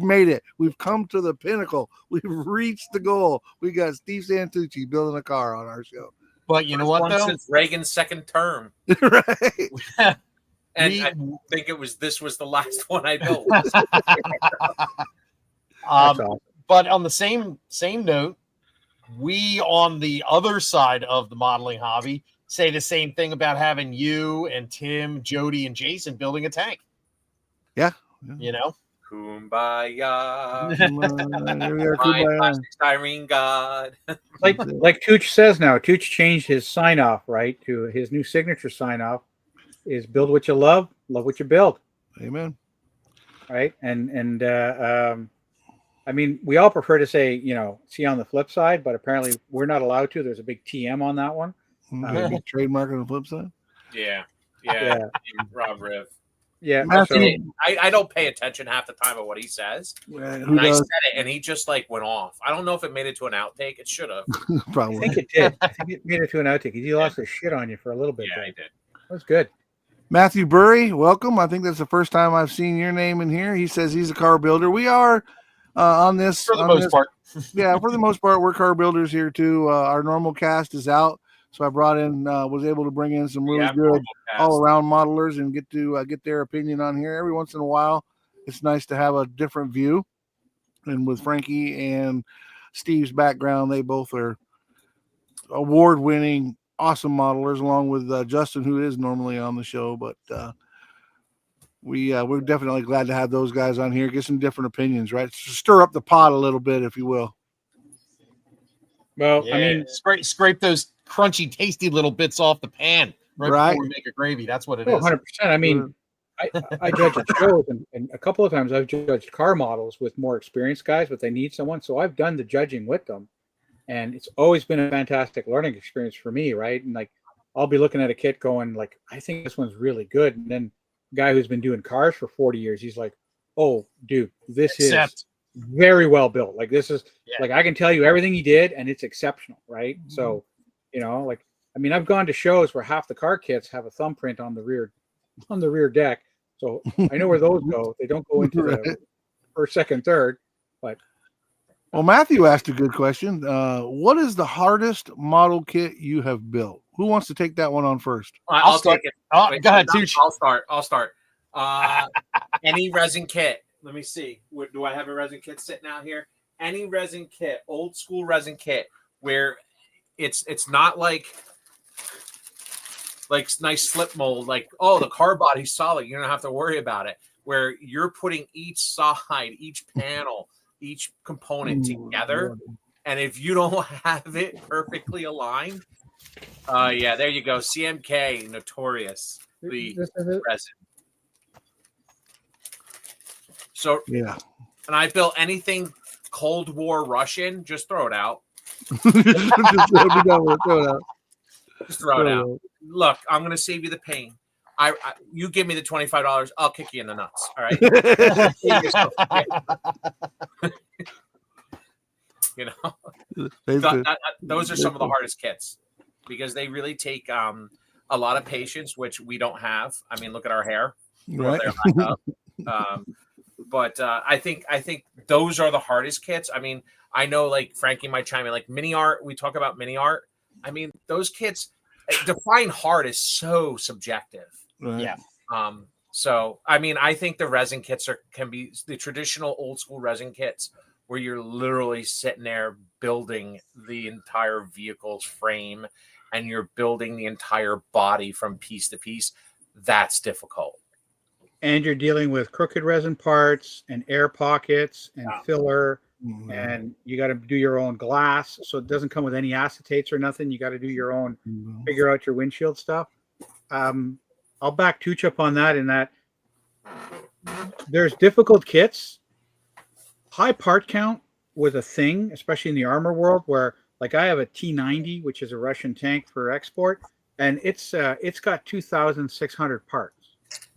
made it. We've come to the pinnacle. We've reached the goal. We got Steve Santucci building a car on our show. But you know what, One though? since Reagan's second term, Right. and I think this was the last one I built. Awesome. But on the same note, we on the other side of the modeling hobby say the same thing about having you and Tim, Jody, and Jason building a tank. Yeah. Kumbaya. Here we are, My Kumbaya. plastic styrene god. Like Tooch says now, Tooch changed his sign off, right? To his new signature sign off is build what you love what you build. Amen. Right. And I mean, we all prefer to say, see on the flip side, but apparently we're not allowed to. There's a big TM on that one. Okay, trademark on the flip side. Yeah. Rob Riv. Yeah. Matthew, I don't pay attention half the time of what he says. who And I does? said it, and he just went off. I don't know if it made it to an outtake. It should have. I Probably. think it did. I think it made it to an outtake. He lost his shit on you for a little bit. Yeah, there. I did. That was good. Matthew Burry, welcome. I think that's the first time I've seen your name in here. He says he's a car builder. We are on this For the on most this- part. Yeah, for the most part, we're car builders here too. Our normal cast is out, so I brought in, was able to bring in some really Yeah, good cast. all-around modelers and get to get their opinion on here. Every once in a while, it's nice to have a different view. And with Frankie and Steve's background, they both are award-winning, awesome modelers, along with Justin, who is normally on the show. But we're definitely glad to have those guys on here, get some different opinions, right? Stir up the pot a little bit, if you will. Well, Yeah, I mean, scrape those crunchy, tasty little bits off the pan Right. before we make a gravy. That's what it oh, is. 100%. I mean, I judge at shows, and a couple of times I've judged car models with more experienced guys, but they need someone. So I've done the judging with them, and it's always been a fantastic learning experience for me, right? And like, I'll be looking at a kit going like, I think this one's really good. And then the guy who's been doing cars for 40 years, he's like, oh, dude, this is very well built. Like this is like, I can tell you everything he did and it's exceptional. Right. So, you know, like, I mean, I've gone to shows where half the car kits have a thumbprint on the rear deck. So I know where those go. They don't go into the first, second, third, but. Well, Matthew asked a good question. What is the hardest model kit you have built? Who wants to take that one on first? I'll take it. Oh, Wait, go ahead, no, Tooch. I'll start. Any resin kit. Let me see. Do I have a resin kit sitting out here? Any resin kit, old school resin kit, where it's not like nice slip mold, like, oh, the car body's solid, you don't have to worry about it. Where you're putting each side, each panel, each component together, and if you don't have it perfectly aligned, yeah, there you go. CMK, notorious, the resin. So Yeah. and I built anything Cold War Russian, just throw it out. Just throw it out. Look, I'm gonna save you the pain. You give me the $25, I'll kick you in the nuts. All right. You know, those are some of the hardest kits because they really take a lot of patience, which we don't have. I mean, look at our hair. Right. But I think those are the hardest kits. I mean, I know like Frankie might chime in, like mini art. We talk about mini art. I mean, those kits, define hard is so subjective. Right. Yeah. So I mean, I think the resin kits can be the traditional old school resin kits where you're literally sitting there building the entire vehicle's frame and you're building the entire body from piece to piece. That's difficult. And you're dealing with crooked resin parts and air pockets and filler, and you got to do your own glass. So it doesn't come with any acetates or nothing. You got to do your own, figure out your windshield stuff. I'll back Tooch up on that in that there's difficult kits. High part count was a thing, especially in the armor world, where like I have a T90, which is a Russian tank for export, and it's got 2,600 parts.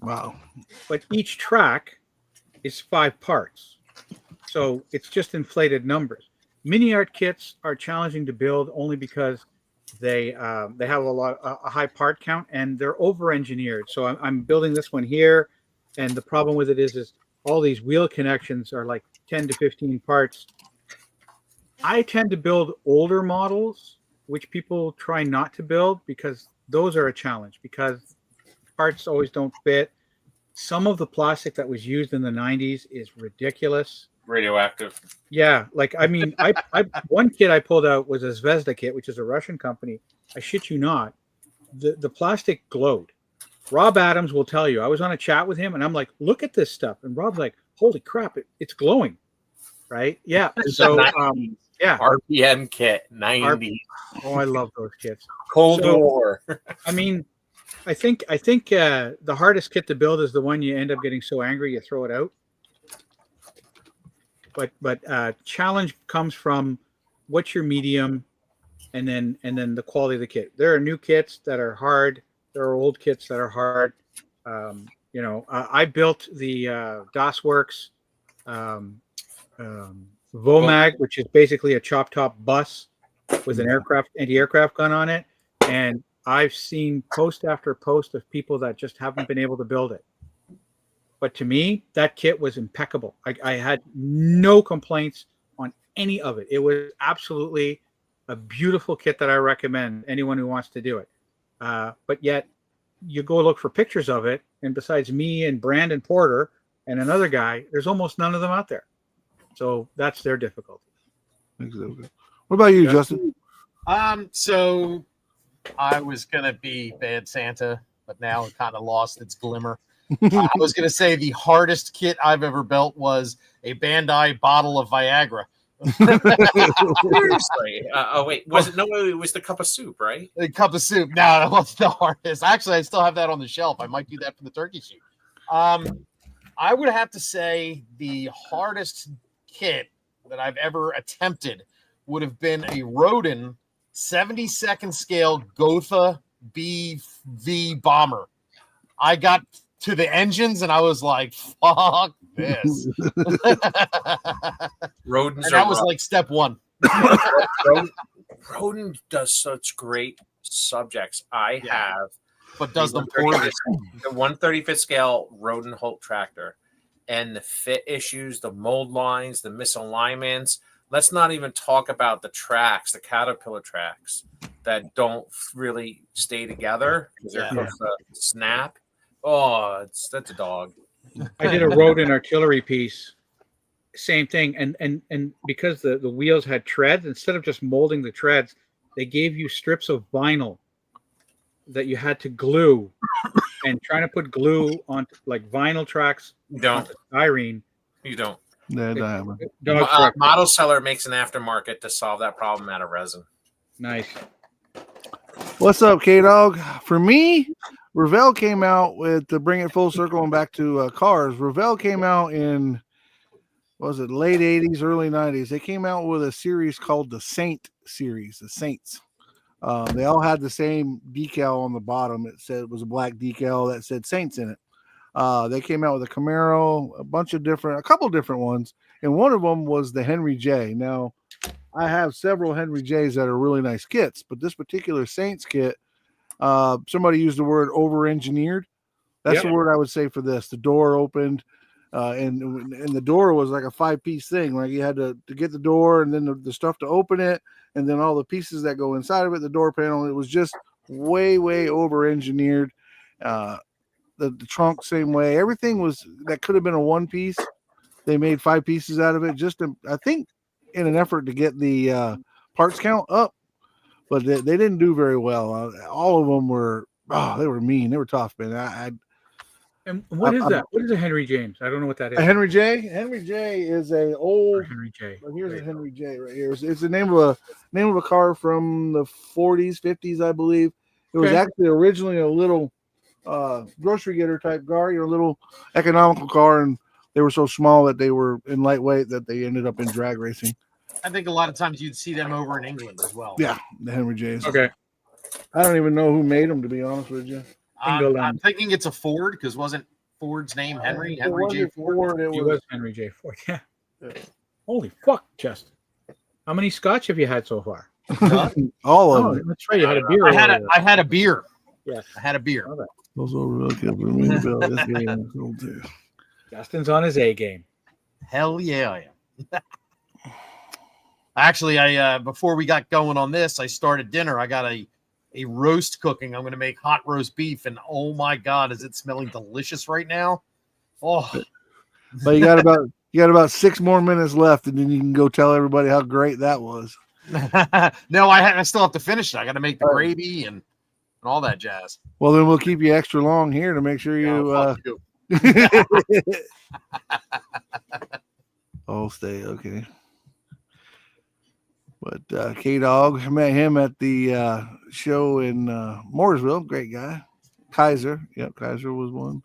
Wow. But each track is 5 parts. So it's just inflated numbers. Mini art kits are challenging to build only because they have a high part count and they're over engineered. So I'm building this one here, and the problem with it is all these wheel connections are like 10 to 15 parts. I tend to build older models, which people try not to build because those are a challenge because parts always don't fit. Some of the plastic that was used in the 90s is ridiculous. Radioactive. Yeah, like I mean, I one kit I pulled out was a Zvezda kit, which is a Russian company. I shit you not, the plastic glowed. Rob Adams will tell you. I was on a chat with him, and I'm like, "Look at this stuff," and Rob's like, "Holy crap, it's glowing!" Right? Yeah. So, yeah. RPM kit 90. Oh, I love those kits. Cold War. I mean, I think the hardest kit to build is the one you end up getting so angry you throw it out. But challenge comes from what's your medium, and then the quality of the kit. There are new kits that are hard. There are old kits that are hard. I built the DOSWorks Vomag, which is basically a chop top bus with an anti-aircraft gun on it, and I've seen post after post of people that just haven't been able to build it. But to me, that kit was impeccable. I had no complaints on any of it. It was absolutely a beautiful kit that I recommend anyone who wants to do it. But yet, you go look for pictures of it, and besides me and Brandon Porter and another guy, there's almost none of them out there. So that's their difficulty. Exactly. What about you, Justin? So I was gonna be Bad Santa, but now it kind of lost its glimmer. I was gonna say the hardest kit I've ever built was a Bandai bottle of Viagra. Seriously. Oh wait, was it? No, it was the cup of soup, right? A cup of soup. No, that wasn't the hardest. Actually, I still have that on the shelf. I might do that for the turkey shoot. I would have to say the hardest kit that I've ever attempted would have been a Rodin 72nd scale Gotha BV bomber. I got to the engines and I was like, fuck this. Rodents And that was like step one. Rodin does such great subjects. I have But does them the poorly. 135th scale Rodin Holt tractor, and the fit issues, the mold lines, the misalignments. Let's not even talk about the tracks, the Caterpillar tracks that don't really stay together because they're supposed to snap. Oh, that's a dog. I did a Rodin artillery piece, same thing, and because the wheels had treads, instead of just molding the treads, they gave you strips of vinyl that you had to glue, and trying to put glue on like vinyl tracks onto styrene. You don't. Dog Seller makes an aftermarket to solve that problem out of resin. Nice. What's up, K-Dog? For me, Revell came out with, to bring it full circle and back to cars, Revell came out in, what was it, late 80s, early 90s. They came out with a series called the Saint series, the Saints. They all had the same decal on the bottom. It said, it was a black decal that said Saints in it. They came out with a Camaro, a couple different ones, and one of them was the Henry J. Now, I have several Henry J's that are really nice kits, but this particular Saints kit, somebody used the word over-engineered. That's the word I would say for this. The door opened, and the door was like a 5-piece thing. Like you had to get the door, and then the stuff to open it, and then all the pieces that go inside of it, the door panel. It was just way, way over-engineered. The trunk, same way. Everything was that could have been a 1-piece. They made 5 pieces out of it, I think, in an effort to get the parts count up. But they didn't do very well. All of them were, they were mean. They were tough, man. And what is that? What is a Henry James? I don't know what that is. A Henry J? Henry J is a old Henry J. Here's a Henry J right here. It's the name of a car from the 40s, 50s, I believe. It was actually originally a little grocery getter type car, a little economical car, and they were so small that they were in lightweight that they ended up in drag racing. I think a lot of times you'd see them over in England as well. Yeah, the Henry J's. Okay. I don't even know who made them, to be honest with you. I'm thinking it's a Ford, because wasn't Ford's name Henry J. Ford? It was Henry J. Ford. Yeah. Holy fuck, Justin. How many scotch have you had so far? All of them. That's right. You had a beer. I had a beer. Yes. I had a beer. Those over for me to build this game too. Justin's on his A game. Hell yeah, I am. Actually, I before we got going on this, I started dinner. I got a roast cooking. I'm going to make hot roast beef, and oh my god, is it smelling delicious right now? Oh, but you got about 6 more minutes left, and then you can go tell everybody how great that was. No, I still have to finish it. I got to make the gravy and all that jazz. Well, then we'll keep you extra long here to make sure you. I'll stay okay. But K-Dog, I met him at the show in Mooresville. Great guy. Kaiser. Yep, Kaiser was one.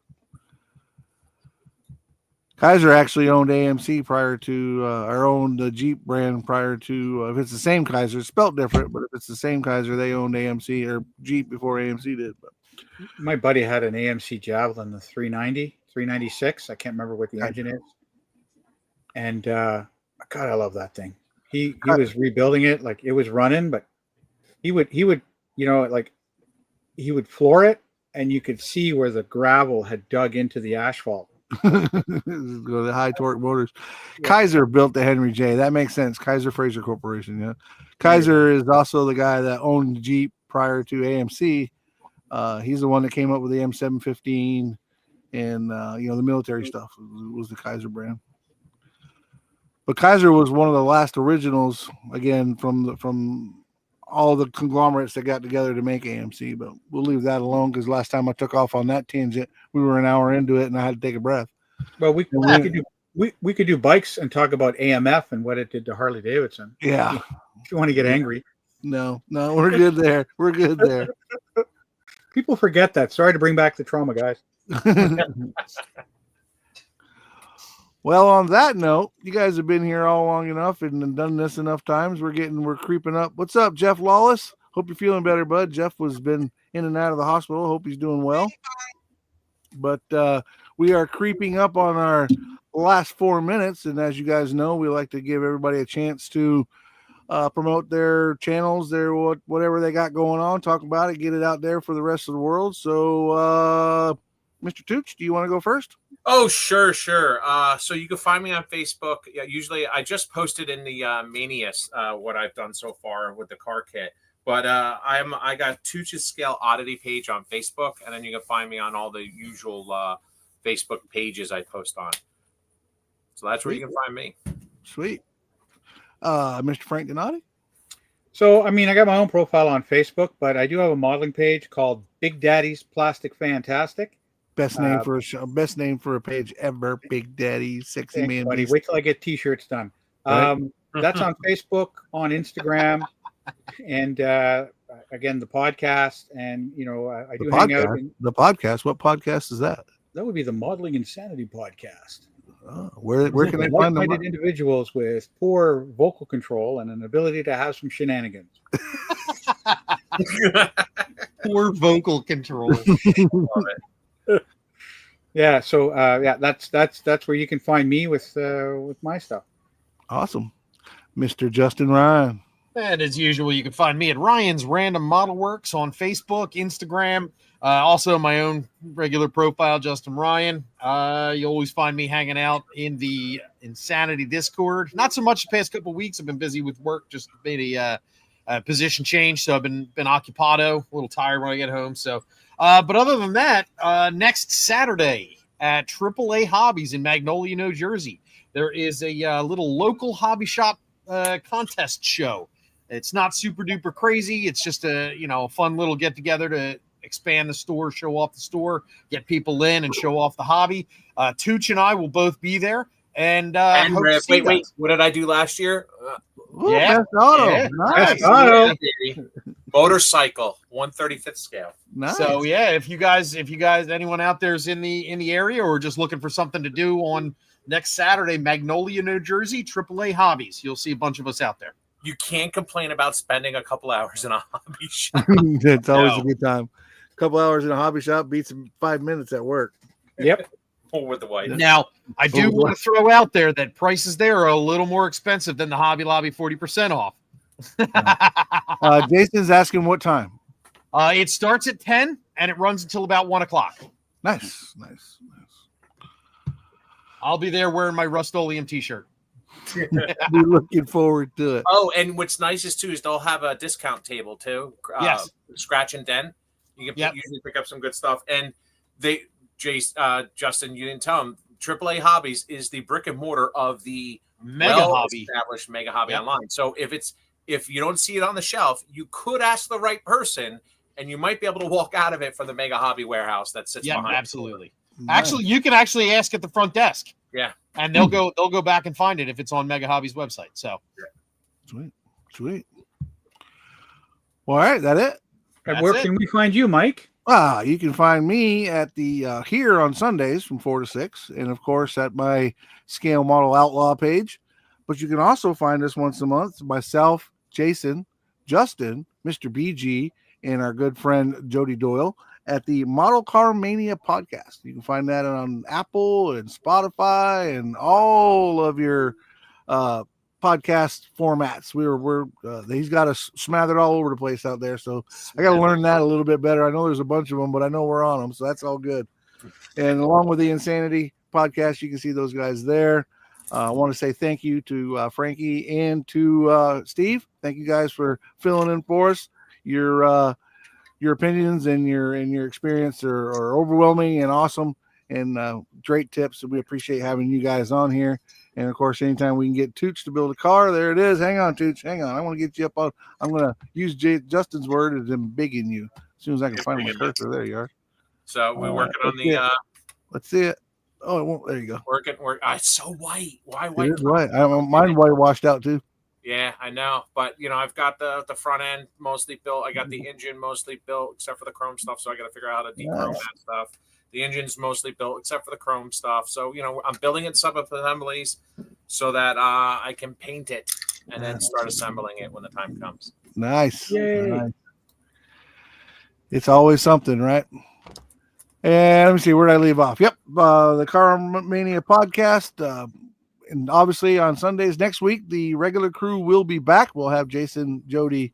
Kaiser actually owned AMC prior to, or owned the Jeep brand prior to, if it's the same Kaiser, it's spelled different, but if it's the same Kaiser, they owned AMC or Jeep before AMC did. But my buddy had an AMC Javelin, the 390, 396. I can't remember what the engine is. And God, I love that thing. He was rebuilding it, like it was running, but he would, like he would floor it, and you could see where the gravel had dug into the asphalt. Go to the high torque motors. Kaiser built the Henry J. That makes sense. Kaiser Fraser Corporation. Yeah. Kaiser is also the guy that owned Jeep prior to AMC. He's the one that came up with the M715 and the military stuff was the Kaiser brand. But Kaiser was one of the last originals, again, from all the conglomerates that got together to make AMC. But we'll leave that alone because last time I took off on that tangent, we were an hour into it and I had to take a breath. Well, we could do bikes and talk about AMF and what it did to Harley Davidson. Yeah. If you want to get angry. No, we're good there. We're good there. People forget that. Sorry to bring back the trauma, guys. Well, on that note, you guys have been here all long enough and done this enough times. We're creeping up. What's up, Jeff Lawless? Hope you're feeling better, bud. Jeff was been in and out of the hospital. Hope he's doing well. But we are creeping up on our last 4 minutes, and as you guys know, we like to give everybody a chance to promote their channels, their whatever they got going on, talk about it, get it out there for the rest of the world. So, Mr. Tooch, do you want to go first? Oh, sure. So you can find me on Facebook. Yeah, usually I just posted in the Manius what I've done so far with the car kit. But I got Tooch's Scale Oddity page on Facebook, and then you can find me on all the usual Facebook pages I post on. So that's where you can find me. Sweet. Mr. Frank Donati? So, I mean, I got my own profile on Facebook, but I do have a modeling page called Big Daddy's Plastic Fantastic. Best name for a show. Best name for a page ever. Big Daddy, sexy Thanks, man. buddy. Beast. Wait till I get T-shirts done. Right. That's on Facebook, on Instagram, and again the podcast. And I do hang out. The podcast. What podcast is that? That would be the Modeling Insanity podcast. Oh, where can I find them? Individuals with poor vocal control and an ability to have some shenanigans. Poor vocal control. Yeah, so that's where you can find me with my stuff. Awesome. Mr. Justin Ryan. And as usual, you can find me at Ryan's Random Model Works on Facebook, Instagram, also my own regular profile, Justin Ryan. You always find me hanging out in the Insanity Discord. Not so much the past couple of weeks. I've been busy with work, just made a position change, so I've been occupado, a little tired when I get home. So, but other than that, next Saturday at AAA Hobbies in Magnolia, New Jersey, there is a little local hobby shop contest show. It's not super duper crazy. It's just a fun little get together to expand the store, show off the store, get people in, and show off the hobby. Tooch and I will both be there. And wait, what did I do last year? Ooh, yeah, best auto. Yeah. Nice. Best auto. Motorcycle, 135th scale. Nice. So yeah, if you guys, anyone out there is in the area or just looking for something to do on next Saturday, Magnolia, New Jersey, AAA Hobbies, you'll see a bunch of us out there. You can't complain about spending a couple hours in a hobby shop. It's always a good time. A couple hours in a hobby shop beats 5 minutes at work. Yep. Or with the wife. Now, I do want to throw out there that prices there are a little more expensive than the Hobby Lobby 40% off. Jason's asking what time. It starts at 10 and it runs until about 1 o'clock. Nice. I'll be there wearing my Rust-Oleum t-shirt. Be looking forward to it. Oh, and what's nice is they'll have a discount table too. Yes. Scratch and Den. You can usually pick up some good stuff. And Justin, you didn't tell him, AAA Hobbies is the brick and mortar of the established Mega Hobby online. So if you don't see it on the shelf, you could ask the right person, and you might be able to walk out of it from the Mega Hobby warehouse that sits behind. Absolutely. Actually, you can actually ask at the front desk. Yeah. And they'll go back and find it if it's on Mega Hobby's website. So sweet. Well, all right, that it. And where can we find you, Mike? You can find me at the here on Sundays from 4 to 6, and of course at my Scale Model Outlaw page. But you can also find us once a month, myself, Jason, Justin, Mr. BG, and our good friend Jody Doyle at the Model Car Mania podcast. You can find that on Apple and Spotify and all of your podcast formats. He's got us smothered all over the place out there. So I got to learn that a little bit better. I know there's a bunch of them, but I know we're on them. So that's all good. And along with the Insanity podcast, you can see those guys there. I want to say thank you to Frankie and to Steve. Thank you guys for filling in for us. Your opinions and your experience are overwhelming and awesome, and great tips. And we appreciate having you guys on here. And of course, anytime we can get Tooch to build a car, there it is. Hang on, Tooch. Hang on. I want to get you up on. I'm going to use Justin's word as embiggen you as soon as I can find my cursor. There you are. So we're working on the. Let's see it. Oh, it won't. There you go. Working. It's so white. Why white? It is white. Mine whitewashed out too. Yeah, I know, but I've got the front end mostly built. I got the engine mostly built, except for the chrome stuff. So I got to figure out how to de-chrome that stuff. The engine's mostly built, except for the chrome stuff. So I'm building it sub-assemblies so that I can paint it and then start assembling it when the time comes. Nice. Yay. Nice. It's always something, right? And let me see, where did I leave off? Yep, the Car Mania podcast. And obviously on Sundays next week, the regular crew will be back. We'll have Jason, Jody,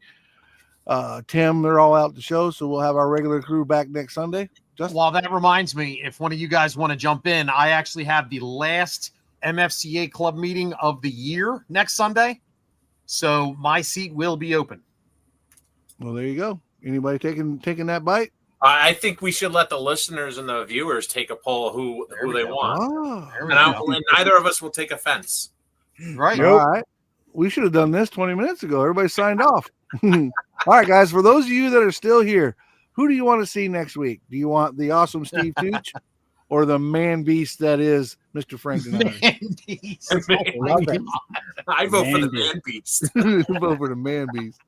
Tim. They're all out at the show, so we'll have our regular crew back next Sunday. Justin? Well, that reminds me, if one of you guys want to jump in, I actually have the last MFCA club meeting of the year next Sunday. So my seat will be open. Well, there you go. Anybody taking that bite? I think we should let the listeners and the viewers take a poll of who they want. Oh, And neither of us will take offense. Right. all right. We should have done this 20 minutes ago. Everybody signed off. All right, guys. For those of you that are still here, who do you want to see next week? Do you want the awesome Steve Tooch or the man beast that is Mr. Frank Donato? Man beast. I vote for the man beast. Vote for the man beast.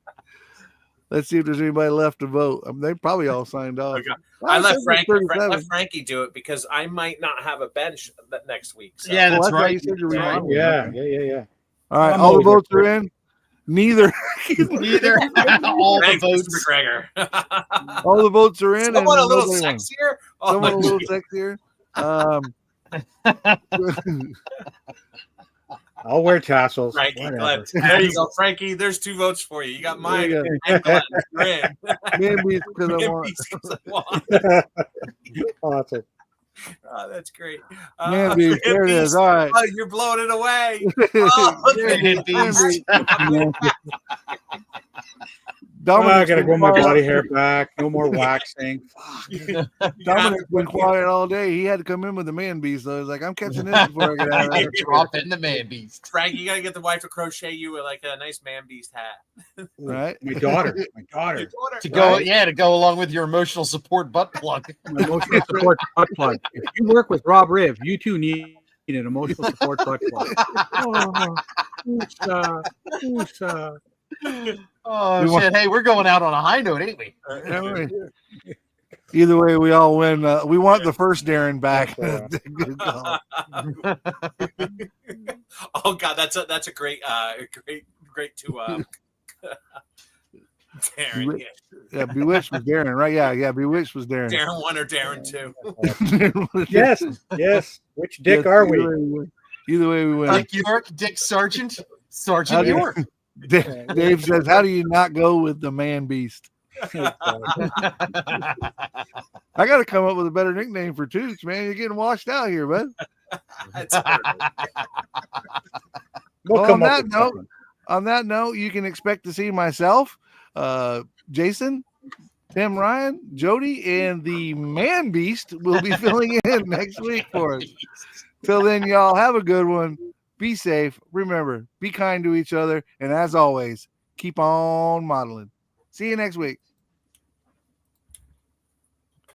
Let's see if there's anybody left to vote. They probably all signed off. Okay. I let Frankie do it because I might not have a bench next week. So. Yeah, that's right. right. You said you were on. Yeah. All right, I'm all the over votes for are in. Neither. Neither. All the Thanks, votes. Mr. Kreger. All the votes are in. Someone and a little nobody won. sexier. Oh, Someone a little geez. sexier. I'll wear tassels. Frankie, Whatever. Glenn. There you go, Frankie. There's 2 votes for you. You got mine. There you And Glenn. You're in. Man beast because I Man want. beast 'cause I want. Awesome. Oh, that's great. Man beast. There it is. All right. Oh, you're blowing it away. Oh, look at Man it. beast. I gotta grow my body hair back. No more waxing. Dominic's been quiet all day. He had to come in with the man beast. So I was like, I'm catching this before I get out of here. Drop in the man beast. Frank, you gotta get the wife to crochet you like a nice man beast hat. Right? My daughter. Your daughter. To go, Right. to go along with your emotional support butt plug. An emotional support butt plug. If you work with Rob Riv, you too need an emotional support butt plug. Oh shit! Hey, we're going out on a high note, ain't we? Either way, we all win. We want the first Darren back. Good call. Oh God, that's a great to Darren. Yeah, Bewitched was Darren, right? Yeah, Bewitched was Darren. Darren 1 or Darren 2. Yes. Which dick are we? Either way, we win. Dick York, Dick Sargent, Sergeant Okay. York. Dave says, "How do you not go with the man beast?" I got to come up with a better nickname for Tooch, man. You're getting washed out here, bud. We'll On that note, you can expect to see myself, Jason, Tim Ryan, Jody, and the man beast will be filling in next week for us. Till then, y'all have a good one. Be safe. Remember, be kind to each other. And as always, keep on modeling. See you next week.